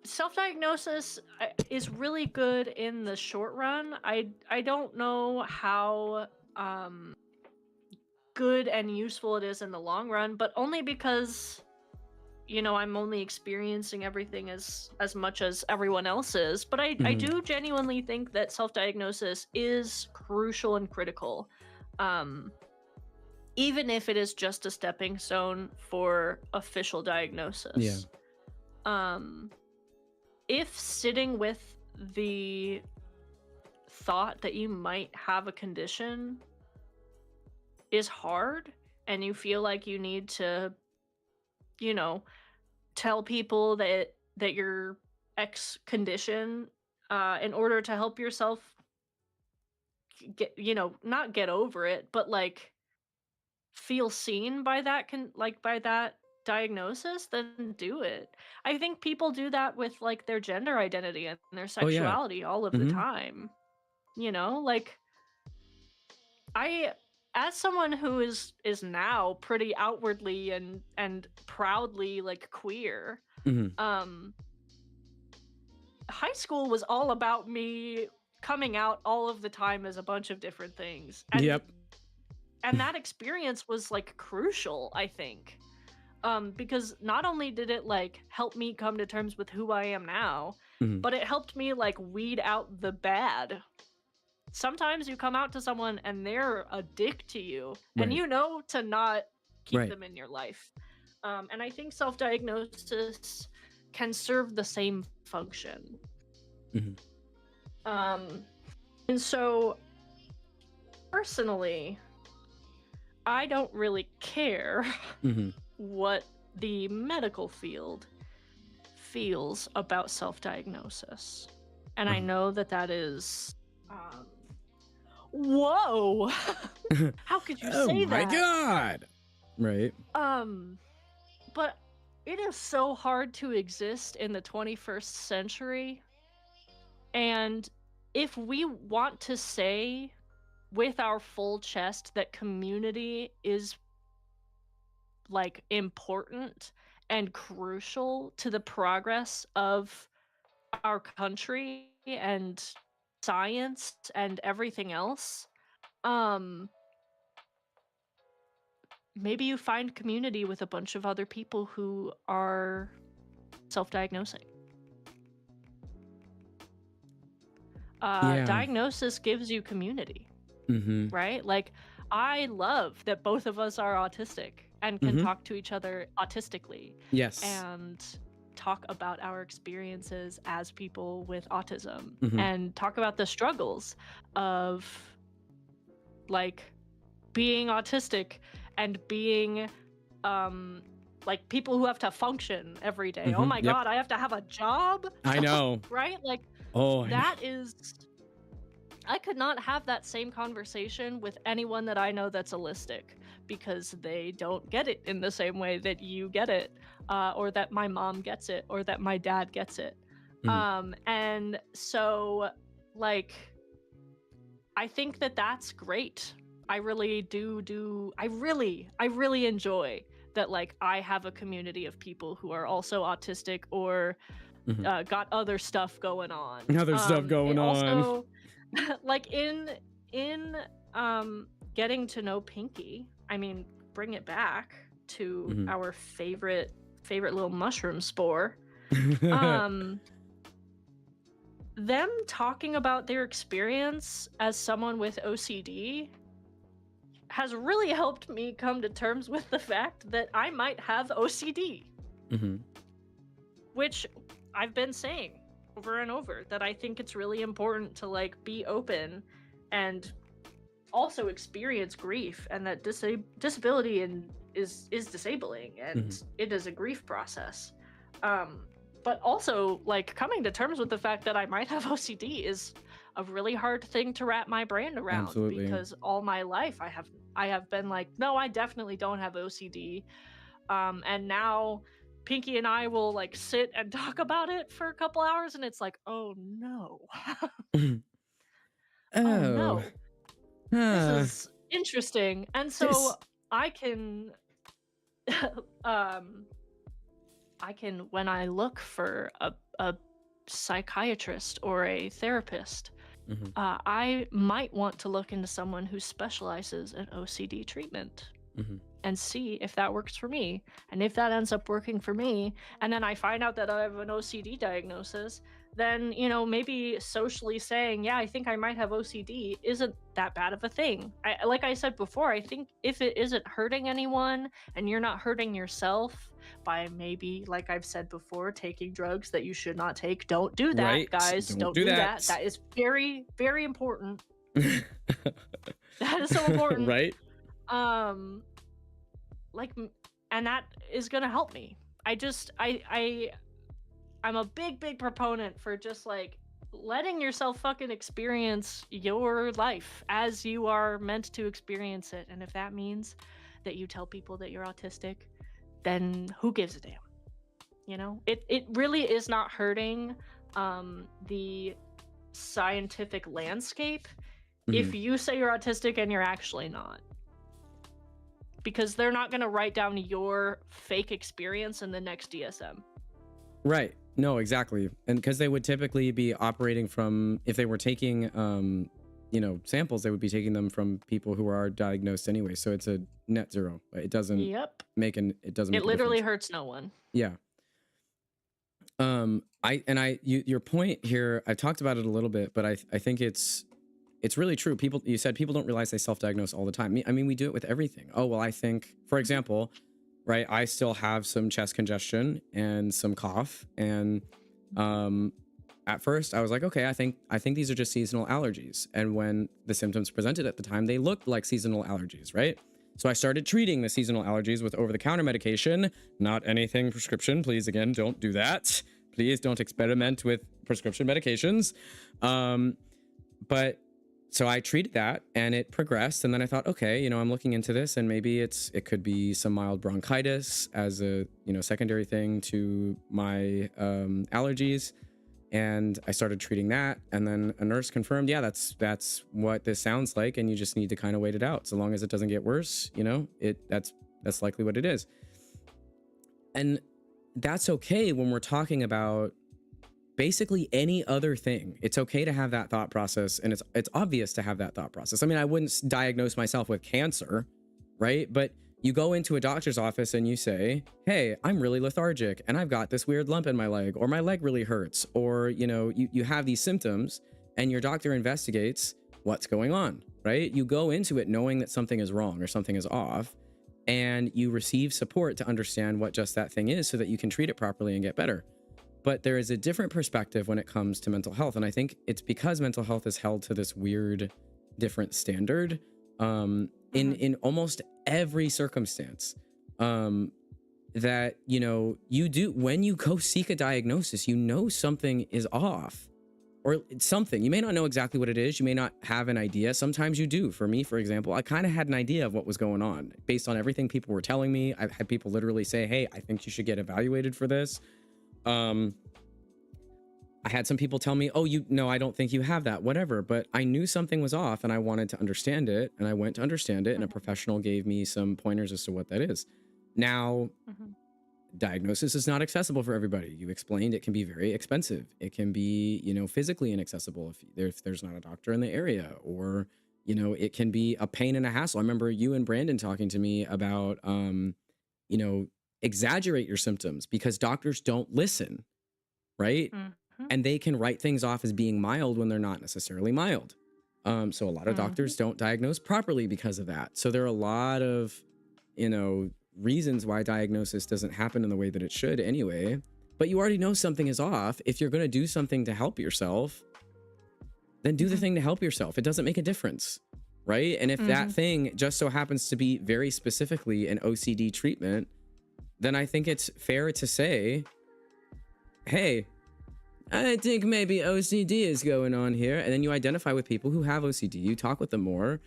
self-diagnosis is really good in the short run, I don't know how good and useful it is in the long run, but only because, you know, I'm only experiencing everything as much as everyone else is. But I do genuinely think that self-diagnosis is crucial and critical. Even if it is just a stepping stone for official diagnosis. If sitting with the thought that you might have a condition is hard, and you feel like you need to, you know, tell people that your X condition in order to help yourself get, you know, not get over it, but like feel seen by that by that diagnosis, then do it. I think people do that with like their gender identity and their sexuality all of the time. You know, like as someone who is now pretty outwardly and proudly like queer, high school was all about me coming out all of the time as a bunch of different things. And and that experience was like crucial, I think. Because not only did it like help me come to terms with who I am now, but it helped me like weed out the bad. Sometimes you come out to someone and they're a dick to you, and you know to not keep them in your life. And I think self-diagnosis can serve the same function. And so personally, I don't really care what the medical field feels about self-diagnosis. And I know that is whoa. How could you say that? Oh my god. Right. But it is so hard to exist in the 21st century. And if we want to say with our full chest that community is like important and crucial to the progress of our country and science and everything else, maybe you find community with a bunch of other people who are self-diagnosing. Diagnosis gives you community, right? Like, I love that both of us are autistic and can talk to each other autistically. And talk about our experiences as people with autism and talk about the struggles of like being autistic and being like people who have to function every day. Oh Mm-hmm. my God, I have to have a job. I know. Right? Like, Oh, that is, I could not have that same conversation with anyone that I know that's allistic, because they don't get it in the same way that you get it, or that my mom gets it, or that my dad gets it. And so, like, I think that that's great. I really do. I really enjoy that, like, I have a community of people who are also autistic or got other stuff going on. Other stuff going on. Also, like, in getting to know Pinky, I mean, bring it back to our favorite little mushroom spore. Them talking about their experience as someone with OCD has really helped me come to terms with the fact that I might have OCD. Which I've been saying over and over, that I think it's really important to, like, be open and also experience grief, and that disability is disabling, and it is a grief process. But also, like, coming to terms with the fact that I might have OCD is a really hard thing to wrap my brain around. Absolutely. Because all my life I have been like, no, I definitely don't have OCD. And now Pinky and I will, like, sit and talk about it for a couple hours, and it's like, oh no. Oh no. This is interesting. And so I can when I look for a psychiatrist or a therapist, I might want to look into someone who specializes in OCD treatment and see if that works for me. And if that ends up working for me, and then I find out that I have an OCD diagnosis, then, you know, maybe socially saying, yeah, I think I might have OCD isn't that bad of a thing. Like I said before, I think if it isn't hurting anyone and you're not hurting yourself by, maybe, like I've said before, taking drugs that you should not take, don't do that, guys. Don't do that. That is very, very important. That is so important. Right? Like, and that is gonna help me. I'm a big proponent for just, like, letting yourself fucking experience your life as you are meant to experience it. And if that means that you tell people that you're autistic, then who gives a damn? You know, it really is not hurting the scientific landscape if you say you're autistic and you're actually not. Because they're not going to write down your fake experience in the next DSM. Right. No, exactly. And because they would typically be operating from, if they were taking, you know, samples, they would be taking them from people who are diagnosed anyway. So it's a net zero. It doesn't make it doesn't. It literally hurts no one. Yeah. Your point here, I talked about it a little bit, but I think it's really true. You said people don't realize they self-diagnose all the time. I mean, we do it with everything. Oh, well, I think, for example, right, I still have some chest congestion and some cough. And at first I was like, okay, I think these are just seasonal allergies. And when the symptoms presented at the time, they looked like seasonal allergies, right? So I started treating the seasonal allergies with over-the-counter medication, not anything prescription. Please, again, don't do that. Please don't experiment with prescription medications. But so I treated that and it progressed. And then I thought, okay, you know, I'm looking into this and maybe it could be some mild bronchitis as a, you know, secondary thing to my allergies. And I started treating that. And then a nurse confirmed, yeah, that's what this sounds like. And you just need to kind of wait it out. So long as it doesn't get worse, you know, that's likely what it is. And that's okay when we're talking about basically any other thing. It's okay to have that thought process, and it's obvious to have that thought process. I mean, I wouldn't diagnose myself with cancer, right? But you go into a doctor's office and you say, hey, I'm really lethargic and I've got this weird lump in my leg, or my leg really hurts, or, you know, you have these symptoms, and your doctor investigates what's going on, right? You go into it knowing that something is wrong or something is off, and you receive support to understand what just that thing is so that you can treat it properly and get better. But there is a different perspective when it comes to mental health. And I think it's because mental health is held to this weird, different standard in almost every circumstance. that, you know, you do, when you go seek a diagnosis, you know something is off, or something. You may not know exactly what it is. You may not have an idea. Sometimes you do. For me, for example, I kind of had an idea of what was going on based on everything people were telling me. I've had people literally say, hey, I think you should get evaluated for this. I had some people tell me, oh, no, I don't think you have that, whatever. But I knew something was off and I wanted to understand it. And I went to understand it, and a professional gave me some pointers as to what that is. Now, diagnosis is not accessible for everybody. You explained it can be very expensive. It can be, you know, physically inaccessible if there's not a doctor in the area, or, you know, it can be a pain and a hassle. I remember you and Brandon talking to me about, you know, exaggerate your symptoms because doctors don't listen, right? And they can write things off as being mild when they're not necessarily mild. So a lot of doctors don't diagnose properly because of that. So there are a lot of, you know, reasons why diagnosis doesn't happen in the way that it should anyway. But you already know something is off. If you're going to do something to help yourself, then do the thing to help yourself. It doesn't make a difference, right? And if that thing just so happens to be very specifically an OCD treatment, then I think it's fair to say, hey, I think maybe OCD is going on here. And then you identify with people who have OCD. You talk with them more.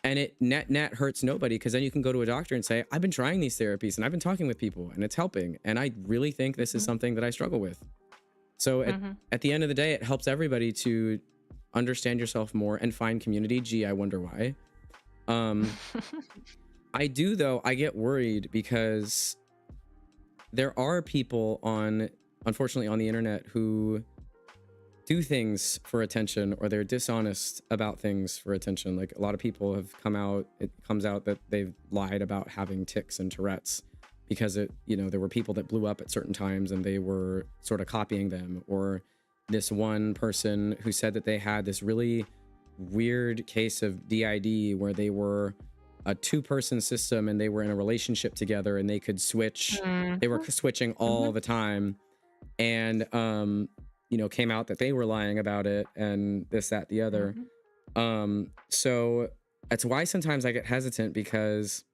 And it net hurts nobody, because then you can go to a doctor and say, I've been trying these therapies and I've been talking with people and it's helping. And I really think this is something that I struggle with. So at the end of the day, it helps everybody to understand yourself more and find community. Gee, I wonder why. I do, though. I get worried because there are people unfortunately on the internet who do things for attention, or they're dishonest about things for attention. Like, a lot of people have it comes out that they've lied about having tics and Tourette's because you know, there were people that blew up at certain times and they were sort of copying them. Or this one person who said that they had this really weird case of DID where they were a 2-person system and they were in a relationship together and they could switch. They were switching all the time. And, you know, came out that they were lying about it and this, that, the other. So that's why sometimes I get hesitant, because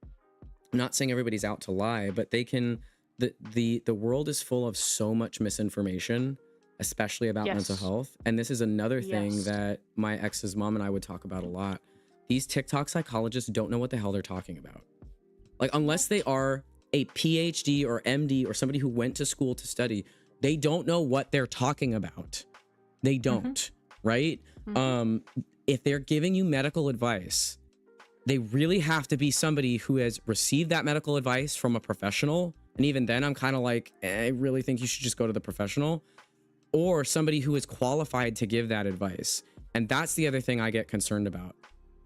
I'm not saying everybody's out to lie, but they can, the world is full of so much misinformation, especially about mental health. And this is another thing that my ex's mom and I would talk about a lot. These TikTok psychologists don't know what the hell they're talking about. Like, unless they are a PhD or MD or somebody who went to school to study, they don't know what they're talking about. They don't, right? If they're giving you medical advice, they really have to be somebody who has received that medical advice from a professional. And even then, I'm kind of like, I really think you should just go to the professional, or somebody who is qualified to give that advice. And that's the other thing I get concerned about.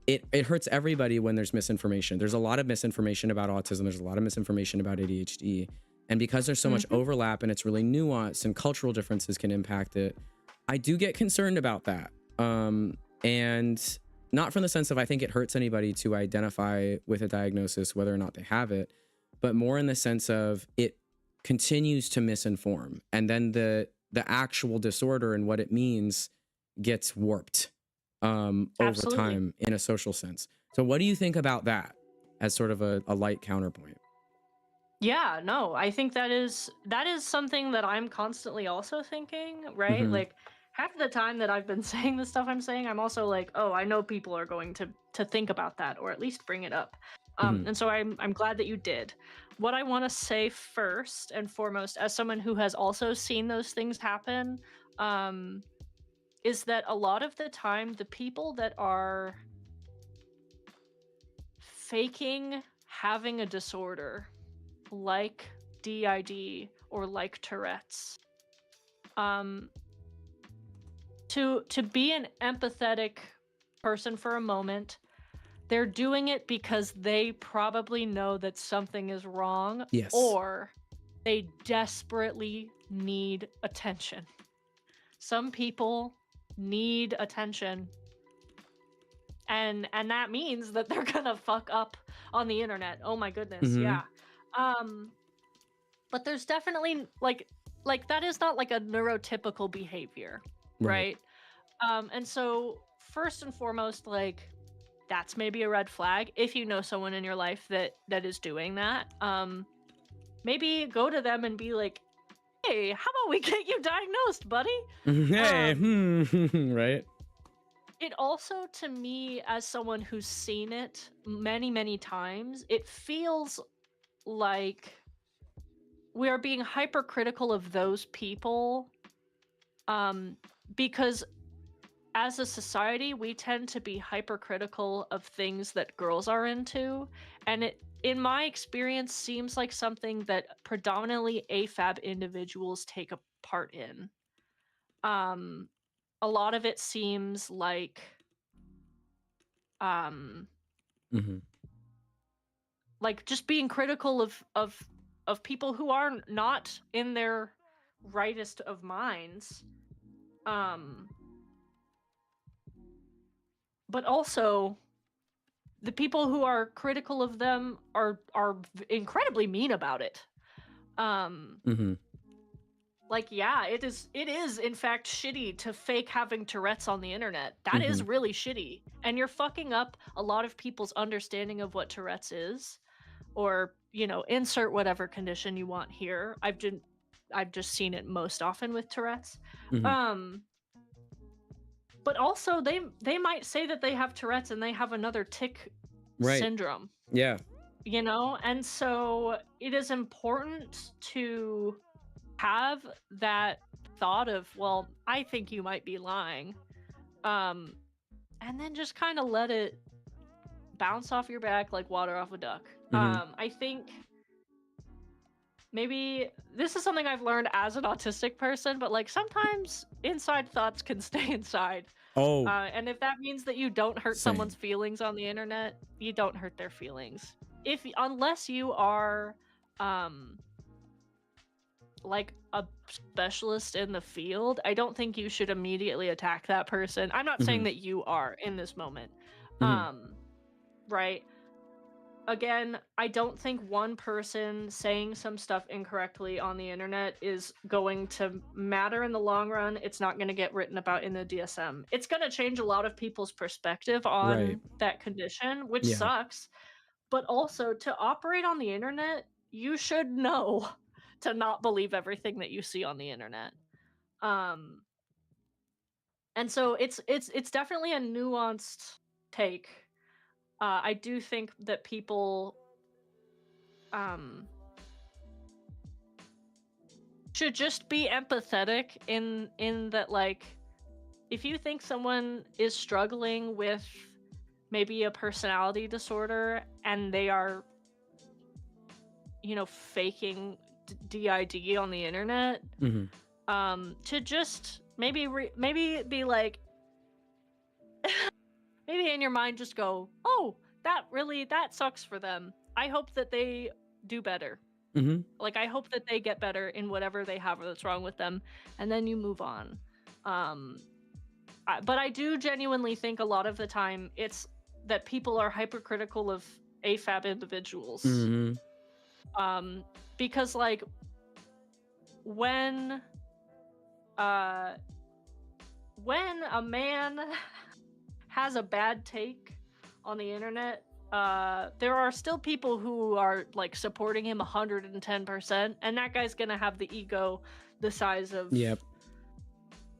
It hurts everybody when there's misinformation. There's a lot of misinformation about autism. There's a lot of misinformation about ADHD. And because there's so much overlap and it's really nuanced and cultural differences can impact it, I do get concerned about that. And not from the sense of I think it hurts anybody to identify with a diagnosis, whether or not they have it, but more in the sense of it continues to misinform. And then the actual disorder and what it means gets warped over time in a social sense. So what do you think about that as sort of a light counterpoint? Yeah, no, I think that is something that I'm constantly also thinking, right? Like, half the time that I've been saying the stuff I'm saying, I'm also like, oh, I know people are going to think about that, or at least bring it up. And so I'm glad that you did. What I want to say first and foremost, as someone who has also seen those things happen, is that a lot of the time, the people that are faking having a disorder like DID or like Tourette's, to be an empathetic person for a moment, they're doing it because they probably know that something is wrong, or they desperately need attention. Some people need attention, and that means that they're gonna fuck up on the internet. Oh my goodness, yeah. But there's definitely like that is not like a neurotypical behavior, right? And so first and foremost, like, that's maybe a red flag if you know someone in your life that is doing that. maybe go to them and be like, hey, how about we get you diagnosed, buddy? Hey, right? It also, to me, as someone who's seen it many, many times, it feels like we are being hypercritical of those people, because as a society, we tend to be hypercritical of things that girls are into, and it, in my experience, seems like something that predominantly AFAB individuals take a part in. A lot of it seems like, like just being critical of people who are not in their rightest of minds. But also the people who are critical of them are incredibly mean about it. Like, yeah, it is in fact shitty to fake having Tourette's on the internet. That is really shitty, and you're fucking up a lot of people's understanding of what Tourette's is, or, you know, insert whatever condition you want here. I've just seen it most often with Tourette's. But also they might say that they have Tourette's and they have another tic syndrome. Yeah. You know, and so it is important to have that thought of, well, I think you might be lying. And then just kind of let it bounce off your back like water off a duck. I think maybe this is something I've learned as an autistic person, but like sometimes inside thoughts can stay inside. And if that means that you don't hurt someone's feelings on the internet, you don't hurt their feelings. Unless you are like a specialist in the field, I don't think you should immediately attack that person. I'm not saying that you are in this moment. Right? Again, I don't think one person saying some stuff incorrectly on the internet is going to matter in the long run. It's not going to get written about in the DSM. It's going to change a lot of people's perspective on that condition, which sucks. But also, to operate on the internet, you should know to not believe everything that you see on the internet. And so it's definitely a nuanced take. I do think that people should just be empathetic in that, like, if you think someone is struggling with maybe a personality disorder and they are, you know, faking DID on the internet, to just maybe be like, maybe in your mind just go, oh, that sucks for them. I hope that they do better. Like, I hope that they get better in whatever they have that's wrong with them, and then you move on. But I do genuinely think a lot of the time it's that people are hypercritical of AFAB individuals. Because, like, when a man has a bad take on the internet, there are still people who are like supporting him 110%, and that guy's gonna have the ego the size of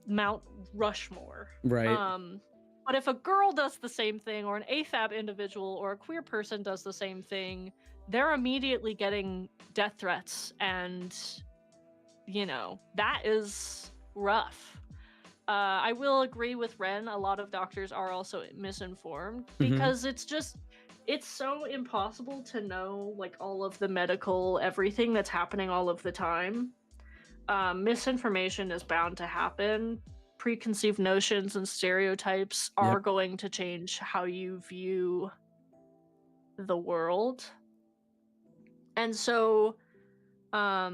Mount Rushmore. But if a girl does the same thing, or an AFAB individual or a queer person does the same thing, they're immediately getting death threats, and, you know, that is rough. I will agree with Ren, a lot of doctors are also misinformed, because it's so impossible to know, like, all of the medical everything that's happening all of the time. Misinformation is bound to happen. Preconceived notions and stereotypes are going to change how you view the world. And so, I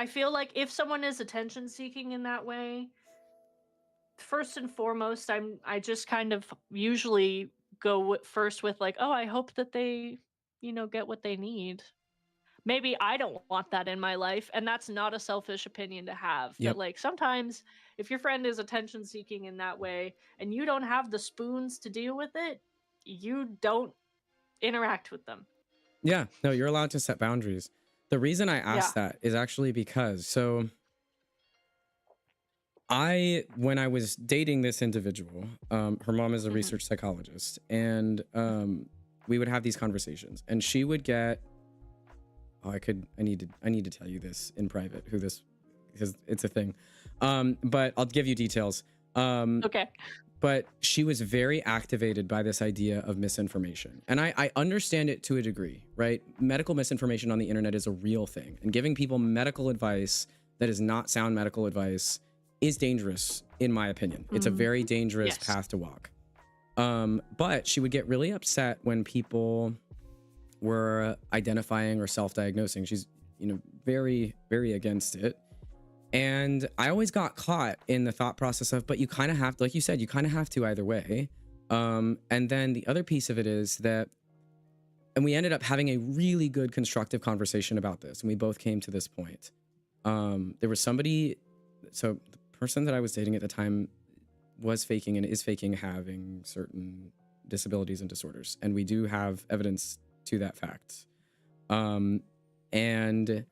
feel like if someone is attention seeking in that way, first and foremost, I just kind of usually go first with like, oh, I hope that they, you know, get what they need. Maybe I don't want that in my life, and that's not a selfish opinion to have. That, like, sometimes if your friend is attention seeking in that way and you don't have the spoons to deal with it, you don't interact with them. Yeah, no, you're allowed to set boundaries. The reason I asked that is actually because, so when I was dating this individual, her mom is a research psychologist, and we would have these conversations, and she would get, I need to tell you this in private, because it's a thing. But I'll give you details. Okay. But she was very activated by this idea of misinformation. And I understand it to a degree, right? Medical misinformation on the internet is a real thing. And giving people medical advice that is not sound medical advice is dangerous, in my opinion. It's a very dangerous path to walk. But she would get really upset when people were identifying or self-diagnosing. She's, very, very against it. And I always got caught in the thought process of, but you kind of have to, like you said, you kind of have to either way. And then the other piece of it is that, and we ended up having a really good constructive conversation about this. And we both came to this point. There was somebody, so the person that I was dating at the time was faking and is faking having certain disabilities and disorders. And we do have evidence to that fact. And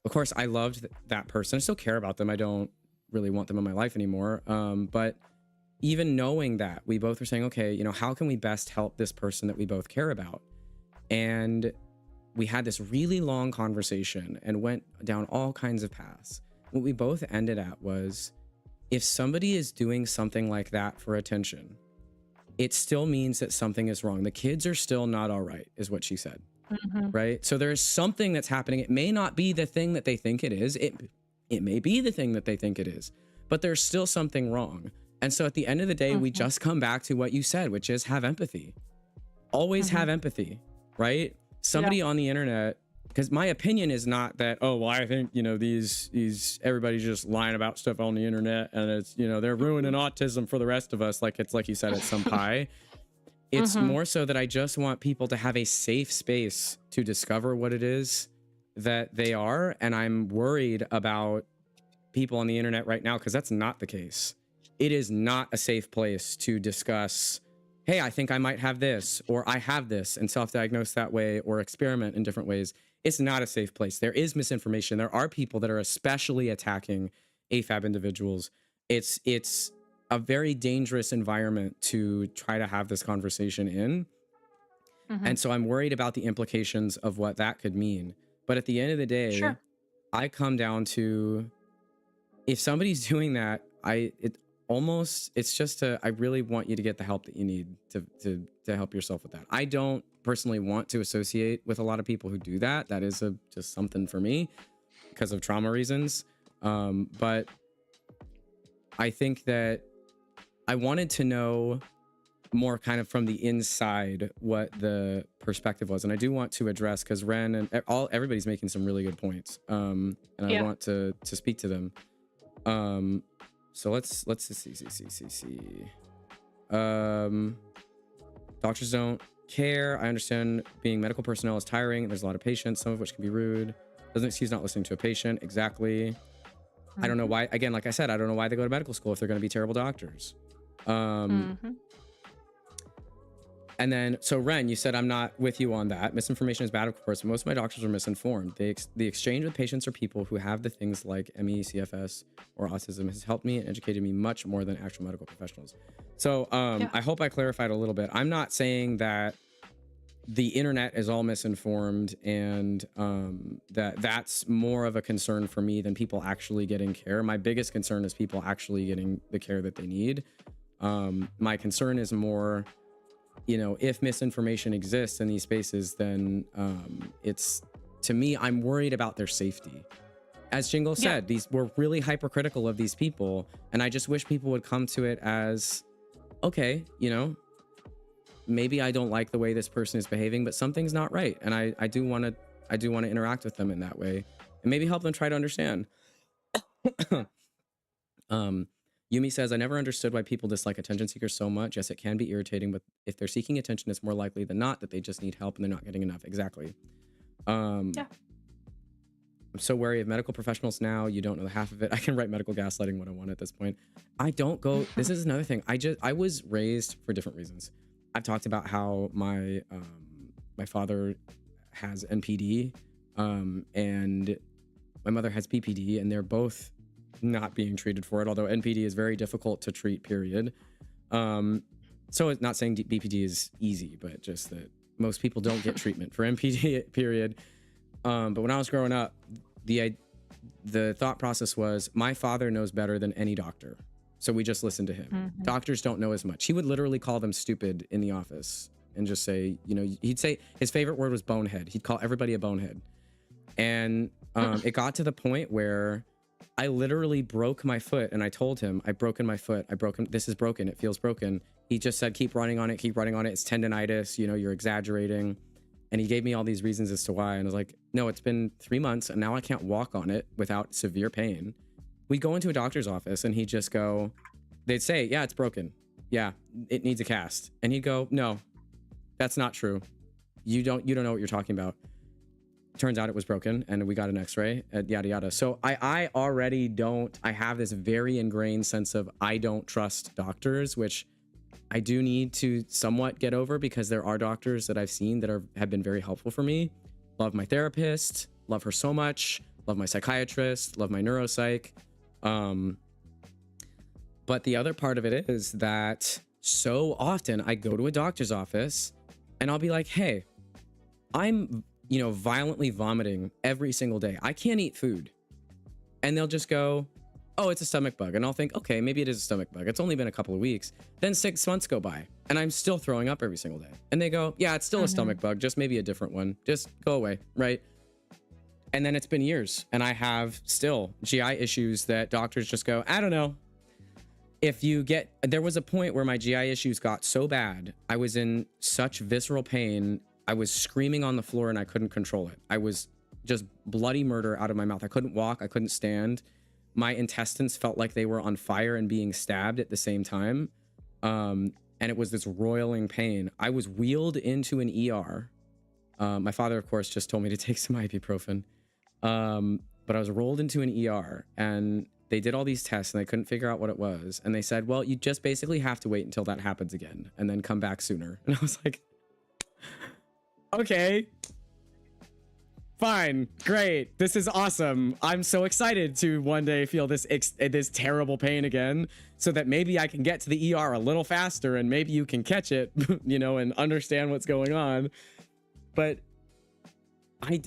of course, I loved that person. I still care about them. I don't really want them in my life anymore. But even knowing that, we both were saying, okay, how can we best help this person that we both care about? And we had this really long conversation and went down all kinds of paths. What we both ended at was, if somebody is doing something like that for attention, it still means that something is wrong. The kids are still not all right, is what she said. Right? So there's something that's happening. It may not be the thing that they think it is. It may be the thing that they think it is, but there's still something wrong. And so at the end of the day, we just come back to what you said, which is have empathy. Always have empathy, right? Somebody on the internet, because my opinion is not that, oh, well, I think, these everybody's just lying about stuff on the internet, and it's, they're ruining autism for the rest of us. Like, it's like you said, it's some pie. It's more so that I just want people to have a safe space to discover what it is that they are. And I'm worried about people on the internet right now, because that's not the case. It is not a safe place to discuss, hey, I think I might have this, or I have this, and self-diagnose that way, or experiment in different ways. It's not a safe place. There is misinformation. There are people that are especially attacking AFAB individuals. It's a very dangerous environment to try to have this conversation in. And so I'm worried about the implications of what that could mean. But at the end of the day, I come down to, if somebody's doing that, it's just I really want you to get the help that you need to help yourself with that. I don't personally want to associate with a lot of people who do that. That is just something for me because of trauma reasons. But I think that I wanted to know more kind of from the inside what the perspective was. And I do want to address, because Ren and everybody's making some really good points. And I want to speak to them. So let's see. Doctors don't care. I understand being medical personnel is tiring. There's a lot of patients, some of which can be rude. Doesn't excuse not listening to a patient. Exactly. I don't know why, again, like I said, I don't know why they go to medical school if they're going to be terrible doctors. And then, so Ren, you said I'm not with you on that. Misinformation is bad, of course, but most of my doctors are misinformed. The exchange with patients or people who have the things like ME, CFS, or autism has helped me and educated me much more than actual medical professionals. So I hope I clarified a little bit. I'm not saying that the internet is all misinformed and that's more of a concern for me than people actually getting care. My biggest concern is people actually getting the care that they need. My concern is more, if misinformation exists in these spaces, then it's, to me, I'm worried about their safety. As Jingle said, we're really hypercritical of these people, and I just wish people would come to it as, okay, maybe I don't like the way this person is behaving, but something's not right, and I do want to interact with them in that way, and maybe help them try to understand. Yumi says, I never understood why people dislike attention seekers so much. Yes, it can be irritating, but if they're seeking attention, it's more likely than not that they just need help and they're not getting enough. Exactly. I'm so wary of medical professionals now. You don't know the half of it. I can write medical gaslighting what I want at this point. I don't go, this is another thing. I was raised for different reasons. I've talked about how my father has NPD. And my mother has BPD, and they're both not being treated for it, although NPD is very difficult to treat, period. So it's not saying BPD is easy, but just that most people don't get treatment for NPD, period. But when I was growing up, the thought process was my father knows better than any doctor, so we just listen to him. Doctors don't know as much. He would literally call them stupid in the office and just say, you know, he'd say his favorite word was bonehead. He'd call everybody a bonehead. And it got to the point where I literally broke my foot, and I told him, I've broken my foot. This is broken. It feels broken. He just said, keep running on it. Keep running on it. It's tendonitis. You know, you're exaggerating. And he gave me all these reasons as to why. And I was like, no, it's been 3 months and now I can't walk on it without severe pain. We'd go into a doctor's office and he'd just go, they'd say, yeah, it's broken. Yeah, it needs a cast. And he'd go, no, that's not true. You don't know what you're talking about. Turns out it was broken, and we got an x-ray, yada, yada. So I already I have this very ingrained sense of I don't trust doctors, which I do need to somewhat get over, because there are doctors that I've seen that have been very helpful for me. Love my therapist, love her so much, love my psychiatrist, love my neuropsych. But the other part of it is that so often I go to a doctor's office and I'll be like, hey, I'm, you know, violently vomiting every single day. I can't eat food. And they'll just go, oh, it's a stomach bug. And I'll think, okay, maybe it is a stomach bug. It's only been a couple of weeks. Then 6 months go by and I'm still throwing up every single day. And they go, yeah, it's still a stomach bug, just maybe a different one. Just go away, right? And then it's been years and I have still GI issues that doctors just go, I don't know. There was a point where my GI issues got so bad, I was in such visceral pain, I was screaming on the floor and I couldn't control it. I was just bloody murder out of my mouth. I couldn't walk, I couldn't stand. My intestines felt like they were on fire and being stabbed at the same time. And it was this roiling pain. I was wheeled into an ER. My father, of course, just told me to take some ibuprofen. But I was rolled into an ER and they did all these tests and they couldn't figure out what it was. And they said, well, you just basically have to wait until that happens again and then come back sooner. And I was like, okay, fine, great. This is awesome. I'm so excited to one day feel this terrible pain again, so that maybe I can get to the ER a little faster and maybe you can catch it, you know, and understand what's going on. But I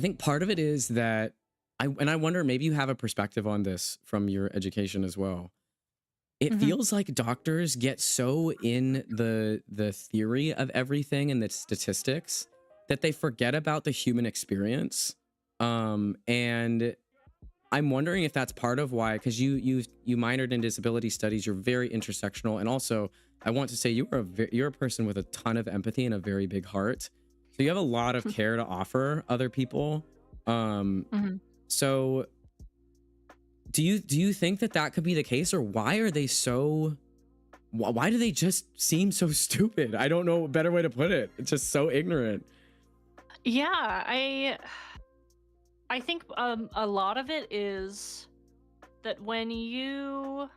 think part of it is that I wonder, maybe you have a perspective on this from your education as well. It feels like doctors get so in the theory of everything and the statistics that they forget about the human experience. And I'm wondering if that's part of why, because you minored in disability studies, you're very intersectional, and also I want to say you're a person with a ton of empathy and a very big heart. So you have a lot of care to offer other people. So do you think that could be the case, or why do they just seem so stupid? I don't know a better way to put it. It's just so ignorant. Yeah, I think a lot of it is that when you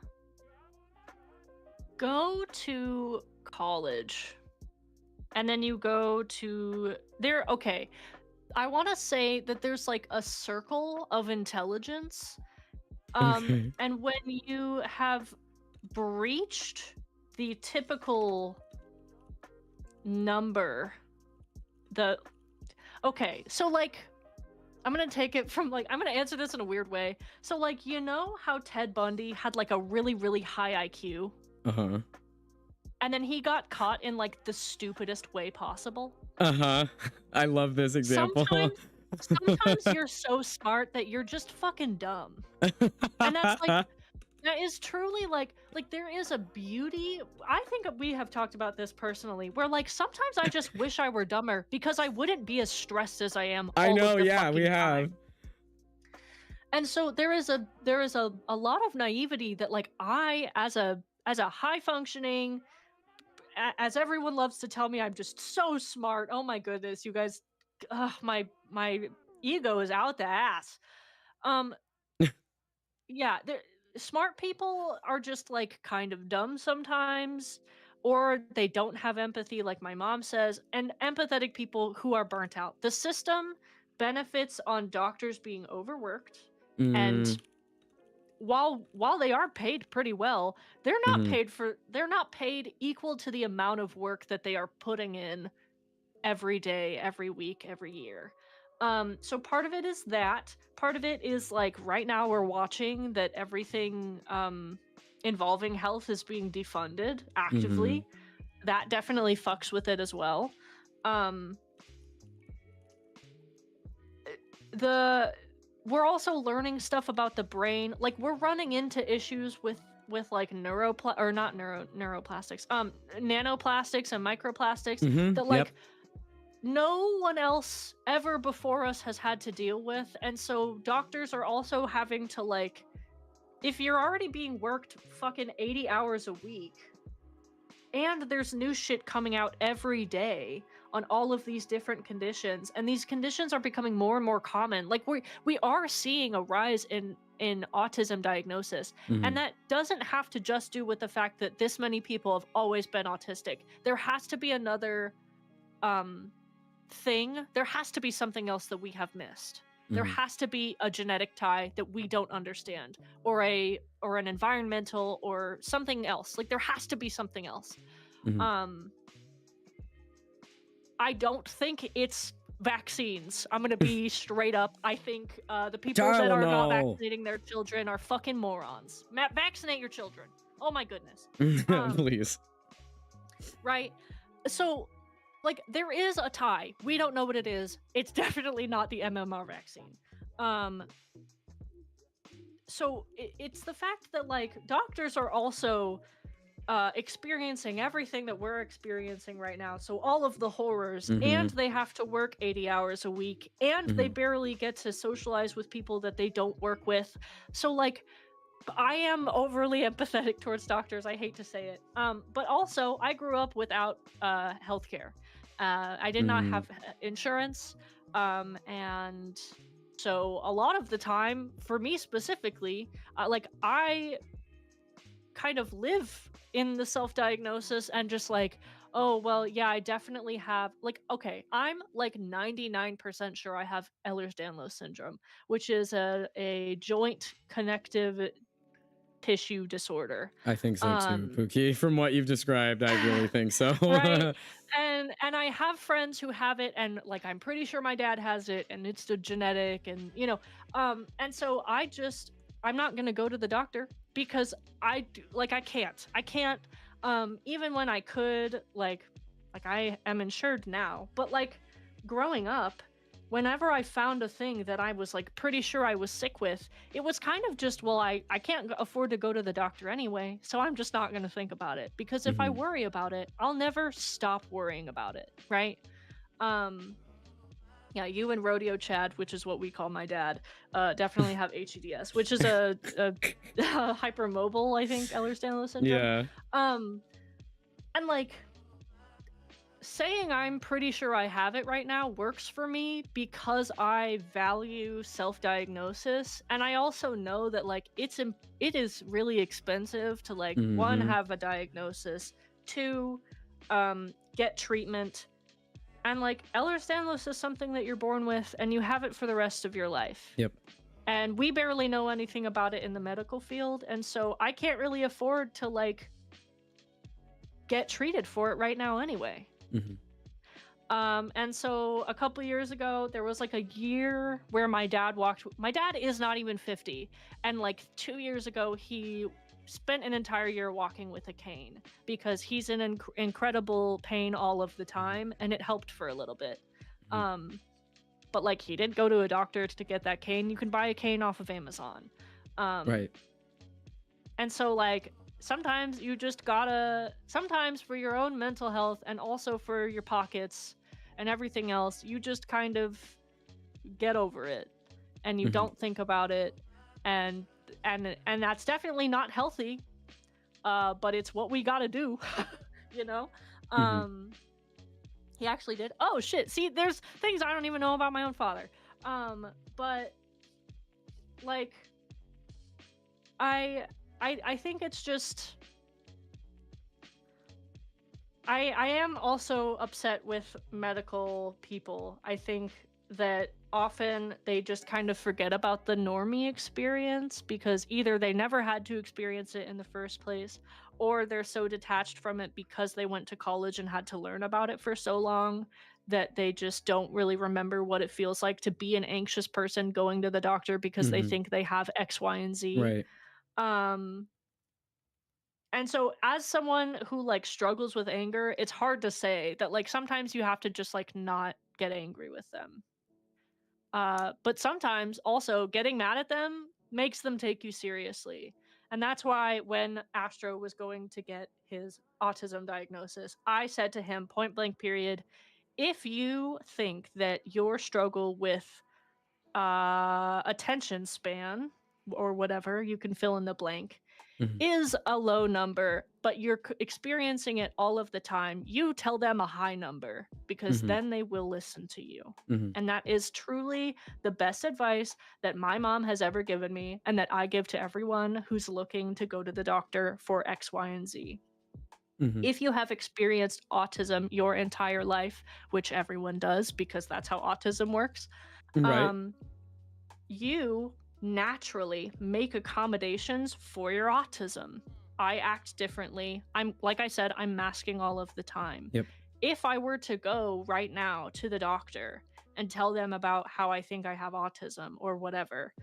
go to college and then you go to okay, I want to say that there's like a circle of intelligence. Okay. And when you have breached the typical number, okay, so like, I'm gonna take it from like, I'm gonna answer this in a weird way. So like, you know how Ted Bundy had like a really, really high IQ? And then he got caught in like the stupidest way possible? I love this example. Sometimes you're so smart that you're just fucking dumb. And that's like, that is truly like there is a beauty. I think we have talked about this personally, where like sometimes I just wish I were dumber because I wouldn't be as stressed as I am. I know, yeah, we have. And so there is a lot of naivety that like I, as a high functioning, as everyone loves to tell me, I'm just so smart. Oh my goodness, you guys, my ego is out the ass. Yeah, smart people are just like kind of dumb sometimes. or they don't have empathy, like my mom says, and empathetic people who are burnt out. The system benefits on doctors being overworked, and Mm, while they are paid pretty well, mhm, they're not paid equal to the amount of work that they are putting in every day, every week, every year. So part of it is that. Part of it is like right now we're watching that everything involving health is being defunded mhm, actively. That definitely fucks with it as well. Um the We're also learning stuff about the brain. Like we're running into issues with like neuroplastics, nanoplastics and microplastics mhm, that yep. like no one else ever before us has had to deal with. And so doctors are also having to like, if you're already being worked fucking 80 hours a week and there's new shit coming out every day on all of these different conditions, and these conditions are becoming more and more common. Like we are seeing a rise in autism diagnosis, and Mhm, that doesn't have to just do with the fact that this many people have always been autistic. There has to be another um thing. There has to be something else that we have missed. There mhm, has to be a genetic tie that we don't understand, or an environmental or something else. Like there has to be something else. mhm. um I don't think it's vaccines. I'm gonna be straight up. I think the people that are not Tylenol. vaccinating their children are fucking morons. Vaccinate your children. Oh my goodness. um Please. right. So like there is a tie. We don't know what it is. It's definitely not the MMR vaccine. Um so it's the fact that like doctors are also experiencing everything that we're experiencing right now. So all of the horrors, and Mhm, they have to work 80 hours a week, and they mhm, barely get to socialize with people that they don't work with. So like I am overly empathetic towards doctors. I hate to say it. But also I grew up without healthcare. I did not mhm, have insurance, and so a lot of the time, for me specifically, like I kind of live in the self-diagnosis and just like, oh well, yeah, I definitely have, like, okay, I'm like 99% sure I have Ehlers-Danlos syndrome, which is a joint connective tissue disorder. I think so too, Um Pookie. From what you've described, I really think so. right. And I have friends who have it, and like I'm pretty sure my dad has it, and it's the genetic, and and so I'm not going to go to the doctor because I can't even when I could, like I am insured now, but like growing up, whenever I found a thing that I was like pretty sure I was sick with, it was kind of just, well, I can't afford to go to the doctor anyway, so I'm just not going to think about it, because if I Mhm. worry about it, I'll never stop worrying about it, right? Um yeah, you and Rodeo Chad, which is what we call my dad, definitely have HEDS, which is a hypermobile, I think, Ehlers-Danlos syndrome. Yeah. Um and like saying I'm pretty sure I have it right now works for me because I value self-diagnosis, and I also know that like it is really expensive to like, one, Mhm. have a diagnosis, two, get treatment, and like Ehlers-Danlos is something that you're born with and you have it for the rest of your life. Yep. And we barely know anything about it in the medical field, and so I can't really afford to like get treated for it right now anyway. Mhm. And so a couple years ago, there was like a year where my dad walked. My dad is not even 50. And like 2 years ago, he spent an entire year walking with a cane because he's in incredible pain all of the time. And it helped for a little bit. Mhm. Um, but like he didn't go to a doctor to get that cane. You can buy a cane off of Amazon. Um, Right. and so like sometimes you just gotta, sometimes for your own mental health and also for your pockets and everything else, you just kind of get over it and you Mhm. don't think about it, and and that's definitely not healthy, but it's what we gotta do. you know Mhm. um he actually did, oh shit, see, there's things I don't even know about my own father. But like I I think it's just I am also upset with medical people. I think that often they just kind of forget about the normie experience because either they never had to experience it in the first place, or they're so detached from it because they went to college and had to learn about it for so long that they just don't really remember what it feels like to be an anxious person going to the doctor because they think they have X, Y, and Z. Right. Um, and so as someone who like struggles with anger, it's hard to say that like sometimes you have to just like not get angry with them. But sometimes also getting mad at them makes them take you seriously. And that's why when Astro was going to get his autism diagnosis, I said to him point blank period, if you think that your struggle with attention span or whatever, you can fill in the blank, is a low number, but you're experiencing it all of the time, you tell them a high number because then they will listen to you. And that is truly the best advice that my mom has ever given me and that I give to everyone who's looking to go to the doctor for X, Y, and Z. If you have experienced autism your entire life, which everyone does because that's how autism works, Right. you naturally make accommodations for your autism. I act differently. Like I said, I'm masking all of the time. Yep. If I were to go right now to the doctor and tell them about how I think I have autism or whatever,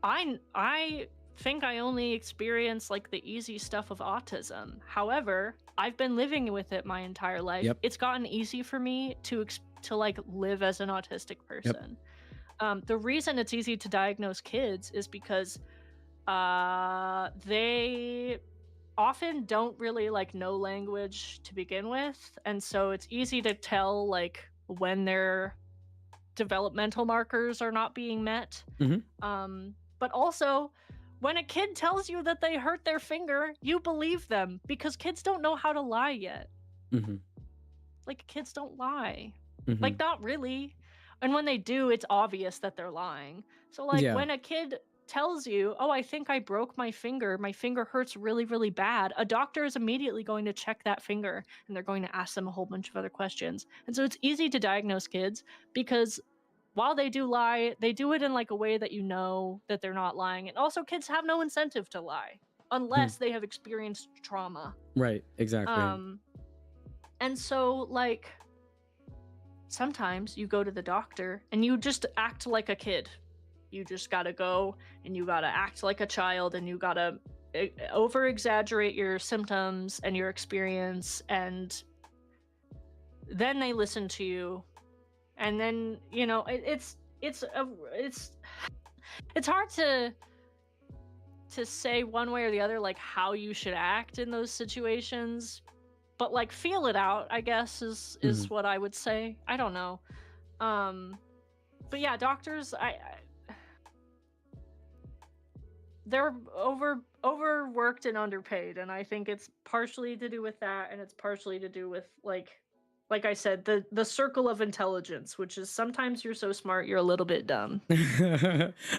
I think I only experience like the easy stuff of autism. However, I've been living with it my entire life. Yep. It's gotten easy for me to like live as an autistic person. The reason it's easy to diagnose kids is because they often don't really like know language to begin with, and so it's easy to tell like when their developmental markers are not being met. But also when a kid tells you that they hurt their finger, you believe them because kids don't know how to lie yet. Like kids don't lie. Like not really. And when they do, it's obvious that they're lying. So like when a kid tells you, oh, I think I broke my finger hurts really, really bad, a doctor is immediately going to check that finger and they're going to ask them a whole bunch of other questions. And so it's easy to diagnose kids because while they do lie, they do it in like a way that you know that they're not lying. And also kids have no incentive to lie unless they have experienced trauma. Right, exactly. And so like sometimes you go to the doctor and you just act like a kid. You just gotta go and you gotta act like a child and you gotta over exaggerate your symptoms and your experience, and then they listen to you. And then, you know, it's hard to say one way or the other like how you should act in those situations, but like feel it out, I guess is what I would say. I don't know. But yeah, doctors, they're overworked and underpaid, and I think it's partially to do with that, and it's partially to do with like I said, the circle of intelligence, which is sometimes you're so smart you're a little bit dumb.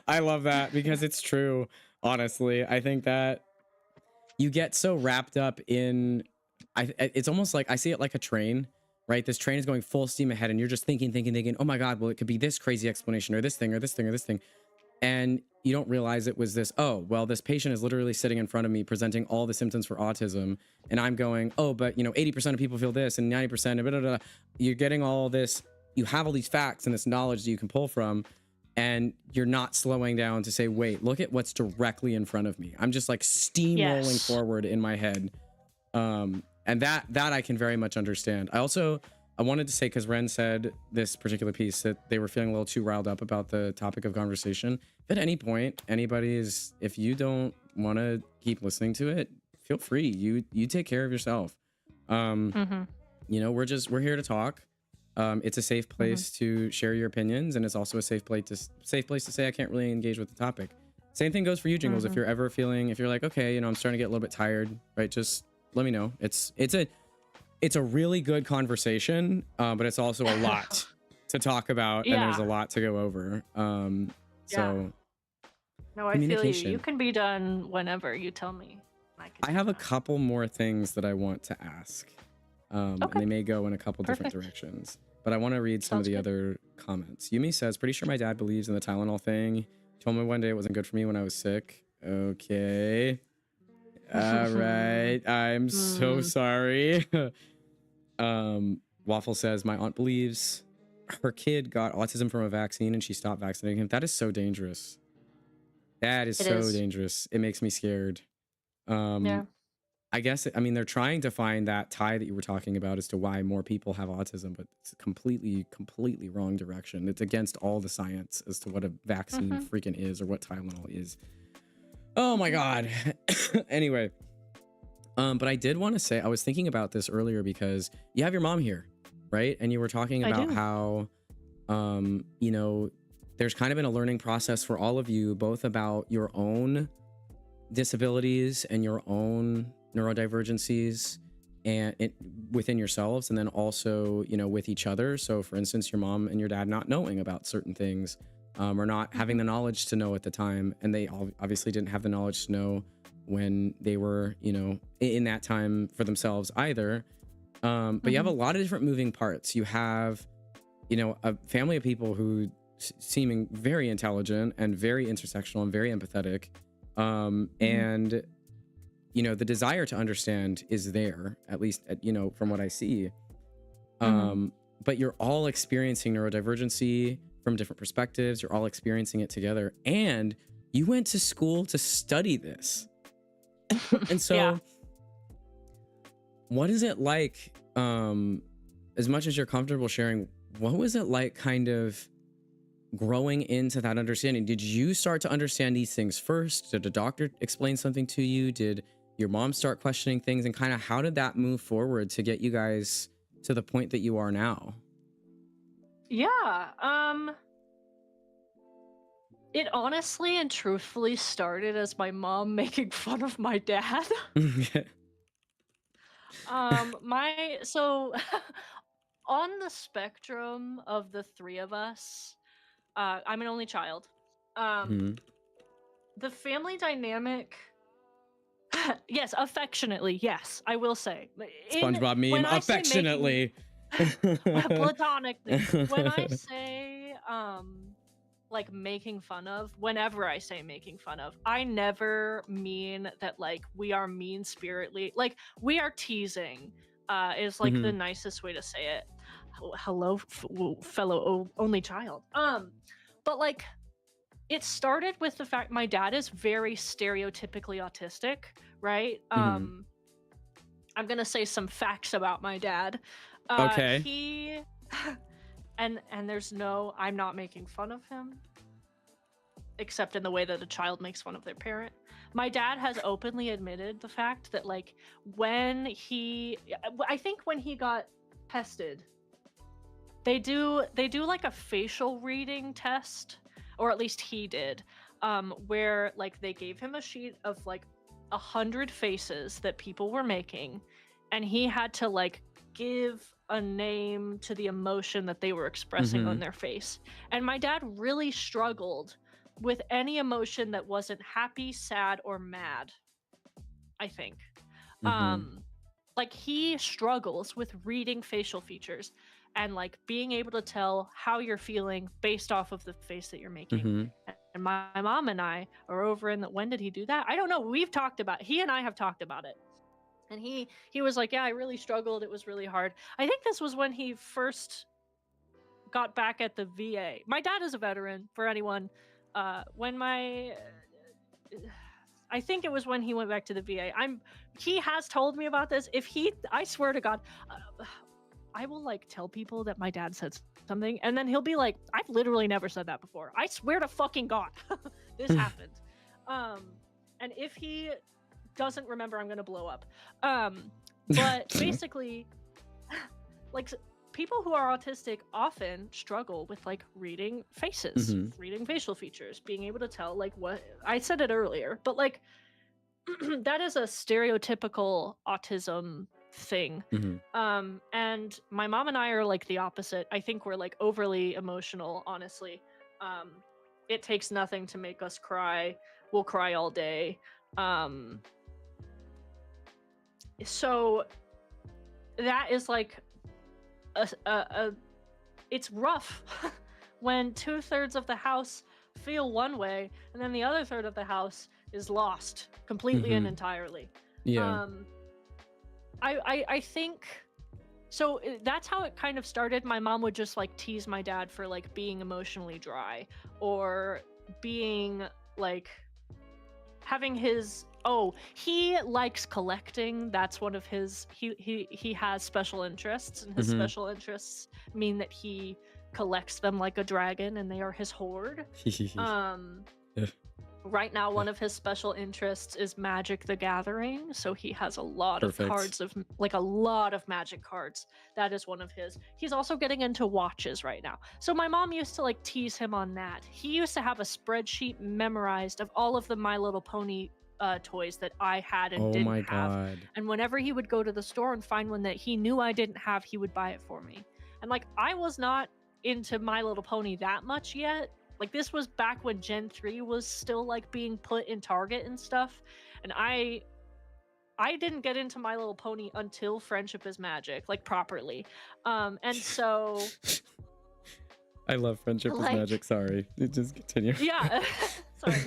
I love that because it's true. Honestly, I think that you get so wrapped up in, it's almost like I see it like a train, right? This train is going full steam ahead and you're just thinking, oh my God, well, it could be this crazy explanation or this thing or this thing or this thing. And you don't realize it was this, oh, well, this patient is literally sitting in front of me presenting all the symptoms for autism. And I'm going, oh, but you know, 80% of people feel this and 90% and blah, blah, blah. You're getting all this, you have all these facts and this knowledge that you can pull from, and you're not slowing down to say, wait, look at what's directly in front of me. I'm just like steamrolling forward in my head. And that I can very much understand. I wanted to say, because Ren said this particular piece that they were feeling a little too riled up about the topic of conversation. If at any point if you don't want to keep listening to it, feel free. You take care of yourself. You know, we're here to talk. It's a safe place to share your opinions, and it's also a safe place to say I can't really engage with the topic. Same thing goes for you, Jingles. If you're ever feeling, if you're like, okay, you know, I'm starting to get a little bit tired, right? Just let me know. It's a really good conversation, but it's also a lot to talk about, and there's a lot to go over. So no, I feel you. You can be done whenever you tell me. I have a couple more things that I want to ask. And they may go in a couple different directions. But I want to read some of the other comments. Yumi says, pretty sure my dad believes in the Tylenol thing. He told me one day it wasn't good for me when I was sick. Okay. All right. I'm so sorry. Waffle says, my aunt believes her kid got autism from a vaccine and she stopped vaccinating him. That is so dangerous. That is so dangerous. It makes me scared. Yeah. I guess, I mean, they're trying to find that tie that you were talking about as to why more people have autism, but it's completely wrong direction. It's against all the science as to what a vaccine freaking is or what Tylenol is. Oh my God. Anyway, but I did want to say, I was thinking about this earlier because you have your mom here, right? And you were talking about how, you know, there's kind of been a learning process for all of you, both about your own disabilities and your own neurodivergencies and within yourselves, and then also, you know, with each other. So for instance, your mom and your dad not knowing about certain things, or not having the knowledge to know at the time, and they obviously didn't have the knowledge to know when they were, you know, in that time for themselves either. But you have a lot of different moving parts. You have, you know, a family of people who seeming very intelligent and very intersectional and very empathetic, and you know, the desire to understand is there, at least, you know, from what I see. But you're all experiencing neurodivergency from different perspectives. You're all experiencing it together. And you went to school to study this. And so what is it like, as much as you're comfortable sharing, what was it like kind of growing into that understanding? Did you start to understand these things first? Did a doctor explain something to you? Did your mom start questioning things, and kind of how did that move forward to get you guys to the point that you are now? It honestly and truthfully started as my mom making fun of my dad. So on the spectrum of the three of us, I'm an only child. The family dynamic, yes, affectionately, yes, I will say. SpongeBob meme, affectionately. Platonically. When I say, like, making fun of, whenever I say making fun of, I never mean that, like, we are mean-spiritedly, like, we are teasing, is, like, the nicest way to say it. Hello, fellow only child. But, like, it started with the fact my dad is very stereotypically autistic, right? I'm gonna say some facts about my dad. Okay. He and there's no, I'm not making fun of him, except in the way that a child makes fun of their parent. My dad has openly admitted the fact that, like, I think when he got tested, they do like a facial reading test, or at least he did, where, like, they gave him a sheet of, like, 100 faces that people were making, and he had to, like, give a name to the emotion that they were expressing on their face. And my dad really struggled with any emotion that wasn't happy, sad, or mad, I think. Like, he struggles with reading facial features and, like, being able to tell how you're feeling based off of the face that you're making. And my mom and I are over in the, when did he do that? I don't know. He and I have talked about it. And he was like, yeah, I really struggled. It was really hard. I think this was when he first got back at the VA. My dad is a veteran, for anyone. I think it was when he went back to the VA. He has told me about this. I swear to God, I will, like, tell people that my dad said something, and then he'll be like, I've literally never said that before. I swear to fucking God, this happened. And if he doesn't remember, I'm gonna blow up. But basically, like, people who are autistic often struggle with, like, reading faces, reading facial features, being able to tell, like, what I said it earlier, but, like, that is a stereotypical autism thing. And my mom and I are, like, the opposite. I think we're, like, overly emotional, honestly. It takes nothing to make us cry. We'll cry all day. So that is like it's rough when 2/3 of the house feel one way and then the other third of the house is lost completely and entirely. Yeah. um I think so. That's how it kind of started. My mom would just like tease my dad for like being emotionally dry, or being like having his, oh, he likes collecting. That's one of his, he has special interests, and his special interests mean that he collects them like a dragon, and they are his hoard. Right now, one of his special interests is Magic the Gathering, so he has a lot of cards of, like, a lot of Magic cards. That is one of his. He's also getting into watches right now. So my mom used to, like, tease him on that. He used to have a spreadsheet memorized of all of the My Little Pony toys that I had and didn't have. God. And whenever he would go to the store and find one that he knew I didn't have, he would buy it for me. And, like, I was not into My Little Pony that much yet. Like, this was back when Gen 3 was still, like, being put in Target and stuff, and I didn't get into My Little Pony until Friendship is Magic, like, properly. And so I love Friendship is Magic, sorry. Just continue. Yeah. Sorry.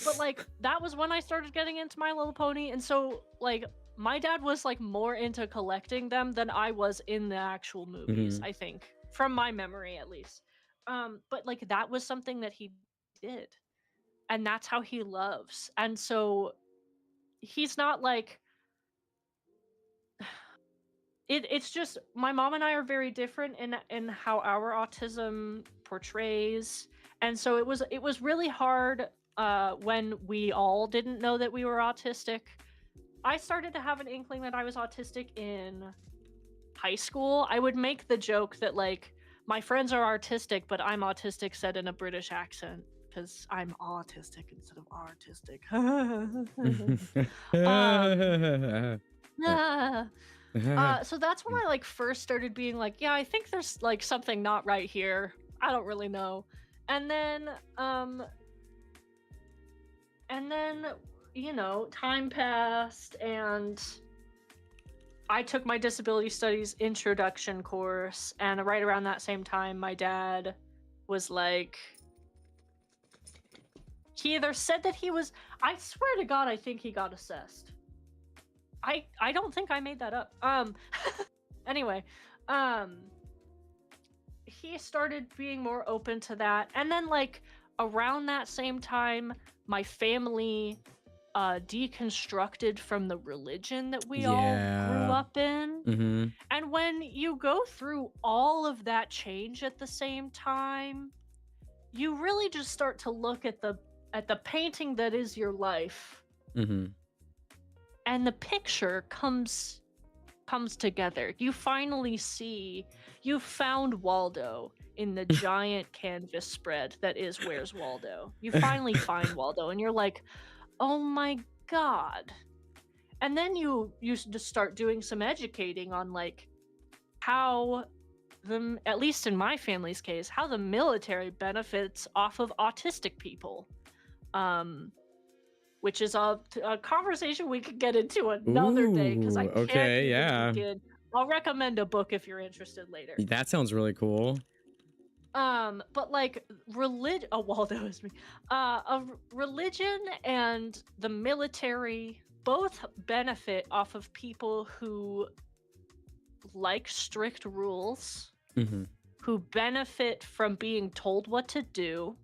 But, like, that was when I started getting into My Little Pony, and so, like, my dad was, like, more into collecting them than I was in the actual movies, I think, from my memory, at least. But, like, that was something that he did, and that's how he loves. And so he's not like, it's just my mom and I are very different in how our autism portrays. And so it was really hard when we all didn't know that we were autistic. I started to have an inkling that I was autistic in high school. I would make the joke that, like, my friends are artistic, but I'm autistic said in a British accent, because I'm autistic instead of artistic. So that's when I, like, first started being like, yeah, I think there's, like, something not right here. I don't really know. And then, you know, time passed, and I took my disability studies introduction course, and right around that same time, my dad was like, he either said that he was, I swear to God, I think he got assessed. I don't think I made that up. Anyway, he started being more open to that, and then, like, around that same time, my family deconstructed from the religion that we all grew up in. And when you go through all of that change at the same time, you really just start to look at the painting that is your life, and the picture comes together. You finally see, you found Waldo in the giant canvas spread that is Where's Waldo. You finally find Waldo, and you're like, oh my God. And then you just start doing some educating on, like, how at least in my family's case, how the military benefits off of autistic people. Which is a conversation we could get into another day, because I can't even begin. I'll recommend a book if you're interested later. That sounds really cool. But, like, Waldo is me. Religion and the military both benefit off of people who like strict rules, who benefit from being told what to do,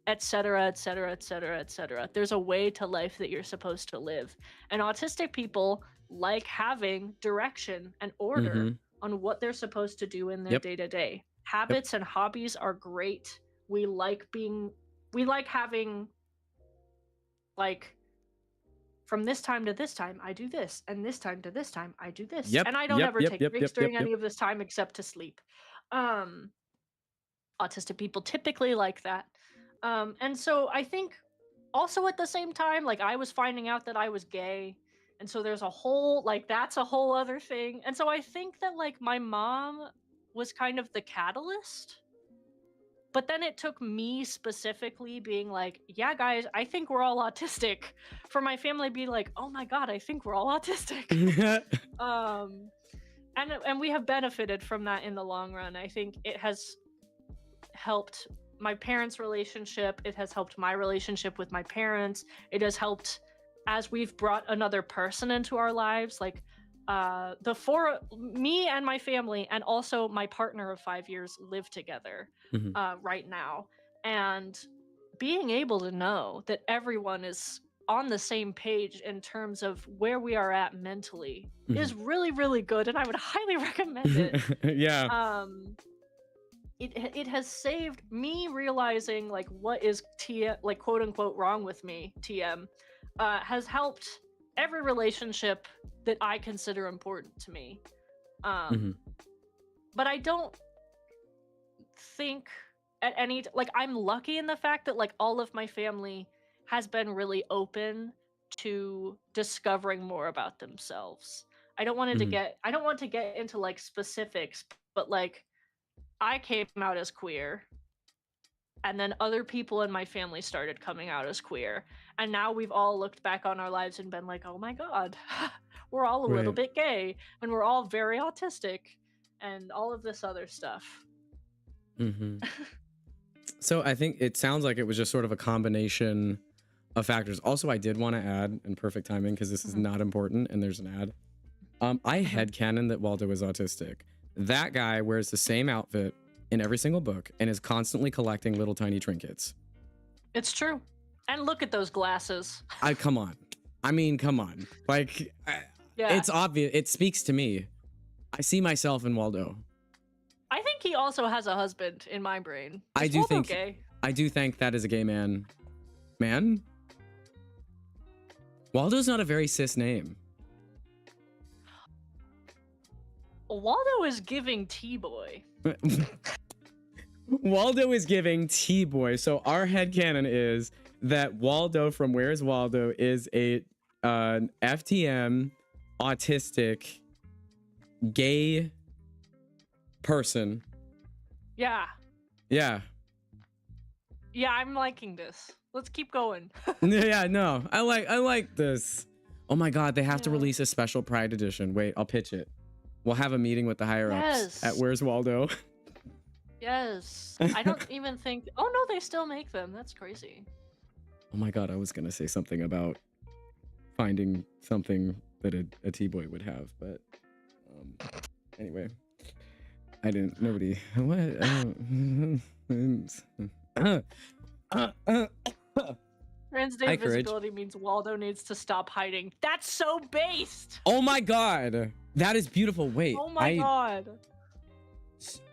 etc., etc., etc., etc. There's a way to life that you're supposed to live, and autistic people like having direction and order on what they're supposed to do in their day-to-day. Habits and hobbies are great. We like having, like, from this time to this time I do this, and this time to this time I do this, and I don't ever take breaks during any of this time except to sleep. Autistic people typically like that. And so I think also at the same time, like, I was finding out that I was gay, and so there's a whole, like, that's a whole other thing. And so I think that, like, my mom was kind of the catalyst But then it took me specifically being like, yeah, guys, I think we're all autistic, for my family to be like, oh my God, I think we're all autistic. And we have benefited from that in the long run. I think it has helped my parents' relationship. It has helped my relationship with my parents. It has helped as we've brought another person into our lives, like me and my family, and also my partner of 5 years live together right now. And being able to know that everyone is on the same page in terms of where we are at mentally is really, really good, and I would highly recommend it. Yeah. It has saved me realizing like what is like quote unquote wrong with me. Has helped every relationship that I consider important to me. But I don't think at any like I'm lucky in the fact that like all of my family has been really open to discovering more about themselves. I don't want to get into like specifics, but like I came out as queer, and then other people in my family started coming out as queer, and now we've all looked back on our lives and been like, oh my God, we're all a little bit gay, and we're all very autistic, and all of this other stuff. So I think it sounds like it was just sort of a combination of factors. Also, I did want to add, in perfect timing, because this is not important and there's an ad, I headcanon that Waldo is autistic. That guy wears the same outfit in every single book and is constantly collecting little tiny trinkets. It's true. And look at those glasses. Come on. I mean, come on. Like, it's obvious. It speaks to me. I see myself in Waldo. I think he also has a husband in my brain. I do think that is a gay man. Man? Waldo's not a very cis name. Waldo is giving T-boy. Waldo is giving T-boy. So our headcanon is that Waldo from Where's Waldo is a FTM autistic gay person. Yeah. Yeah. Yeah, I'm liking this. Let's keep going. Yeah, no. I like this. Oh my God, they have to release a special Pride edition. Wait, I'll pitch it. We'll have a meeting with the higher ups at Where's Waldo. Yes. I don't even think... Oh, no, they still make them. That's crazy. Oh my God, I was going to say something about finding something that a T-boy would have, but anyway. I didn't... Nobody... What? Transday visibility means Waldo needs to stop hiding. That's so based! Oh my God! That is beautiful. Wait. Oh my God.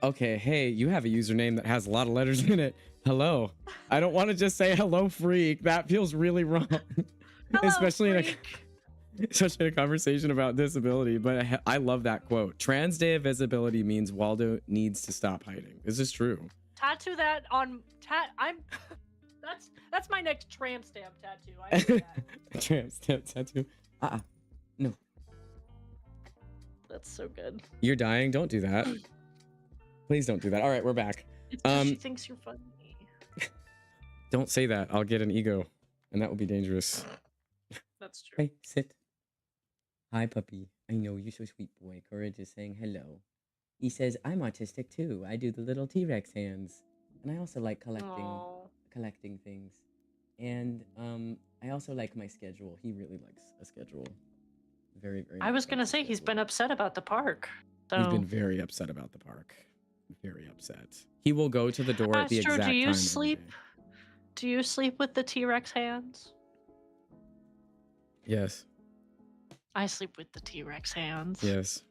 Okay, hey, you have a username that has a lot of letters in it. Hello. I don't want to just say hello, freak. That feels really wrong. Hello, especially freak. in a conversation about disability. But I love that quote. Trans Day of Visibility means Waldo needs to stop hiding. This is true. Tattoo that on that's my next tramp stamp tattoo. I do that. Tramp stamp tattoo. No. That's so good. You're dying. Don't do that. Please don't do that. All right, we're back. She thinks you're funny. Don't say that. I'll get an ego, and that will be dangerous. That's true. Hey, sit. Hi, puppy. I know you're so sweet, boy. Courage is saying hello. He says, I'm autistic too. I do the little T-Rex hands. And I also like collecting things. And I also like my schedule. He really likes a schedule. Very, very I was gonna say he's been upset about the park. So. He's been very upset about the park. Very upset. He will go to the door at the exact time. Do you sleep? Do you sleep with the T-Rex hands? Yes. I sleep with the T-Rex hands. Yes.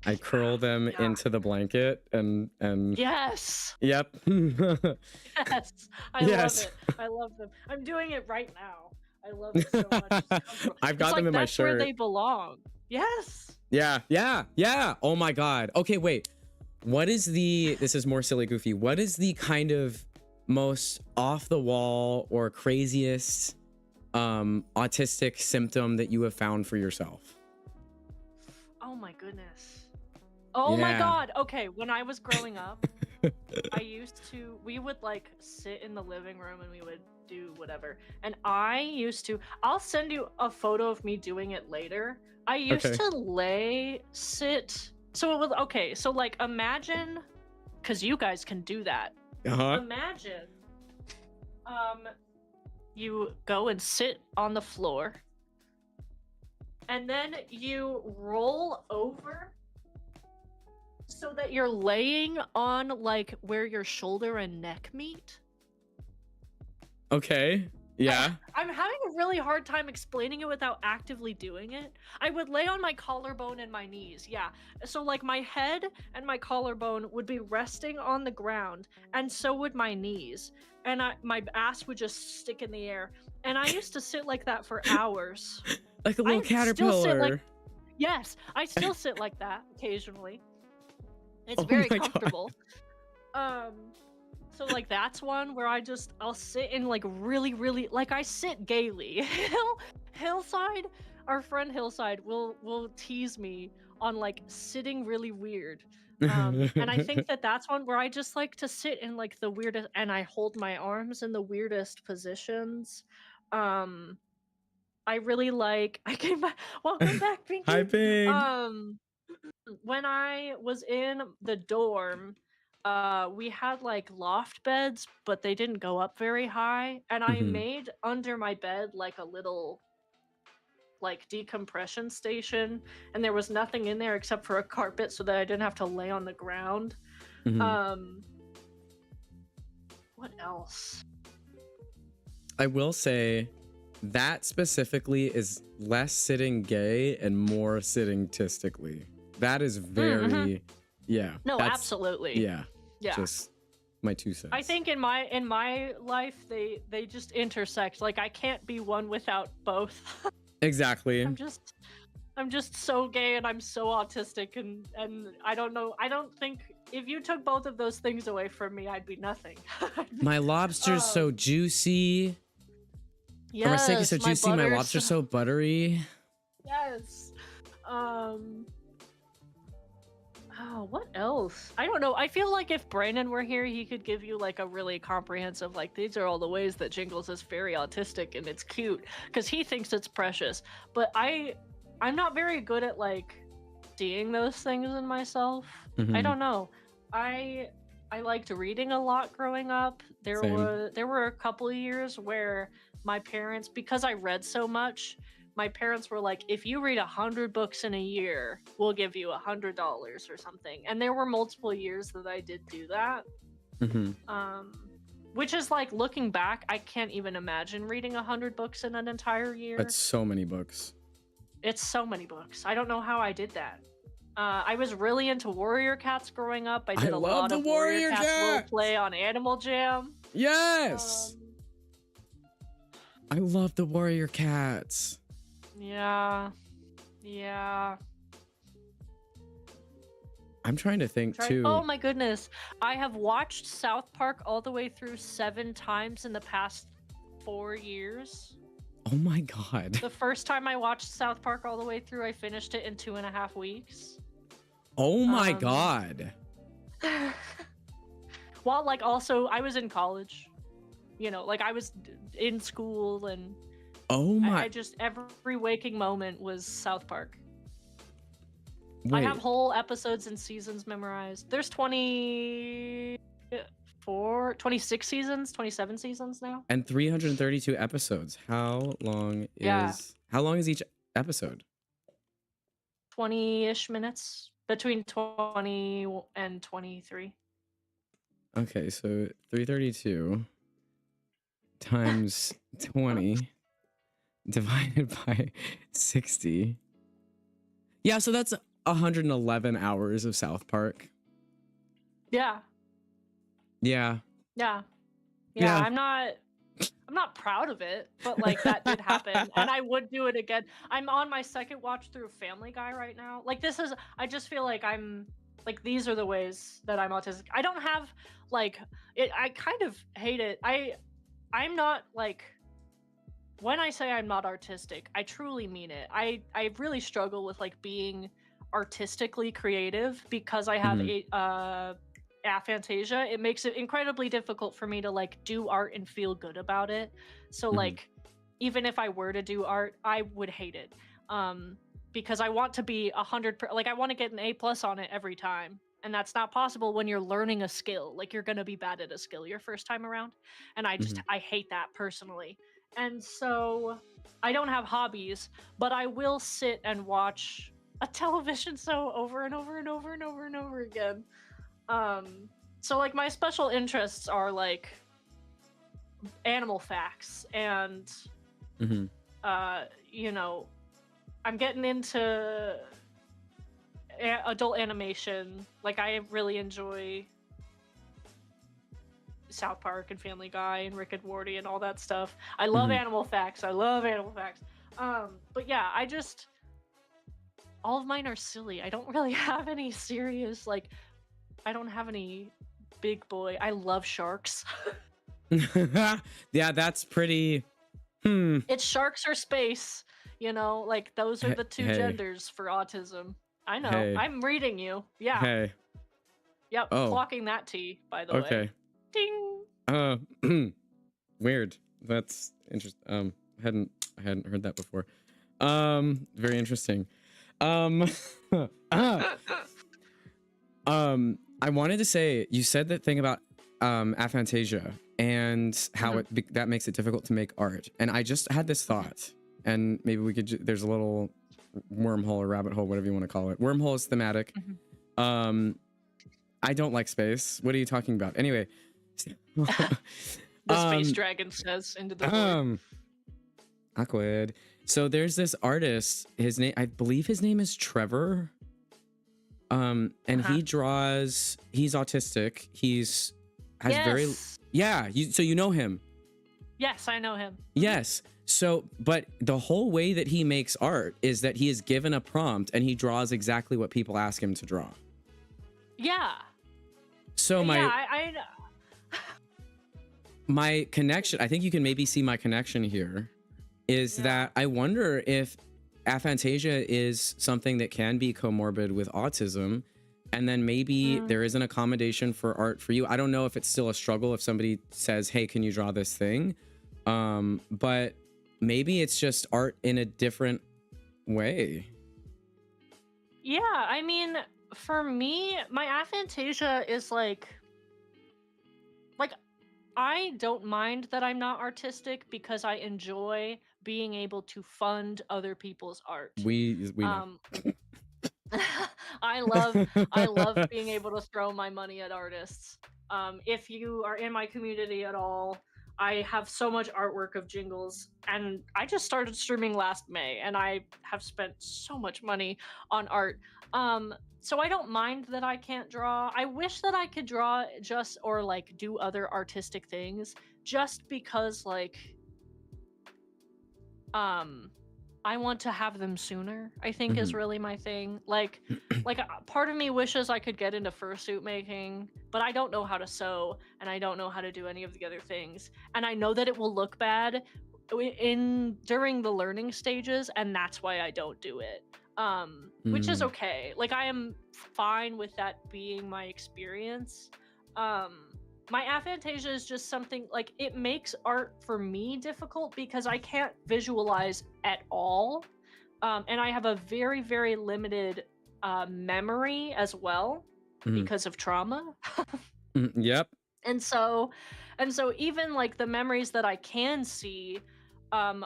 I curl them into the blanket and yes. Yep. Yes. I love it. I love them. I'm doing it right now. I love it so much. I've got them in my shirt. That's where they belong. Yes. Yeah. Oh my God. Okay, wait. What is this is more silly goofy. What is the kind of most off the wall or craziest autistic symptom that you have found for yourself? Oh my goodness. Oh my God. Okay, when I was growing up, we would like sit in the living room and we would do whatever. And I'll send you a photo of me doing it later. I used to sit. So it was, okay, so like imagine, because you guys can do that. Imagine you go and sit on the floor and then you roll over so that you're laying on like where your shoulder and neck meet. Okay. Yeah. I'm having a really hard time explaining it without actively doing it. I would lay on my collarbone and my knees. Yeah. So like my head and my collarbone would be resting on the ground, and so would my knees. And my ass would just stick in the air. And I used to sit like that for hours. Like a little caterpillar. Yes, I still sit like that occasionally. It's very comfortable. So like that's one where I'll sit in like really like I sit gaily. Hillside, our friend Hillside will tease me on like sitting really weird. And I think that's one where I just like to sit in like the weirdest, and I hold my arms in the weirdest positions. I really like. I came back. Welcome back, Pinky. Hi, Pink. When I was in the dorm, we had like loft beds, but they didn't go up very high, and I made under my bed like a little like decompression station, and there was nothing in there except for a carpet so that I didn't have to lay on the ground. What else? I will say that specifically is less sitting gay and more sitting tistically. That is very No, absolutely. Yeah. Just my 2 cents. I think in my life they just intersect. Like I can't be one without both. Exactly. I'm just so gay and I'm so autistic, and I don't know. I don't think if you took both of those things away from me, I'd be nothing. My lobster's so juicy. Yes, or my steak is so juicy. My lobster's so buttery. Yes. Oh, what else? I don't know. I feel like if Brandon were here, he could give you like a really comprehensive, like, these are all the ways that Jingles is very autistic and it's cute, because he thinks it's precious. But I'm not very good at like seeing those things in myself. I don't know. I liked reading a lot growing up. There were a couple of years where my parents, because I read so much, my parents were like, if you read 100 books in a year, we'll give you $100 or something. And there were multiple years that I did do that. Which is like, looking back, I can't even imagine reading 100 books in an entire year. That's so many books. It's so many books. I don't know how I did that. I was really into Warrior Cats growing up. I did a lot of Warrior Cats roleplay on Animal Jam. Yes! I love the Warrior Cats. Yeah. I'm trying to think too. Oh my goodness. I have watched South Park all the way through 7 times in the past 4 years. Oh my god. The first time I watched South Park all the way through, I finished it in 2.5 weeks. Oh my god. Well, like, also, I was in college. You know, like, I was in school, and oh my. I just, every waking moment was South Park. Wait. I have whole episodes and seasons memorized. There's 26 seasons, 27 seasons now. And 332 episodes. How long is each episode? 20-ish minutes. Between 20 and 23. Okay, so 332 times 20 divided by 60. Yeah, so that's 111 hours of South Park. Yeah. Yeah. I'm not proud of it, but like, that did happen, and I would do it again. I'm on my second watch through Family Guy right now. Like, I just feel like I'm like, these are the ways that I'm autistic. I don't have like it. I kind of hate it. I'm not like, when I say I'm not artistic, I truly mean it. I really struggle with like being artistically creative because I have aphantasia, it makes it incredibly difficult for me to like do art and feel good about it. So Hmm. like even if I were to do art, I would hate it. Um because I want to be 100 like I want to get an A+ on it every time. And that's not possible when you're learning a skill. Like you're going to be bad at a skill your first time around. And Hmm. I hate that personally. And so I don't have hobbies, but I will sit and watch a television show over and over and over and over and over again. Um, so like my special interests are like animal facts and Hmm. you know, I'm getting into adult animation. Like I really enjoy South Park and Family Guy and Rick and Morty and all that stuff. I love Hmm. animal facts. I love animal facts. But yeah, all of mine are silly. I don't really have any serious like I don't have any big boy. I love sharks. Yeah, that's pretty. Hmm. It's sharks or space, you know, like those are Hey, the two hey, genders for autism. I know. hey, I'm reading you. Yeah. hey. Yep. Oh, Clocking that T, by the way. okay. Ding. Uh, weird. That's interesting. I hadn't heard that before. Very interesting. Um, ah, I wanted to say you said that thing about aphantasia and how Mhm. that makes it difficult to make art, and I just had this Mhm. thought, and maybe we could. There's a little wormhole or rabbit hole, whatever you want to call it. Wormhole is thematic. Mhm. Um, I don't like space. What are you talking about? Anyway, The space um, dragon says into the void. um, awkward. So there's this artist. His name, I believe, his name is Trevor. And Uh-huh. he draws. He's autistic. Has very, Yes. yeah. So you know him. Yes, I know him. Mhm. Yes. So, but the whole way that he makes art is that he is given a prompt and he draws exactly what people ask him to draw. Yeah. So Yeah, my I my connection, I think you can maybe see my connection here, is yeah. that I wonder if aphantasia is something that can be comorbid with autism, and then maybe Mm. there is an accommodation for art for you. I don't know if it's still a struggle if somebody says, hey, can you draw this thing? But maybe it's just art in a different way. Yeah, I mean, for me, my aphantasia is like I don't mind that I'm not artistic because I enjoy being able to fund other people's art. We know. Um I love I love being able to throw my money at artists. If you are in my community at all, I have so much artwork of Jingles, and I just started streaming last May, and I have spent so much money on art. So I don't mind that I can't draw. I wish that I could draw just or like do other artistic things, just because um I want to have them sooner, I think is Mhm. really my thing. Like part of me wishes I could get into fursuit making, but I don't know how to sew and I don't know how to do any of the other things. And I know that it will look bad in during the learning stages, and that's why I don't do it. Which is Mm, okay. Like I am fine with that being my experience. Um my aphantasia is just something like it makes art for me difficult because I can't visualize at all. And I have a very, very limited memory as well mhm, because of trauma. mhm. Yep. and so and so even like the memories that I can see, um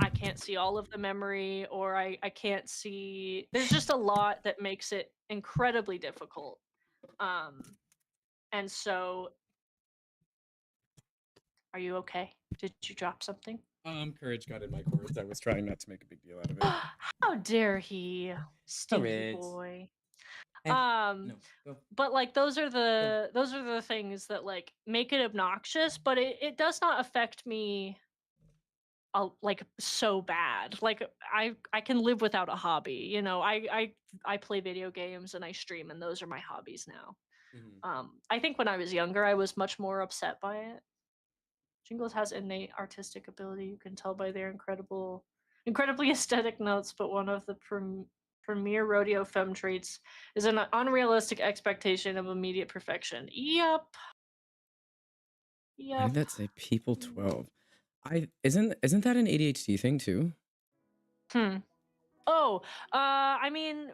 I can't see all of the memory, or I can't see, there's just a lot that makes it incredibly difficult. Um and so are you okay? Did you drop something? Courage got in my cords. I was trying not to make a big deal out of it. How dare he, stinky Courage. boy. Eh, Um, no, go, but like go. those are the things that like make it obnoxious, but it does not affect me like so bad. Like I can live without a hobby. You know, I play video games and I stream, and those are my hobbies now. Mhm. I think when I was younger, I was much more upset by it. Jingles has innate artistic ability. You can tell by their incredibly aesthetic notes, but one of the Premier rodeo femme traits is an unrealistic expectation of immediate perfection. Yep. Why did Yep. that say people 12? Isn't that an ADHD thing too? Hmm. Oh, I mean,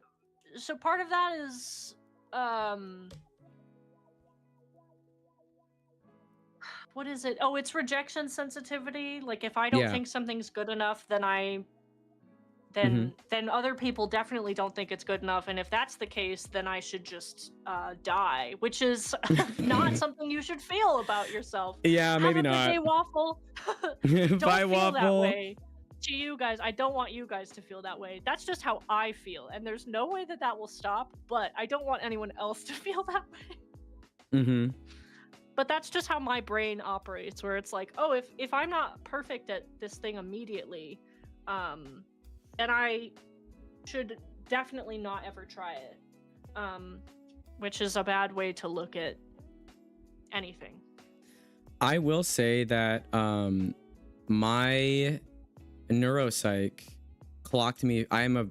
so part of that is, what is it? Oh, it's rejection sensitivity. Like if I don't Yeah. think something's good enough, Mm-hmm. then other people definitely don't think it's good enough, and if that's the case, then I should just die, which is not something you should feel about yourself. Yeah, Have maybe a good not. day, Waffle. Bye, Don't feel that Waffle. way. To you guys, I don't want you guys to feel that way. That's just how I feel, and there's no way that that will stop, but I don't want anyone else to feel that way. Mm-hmm. But that's just how my brain operates, where it's like, oh, if I'm not perfect at this thing immediately, then I should definitely not ever try it, which is a bad way to look at anything. I will say that my neuropsych clocked me. I'm a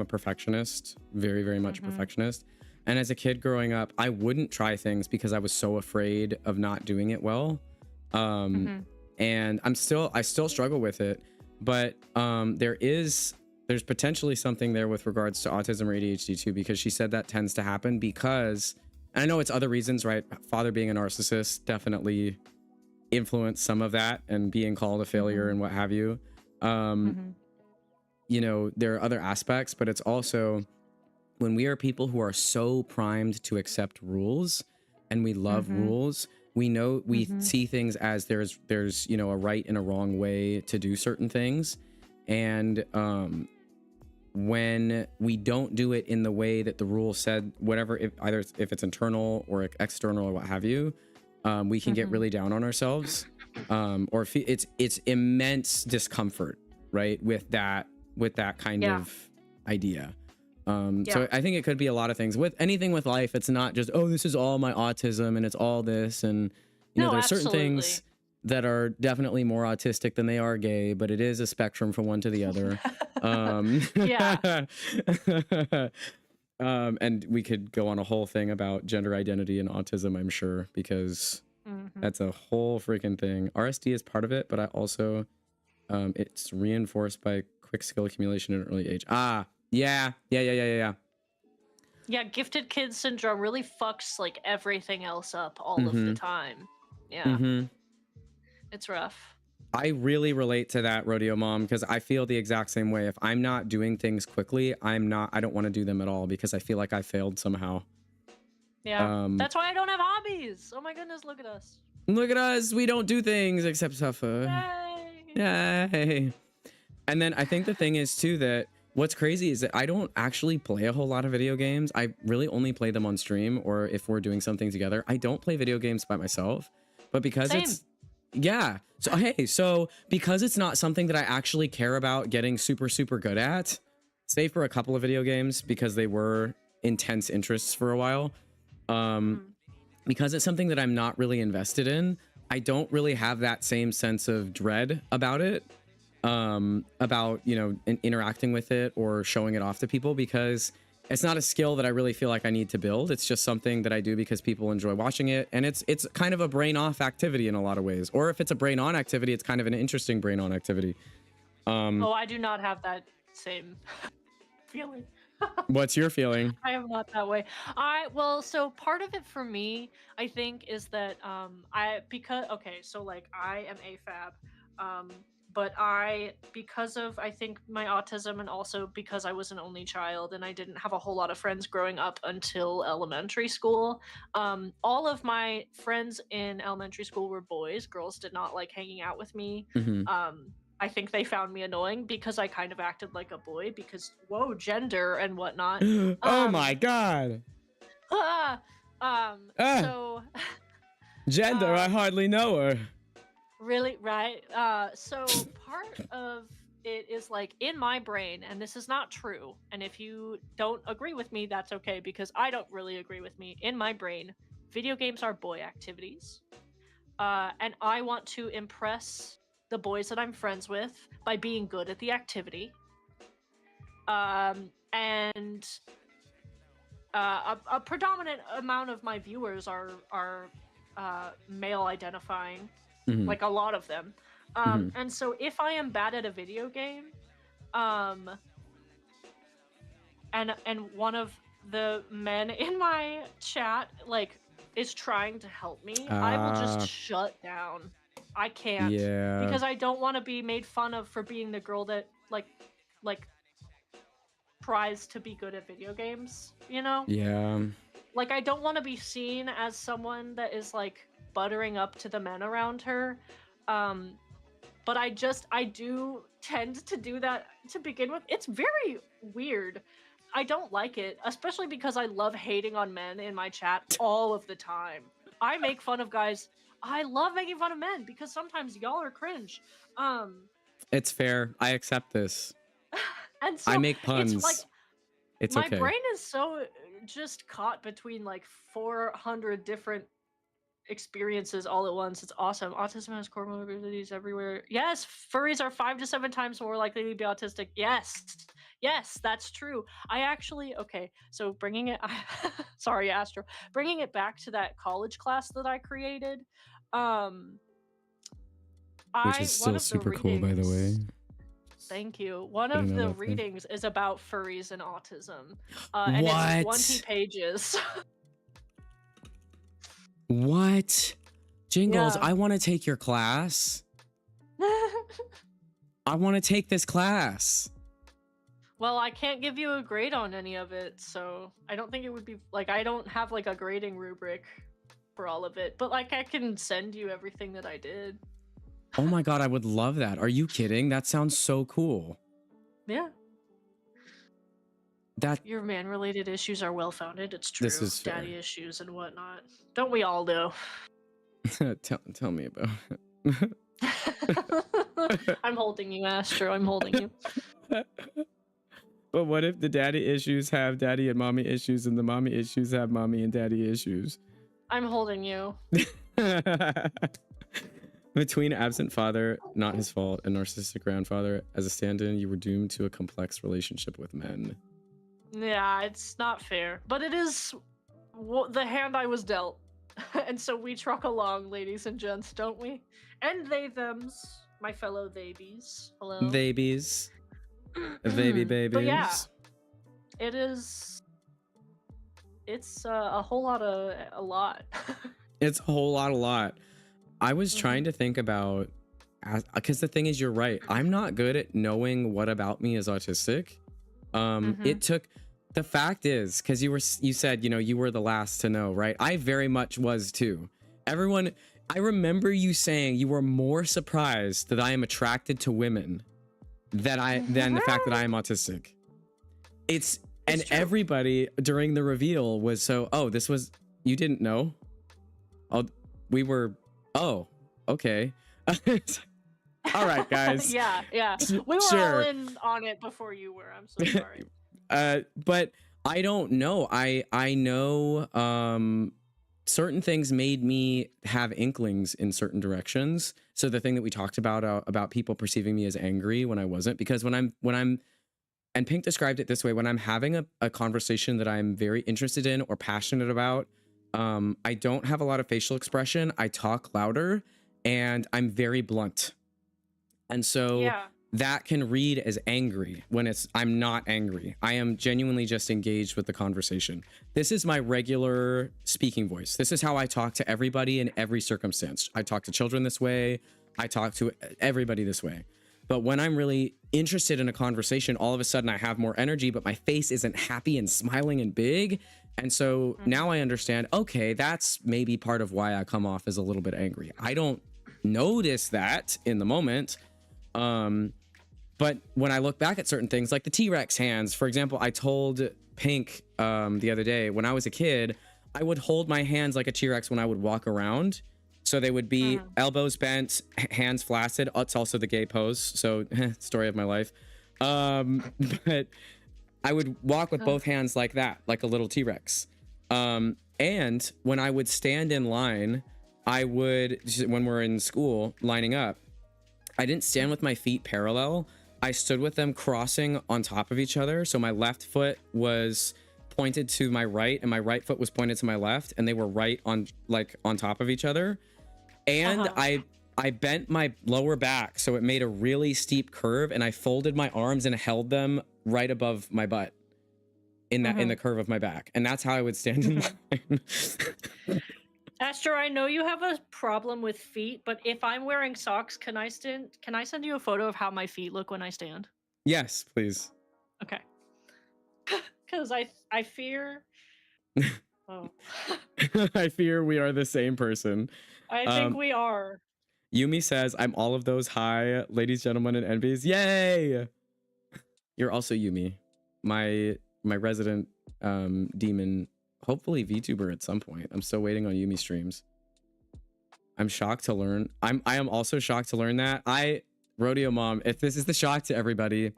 perfectionist, very, very much a perfectionist. And as a kid growing up, I wouldn't try things because I was so afraid of not doing it well. And I still struggle with it, but there's potentially something there with regards to autism or ADHD too, because she said that tends to happen because, and I know it's other reasons, right? Father being a narcissist definitely influenced some of that, and being called a failure and what have you. You know, there are other aspects, but it's also when we are people who are so primed to accept rules and we love rules, we know we see things as there's you know, a right and a wrong way to do certain things, and when we don't do it in the way that the rule said, whatever, if it's internal or external or what have you, we can get really down on ourselves, or it's immense discomfort, right, with that kind of idea. So I think it could be a lot of things with anything with life. It's not just, oh, this is all my autism and it's all this, and you know, there's certain things that are definitely more autistic than they are gay, but it is a spectrum from one to the other. And we could go on a whole thing about gender identity and autism, I'm sure, because that's a whole freaking thing. RSD is part of it, but I also, it's reinforced by quick skill accumulation at an early age. Yeah, gifted kid syndrome really fucks like everything else up all of the time. It's rough. I really relate to that, Rodeo Mom, because I feel the exact same way. If I'm not doing things quickly, I don't want to do them at all because I feel like I failed somehow. That's why I don't have hobbies. Oh my goodness, look at us. Look at us. We don't do things except suffer. Yay. And then I think the thing is too that what's crazy is that I don't actually play a whole lot of video games. I really only play them on stream or if we're doing something together. I don't play video games by myself, but because so because it's not something that I actually care about getting super, super good at, save for a couple of video games because they were intense interests for a while. Because it's something that I'm not really invested in, I don't really have that same sense of dread about it. About, you know, interacting with it or showing it off to people, because it's not a skill that I really feel like I need to build. It's just something that I do because people enjoy watching it, and it's kind of a brain off activity in a lot of ways. Or if it's a brain on activity, it's kind of an interesting brain on activity. Oh, I do not have that same feeling. What's your feeling? I am not that way. So part of it for me, I think, is that so like I am AFAB, but because of, I think, my autism, and also because I was an only child and I didn't have a whole lot of friends growing up until elementary school, all of my friends in elementary school were boys. Girls did not like hanging out with me. I think they found me annoying because I kind of acted like a boy because, whoa, gender and whatnot. Oh my God. So gender, I hardly know her. Really, right? So part of it is like in my brain, and this is not true, and if you don't agree with me, that's okay, because I don't really agree with me. In my brain, video games are boy activities. And I want to impress the boys that I'm friends with by being good at the activity. And a predominant amount of my viewers are male identifying, Mhm. like a lot of them. Mhm. And so if I am bad at a video game, and one of the men in my chat like is trying to help me, I will just shut down. I can't, Yeah. because I don't want to be made fun of for being the girl that like tries to be good at video games, you know? Yeah. Like, I don't want to be seen as someone that is like buttering up to the men around her. But I do tend to do that to begin with. It's very weird. I don't like it, especially because I love hating on men in my chat all of the time. I make fun of guys. I love making fun of men because sometimes y'all are cringe. It's fair. I accept this. And so I make puns. It's like it's my okay. brain is so just caught between like 400 different experiences all at once. It's awesome. Autism has comorbidities everywhere. Yes, furries are 5 to 7 times more likely to be autistic. Yes, that's true. I actually, okay, so bringing it sorry, Astro, bringing it back to that college class that I created, which is still super cool, by the way. Thank you. One of the readings is about furries and autism. And it's 20 pages. What? Jingles, yeah. I want to take your class. I want to take this class. Well, I can't give you a grade on any of it, so I don't think it would be like, I don't have like a grading rubric for all of it, but like I can send you everything that I did. Oh my god, I would love that. Are you kidding? That sounds so cool. Yeah. Your man-related issues are well-founded. It's true. This is fair. Daddy issues and whatnot. Don't we all do? tell me about it. I'm holding you, Astro. I'm holding you. But what if the daddy issues have daddy and mommy issues and the mommy issues have mommy and daddy issues? I'm holding you. Between absent father, not his fault, and narcissistic grandfather, as a stand-in, you were doomed to a complex relationship with men. Yeah, it's not fair, but it is the hand I was dealt. And so we truck along, ladies and gents, don't we? And they, thems, my fellow babies. Hello. Babies. Baby babies. But yeah, it's a whole lot of, a lot. It's a whole lot. I was trying to think about, because the thing is, you're right. I'm not good at knowing what about me is autistic. It took, the fact is, because you said, you know, you were the last to know, right? I very much was too. Everyone, I remember you saying you were more surprised that I am attracted to women than the fact that I am autistic. It's and true. Everybody during the reveal was so, oh, this was, you didn't know? Oh, we were, oh, okay. All right, guys. Yeah. We were all in on it before you were. I'm so sorry. But I don't know. I know certain things made me have inklings in certain directions. So the thing that we talked about people perceiving me as angry when I wasn't, because when I'm and Pink described it this way, when I'm having a conversation that I'm very interested in or passionate about, I don't have a lot of facial expression. I talk louder and I'm very blunt. And so that can read as angry when I'm not angry. I am genuinely just engaged with the conversation. This is my regular speaking voice. This is how I talk to everybody in every circumstance. I talk to children this way. I talk to everybody this way. But when I'm really interested in a conversation, all of a sudden I have more energy, but my face isn't happy and smiling and big. And so now I understand, okay, that's maybe part of why I come off as a little bit angry. I don't notice that in the moment. But when I look back at certain things like the T-Rex hands, for example, I told Pink the other day, when I was a kid, I would hold my hands like a T-Rex when I would walk around. So they would be elbows bent, hands flaccid. It's also the gay pose. So story of my life. But I would walk with both hands like that, like a little T-Rex. And when I would stand in line, when we're in school lining up, I didn't stand with my feet parallel. I stood with them crossing on top of each other. So my left foot was pointed to my right and my right foot was pointed to my left, and they were right on top of each other. And I bent my lower back so it made a really steep curve, and I folded my arms and held them right above my butt in the curve of my back. And that's how I would stand in line. Asher, I know you have a problem with feet, but if I'm wearing socks, can I send you a photo of how my feet look when I stand? Yes, please. Okay. Because I fear. Oh. I fear we are the same person. I think we are. Yumi says, I'm all of those. Hi, ladies, gentlemen, and envies. Yay! You're also Yumi, my resident demon, hopefully VTuber at some point. I'm still waiting on Yumi streams. I'm shocked to learn. I am also shocked to learn that. Rodeo Mom, if this is the shock to everybody,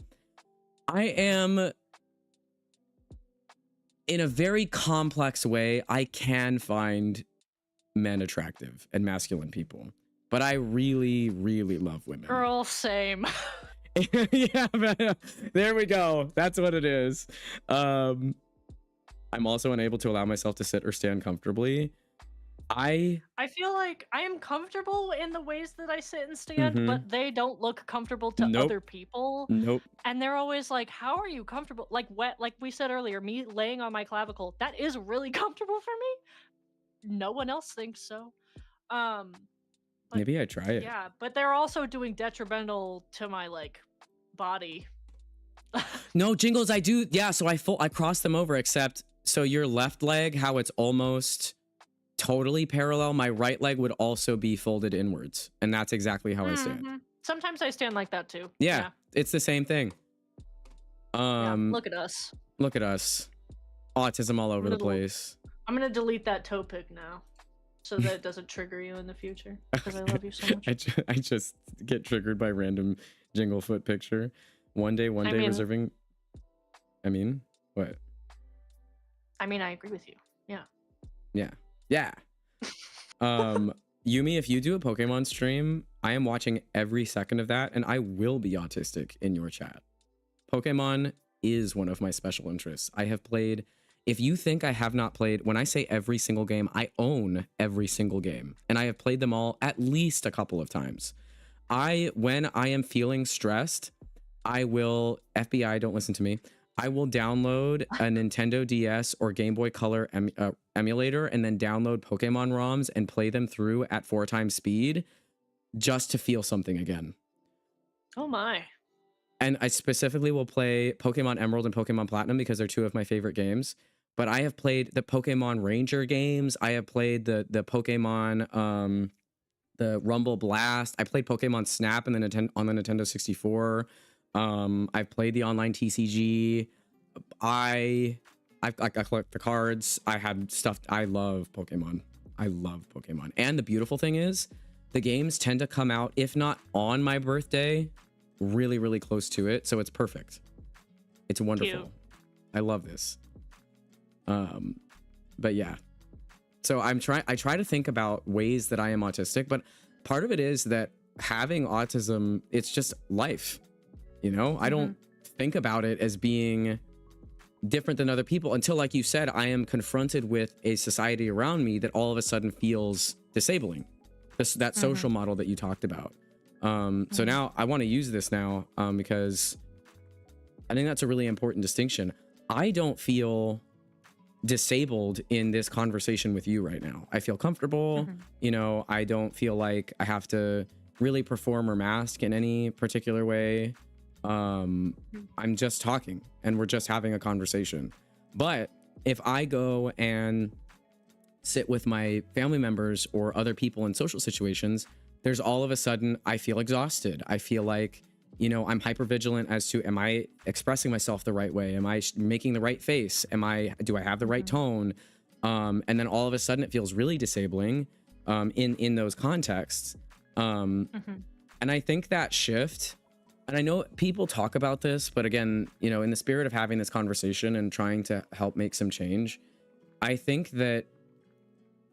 I am, in a very complex way, I can find men attractive and masculine people, but I really, really love women. Girl, same. Yeah, but, there we go. That's what it is. I'm also unable to allow myself to sit or stand comfortably. I feel like I am comfortable in the ways that I sit and stand, but they don't look comfortable to other people. Nope. And they're always like, how are you comfortable? Like we said earlier, me laying on my clavicle, that is really comfortable for me. No one else thinks so. Maybe I try it. Yeah, but they're also doing detrimental to my body. No, Jingles, I do. Yeah, so I cross them over, except so your left leg, how it's almost totally parallel, my right leg would also be folded inwards, and that's exactly how I stand. Sometimes I stand like that too. Yeah, it's the same thing. Look at us. Look at us. Autism all over the place. I'm gonna delete that toe pic now, so that it doesn't trigger you in the future, because I love you so much. I just get triggered by random Jinglefoot picture. One day reserving. I mean, what? I mean, I agree with you. Yeah. Yeah. Yeah. Yumi, if you do a Pokemon stream, I am watching every second of that, and I will be autistic in your chat. Pokemon is one of my special interests. I have played, if you think I have not played, when I say every single game, I own every single game, and I have played them all at least a couple of times. When I am feeling stressed, I will, FBI, don't listen to me, I will download a Nintendo DS or Game Boy Color emulator and then download Pokemon ROMs and play them through at 4 times speed just to feel something again. Oh my. And I specifically will play Pokemon Emerald and Pokemon Platinum because they're two of my favorite games. But I have played the Pokemon Ranger games. I have played the Pokemon, the Rumble Blast. I played Pokemon Snap on the Nintendo 64. I've played the online TCG. I collect the cards. I had stuff. I love Pokemon. I love Pokemon. And the beautiful thing is, the games tend to come out, if not on my birthday, really, really close to it. So it's perfect. It's wonderful. Cute. I love this. But yeah. So I try to think about ways that I am autistic, but part of it is that having autism, it's just life. You know, I don't think about it as being different than other people until, like you said, I am confronted with a society around me that all of a sudden feels disabling. That social model that you talked about. So now I want to use this now because I think that's a really important distinction. I don't feel disabled in this conversation with you right now. I feel comfortable. You know, I don't feel like I have to really perform or mask in any particular way. I'm just talking and we're just having a conversation. But if I go and sit with my family members or other people in social situations, there's all of a sudden I feel exhausted. I feel like, you know, I'm hyper vigilant as to, am I expressing myself the right way? Am I making the right face? Do I have the right tone? And then all of a sudden it feels really disabling in those contexts. And I think that shift, and I know people talk about this, but again, you know, in the spirit of having this conversation and trying to help make some change, I think that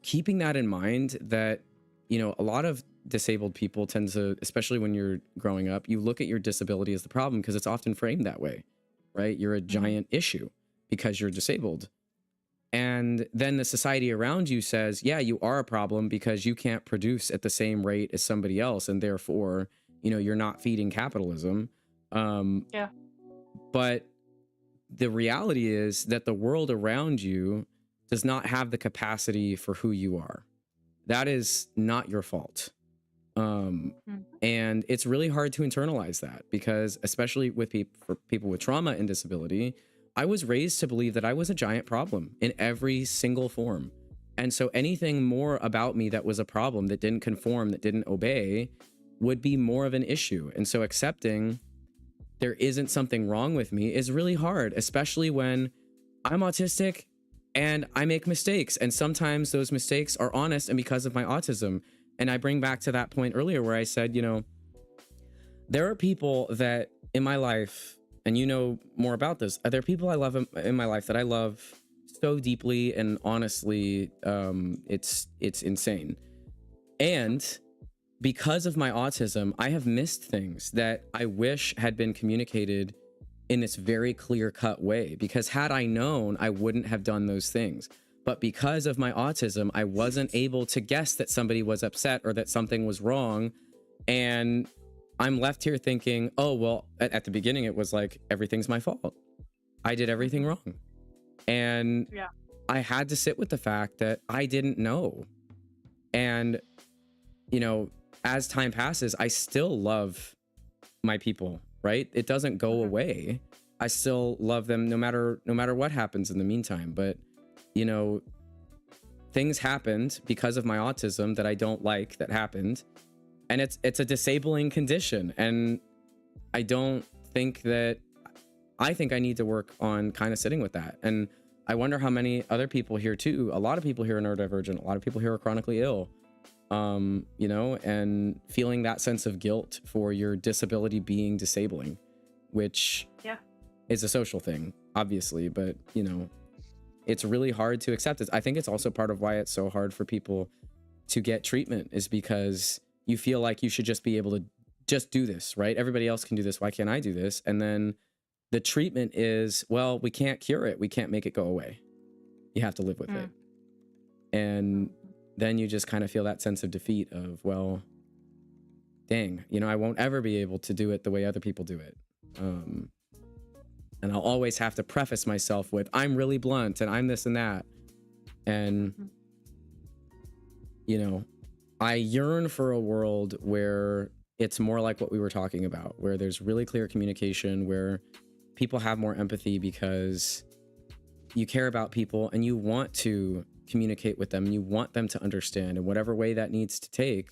keeping that in mind, that you know, a lot of disabled people tend to, especially when you're growing up, you look at your disability as the problem because it's often framed that way, right? You're a giant issue because you're disabled. And then the society around you says, yeah, you are a problem because you can't produce at the same rate as somebody else. And therefore, you know, you're not feeding capitalism. Yeah. But the reality is that the world around you does not have the capacity for who you are. That is not your fault. And it's really hard to internalize that because, especially with for people with trauma and disability, I was raised to believe that I was a giant problem in every single form. And so anything more about me that was a problem, that didn't conform, that didn't obey, would be more of an issue. And so accepting there isn't something wrong with me is really hard, especially when I'm autistic and I make mistakes. And sometimes those mistakes are honest and because of my autism. And I bring back to that point earlier where I said, you know, there are people that in my life, and you know more about this, there are people I love in my life that I love so deeply and honestly, it's insane. And because of my autism, I have missed things that I wish had been communicated in this very clear-cut way, because had I known, I wouldn't have done those things. But because of my autism, I wasn't able to guess that somebody was upset or that something was wrong. And I'm left here thinking, oh, well, at the beginning, it was like, everything's my fault. I did everything wrong. And I had to sit with the fact that I didn't know. And, you know, as time passes, I still love my people, right? It doesn't go away. I still love them no matter what happens in the meantime. But, you know, things happened because of my autism that I don't like that happened. And it's a disabling condition. And I don't think that, I think I need to work on kind of sitting with that. And I wonder how many other people here too, a lot of people here are neurodivergent, a lot of people here are chronically ill, you know, and feeling that sense of guilt for your disability being disabling, which is a social thing, obviously, but you know, it's really hard to accept it. I think it's also part of why it's so hard for people to get treatment, is because you feel like you should just be able to just do this, right? Everybody else can do this. Why can't I do this? And then the treatment is, well, we can't cure it. We can't make it go away. You have to live with it. And then you just kind of feel that sense of defeat of, well, dang, you know, I won't ever be able to do it the way other people do it. And I'll always have to preface myself with, I'm really blunt and I'm this and that. And, you know, I yearn for a world where it's more like what we were talking about, where there's really clear communication, where people have more empathy because you care about people and you want to communicate with them and you want them to understand in whatever way that needs to take,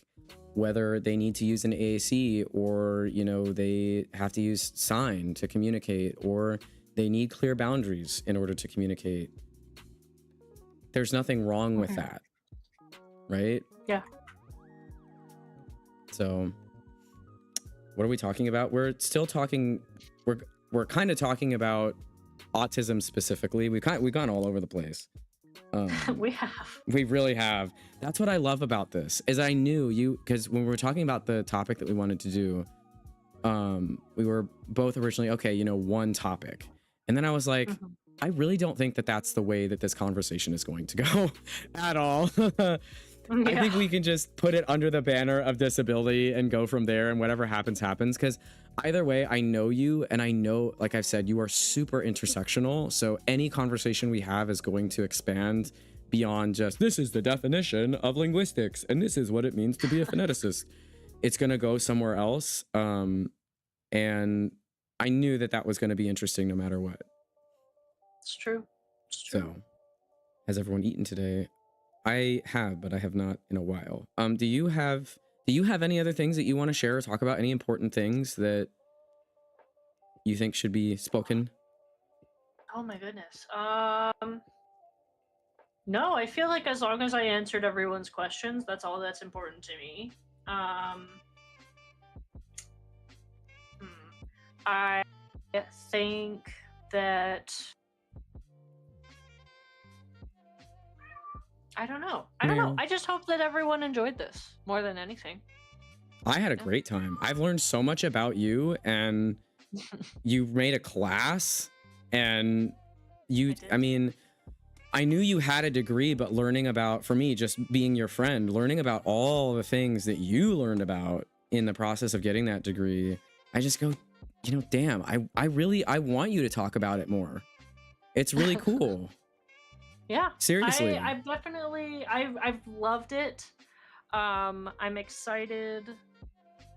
whether they need to use an AAC or, you know, they have to use sign to communicate, or they need clear boundaries in order to communicate. There's nothing wrong with that, right? Yeah. So what are we talking about? We're still talking, we're kind of talking about autism specifically. We've gone all over the place. We really have. That's what I love about this, is I knew you, because when we were talking about the topic that we wanted to do, we were both originally, okay, you know, one topic. And then I was like, I really don't think that that's the way that this conversation is going to go at all. I think we can just put it under the banner of disability and go from there, and whatever happens, happens. Because either way, I know you, and I know, like I've said, you are super intersectional. So any conversation we have is going to expand beyond just, this is the definition of linguistics, and this is what it means to be a phoneticist. It's going to go somewhere else. And I knew that that was going to be interesting no matter what. It's true. It's true. So, has everyone eaten today? I have, but I have not in a while. Do you have any other things that you want to share or talk about? Any important things that you think should be spoken? Oh my goodness. No, I feel like as long as I answered everyone's questions, that's all that's important to me. I think that I don't know. Meow. I just hope that everyone enjoyed this more than anything. I had a great time. I've learned so much about you, and you made a class, and I mean, I knew you had a degree, but learning about, for me, just being your friend, learning about all the things that you learned about in the process of getting that degree, I just go, you know, damn, I want you to talk about it more. It's really cool. Yeah. Seriously. I've definitely, I've loved it. I'm excited.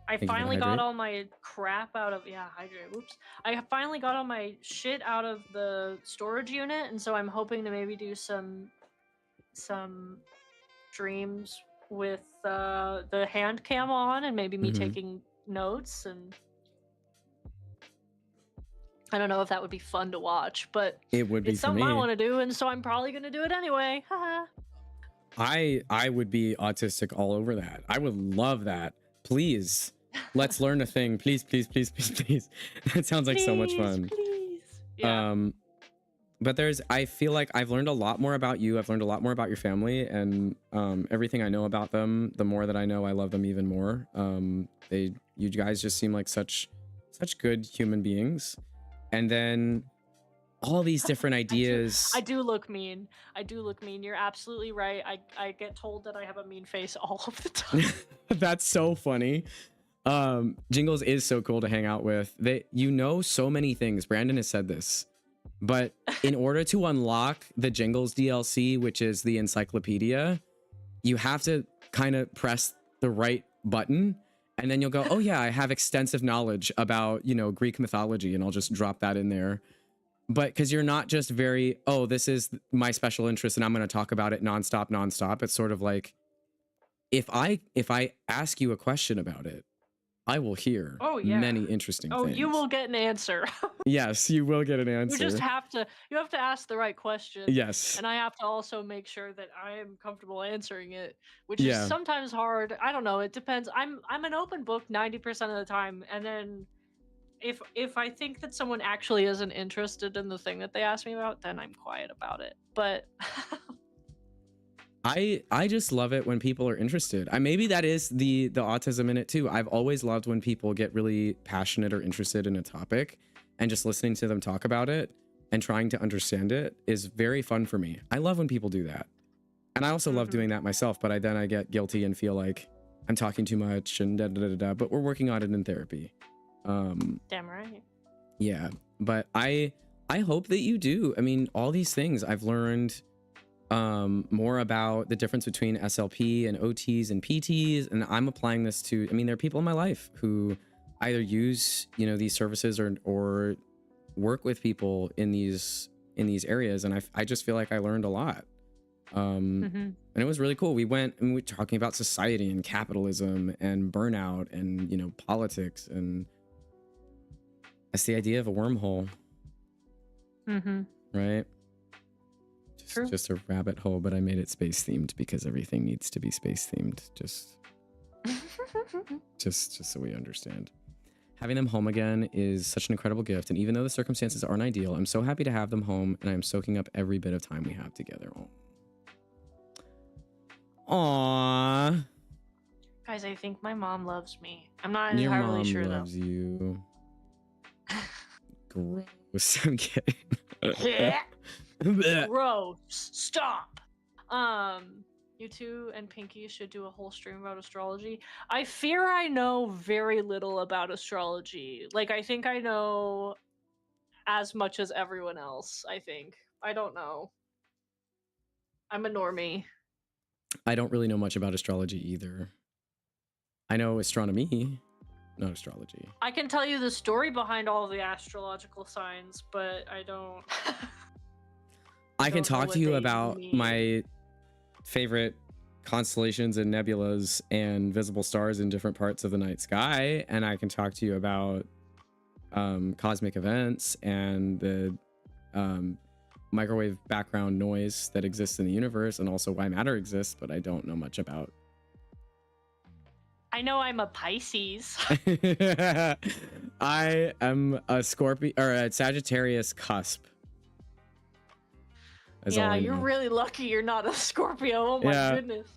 I finally got all my crap out of, hydrate, whoops. I finally got all my shit out of the storage unit, and so I'm hoping to maybe do some streams with the hand cam on, and maybe me taking notes, and I don't know if that would be fun to watch, but it would be. It's something I want to do, and so I'm probably going to do it anyway. Haha. I would be autistic all over that. I would love that. Please, let's learn a thing. Please, please, please, please, please. That sounds like so much fun. Please. Yeah. But I feel like I've learned a lot more about you. I've learned a lot more about your family, and everything I know about them, the more that I know, I love them even more. You guys just seem like such good human beings. And then all these different ideas. I do look mean. You're absolutely right. I get told that I have a mean face all of the time. That's so funny. Jingles is so cool to hang out with. You know so many things. Brandon has said this. But in order to unlock the Jingles DLC, which is the encyclopedia, you have to kind of press the right button, and then you'll go, oh yeah, I have extensive knowledge about, you know, Greek mythology, and I'll just drop that in there. But because you're not just very, oh, this is my special interest and I'm going to talk about it nonstop. It's sort of like, if I ask you a question about it, I will hear many interesting things. Oh, you will get an answer. Yes, you will get an answer. You have to ask the right question. Yes. And I have to also make sure that I am comfortable answering it, which is sometimes hard. I don't know. It depends. I'm an open book 90% of the time. And then if I think that someone actually isn't interested in the thing that they asked me about, then I'm quiet about it. But I just love it when people are interested. Maybe that is the autism in it too. I've always loved when people get really passionate or interested in a topic, and just listening to them talk about it and trying to understand it is very fun for me. I love when people do that. And I also love doing that myself, but then I get guilty and feel like I'm talking too much and but we're working on it in therapy. Damn right. Yeah, but I hope that you do. I mean, all these things I've learned more about the difference between SLP and OTs and PTs, and I'm applying this to, I mean, there are people in my life who either use, you know, these services or work with people in these areas, and I just feel like I learned a lot. And it was really cool. We went and we were talking about society and capitalism and burnout and, you know, politics, and that's the idea of a wormhole. Right? Just a rabbit hole, but I made it space themed because everything needs to be space themed. Just so we understand. Having them home again is such an incredible gift, and even though the circumstances aren't ideal, I'm so happy to have them home, and I'm soaking up every bit of time we have together. Aww. Guys, I think my mom loves me. I'm not entirely sure though. Your mom loves you. Gross. I'm kidding. Gross. Stop. You two and Pinky should do a whole stream about astrology. I fear I know very little about astrology. Like, I think I know as much as everyone else, I think. I don't know. I'm a normie. I don't really know much about astrology either. I know astronomy, not astrology. I can tell you the story behind all the astrological signs, but I don't... I can talk to you about my favorite constellations and nebulas and visible stars in different parts of the night sky, and I can talk to you about cosmic events and the microwave background noise that exists in the universe, and also why matter exists, but I don't know much about. I know I'm a Pisces. I am a Scorpio or a Sagittarius cusp. is all I you're know. really lucky you're not a Scorpio. Oh my goodness.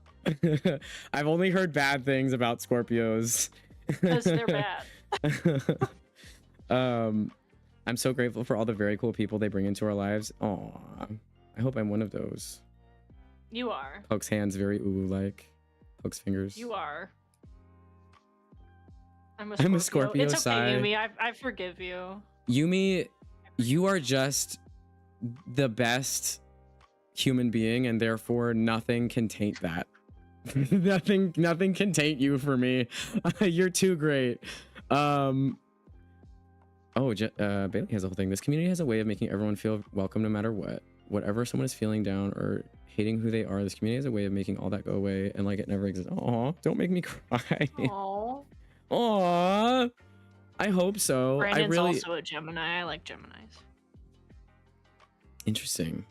I've only heard bad things about Scorpios. Because they're bad. I'm so grateful for all the very cool people they bring into our lives. Aw, I hope I'm one of those. You are. Pokes hands very ooh-like. Pokes fingers. You are. I'm a Scorpio. It's okay, Yumi. I forgive you. Yumi, you are just the best human being, and therefore nothing can taint that. nothing can taint you for me. You're too great. Bailey has a whole thing. This community has a way of making everyone feel welcome no matter what. Whatever someone is feeling down or hating who they are, this community has a way of making all that go away and like it never exists. Aw, don't make me cry. Aw. I hope so. Brandon's also a Gemini. I like Geminis. Interesting.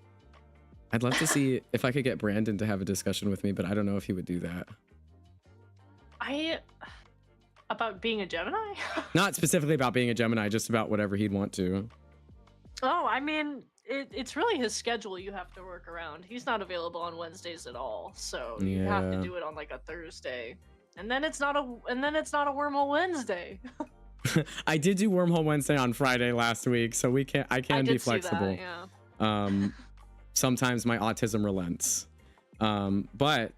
I'd love to see if I could get Brandon to have a discussion with me, but I don't know if he would do that. About being a Gemini? Not specifically about being a Gemini, just about whatever he'd want to. Oh, I mean, it's really his schedule you have to work around. He's not available on Wednesdays at all, so you have to do it on like a Thursday. And then it's not a Wormhole Wednesday. I did do Wormhole Wednesday on Friday last week, so I can be flexible. See that, yeah. Sometimes my autism relents. But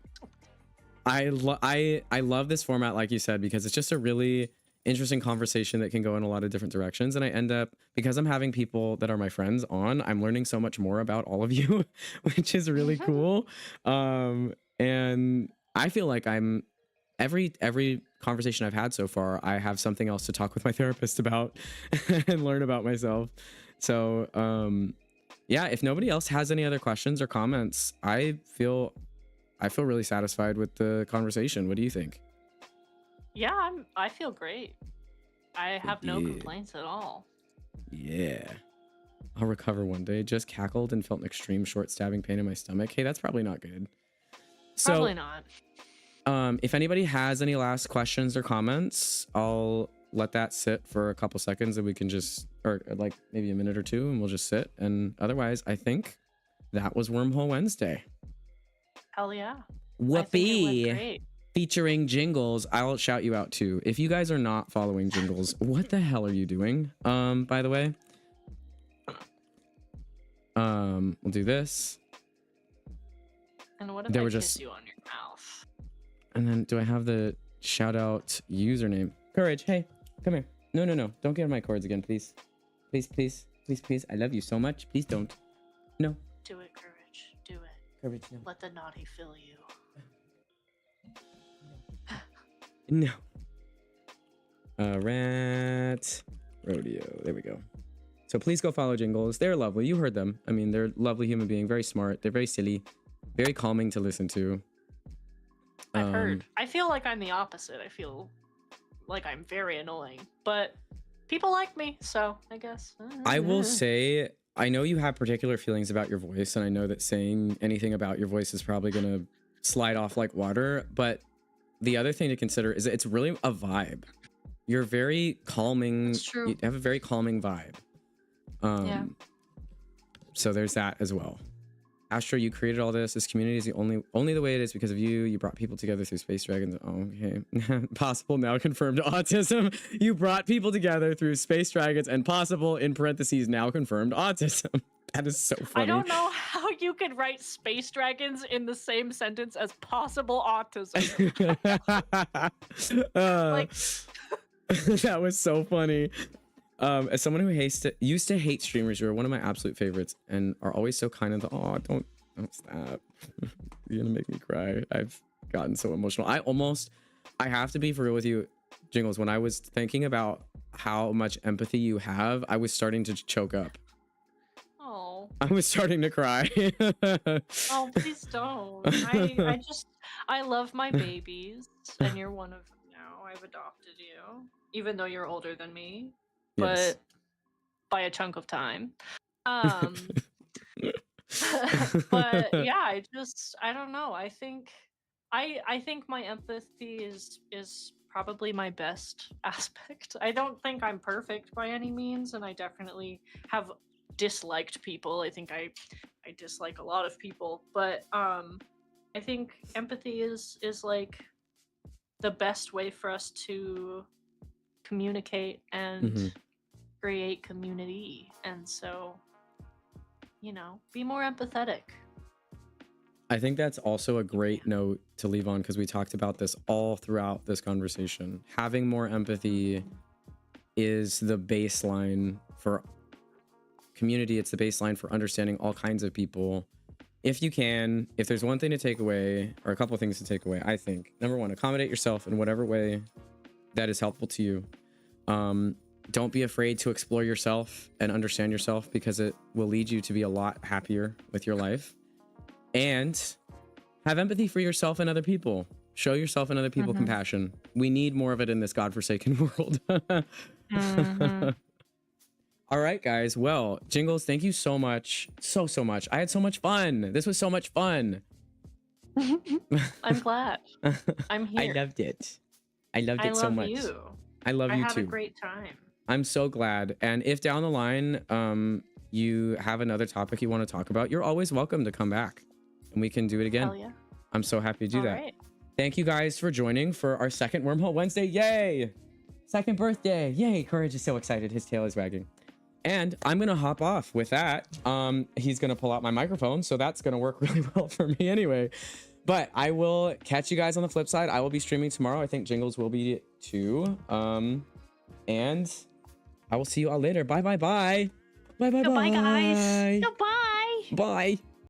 I love this format, like you said, because it's just a really interesting conversation that can go in a lot of different directions. And I end up, because I'm having people that are my friends on, I'm learning so much more about all of you, which is really cool. And I feel like every conversation I've had so far, I have something else to talk with my therapist about and learn about myself. So, yeah, if nobody else has any other questions or comments, I feel really satisfied with the conversation. What do you think? Yeah, I feel great. I have no complaints at all. Yeah. I'll recover one day. Just cackled and felt an extreme short stabbing pain in my stomach. Hey, that's probably not good. Probably not. If anybody has any last questions or comments, I'll let that sit for a couple seconds and we can just, or like maybe a minute or two, and we'll just sit. And otherwise, I think that was Wormhole Wednesday. Hell yeah. Whoopee. Featuring Jingles. I'll shout you out too. If you guys are not following Jingles, what the hell are you doing? By the way, we'll do this. And what if I kiss you on your mouth? And then do I have the shout out username? Courage, hey, come here. No. Don't get on my cords again, please. Please. I love you so much. Please don't. No. Do it, Courage. Do it. Courage, no. Let the naughty fill you. No. Rat Rodeo. There we go. So please go follow Jingles. They're lovely. You heard them. I mean, they're a lovely human being. Very smart. They're very silly. Very calming to listen to. I've heard. I feel like I'm the opposite. I feel like I'm very annoying. But people like me, so I guess. I will say, I know you have particular feelings about your voice, and I know that saying anything about your voice is probably going to slide off like water, but the other thing to consider is that it's really a vibe. You're very calming. It's true. You have a very calming vibe. Yeah. So there's that as well. Astro, you created all this. This community is the only the way it is because of you. You brought people together through Space Dragons. Oh, okay. Possible now confirmed autism. You brought people together through Space Dragons and possible in parentheses now confirmed autism. That is so funny. I don't know how you could write Space Dragons in the same sentence as possible autism. That was so funny. As someone who used to hate streamers, you're one of my absolute favorites and are always so kind of don't stop. You're gonna make me cry. I've gotten so emotional. I have to be for real with you, Jingles. When I was thinking about how much empathy you have, I was starting to choke up. Oh. I was starting to cry. Oh, please don't. I love my babies, and you're one of them now. I've adopted you, even though you're older than me. Yes. But by a chunk of time. But yeah, I don't know. I think my empathy is probably my best aspect. I don't think I'm perfect by any means, and I definitely have disliked people. I think I dislike a lot of people, but I think empathy is like the best way for us to communicate and create community. And so, you know, be more empathetic. I think that's also a great note to leave on, because we talked about this all throughout this conversation. Having more empathy is the baseline for community. It's the baseline for understanding all kinds of people. If you can, if there's one thing to take away, or a couple of things to take away, I think, number one, accommodate yourself in whatever way that is helpful to you. Don't be afraid to explore yourself and understand yourself, because it will lead you to be a lot happier with your life. And have empathy for yourself and other people. Show yourself and other people compassion. We need more of it in this godforsaken world. All right, guys. Well, Jingles, thank you so much. So much. I had so much fun. This was so much fun. I'm glad. I'm here. I loved it. I loved it so much. You. I love you too. I had a great time. I'm so glad. And if down the line, you have another topic you want to talk about, you're always welcome to come back and we can do it again. Hell yeah. I'm so happy to do that. Right. Thank you guys for joining for our second Wormhole Wednesday. Yay! Second birthday. Yay. Courage is so excited. His tail is wagging. And I'm going to hop off with that. He's going to pull out my microphone, so that's going to work really well for me anyway. But I will catch you guys on the flip side. I will be streaming tomorrow. I think Jingles will be too. And I will see you all later. Bye. Bye, guys. Goodbye. Bye.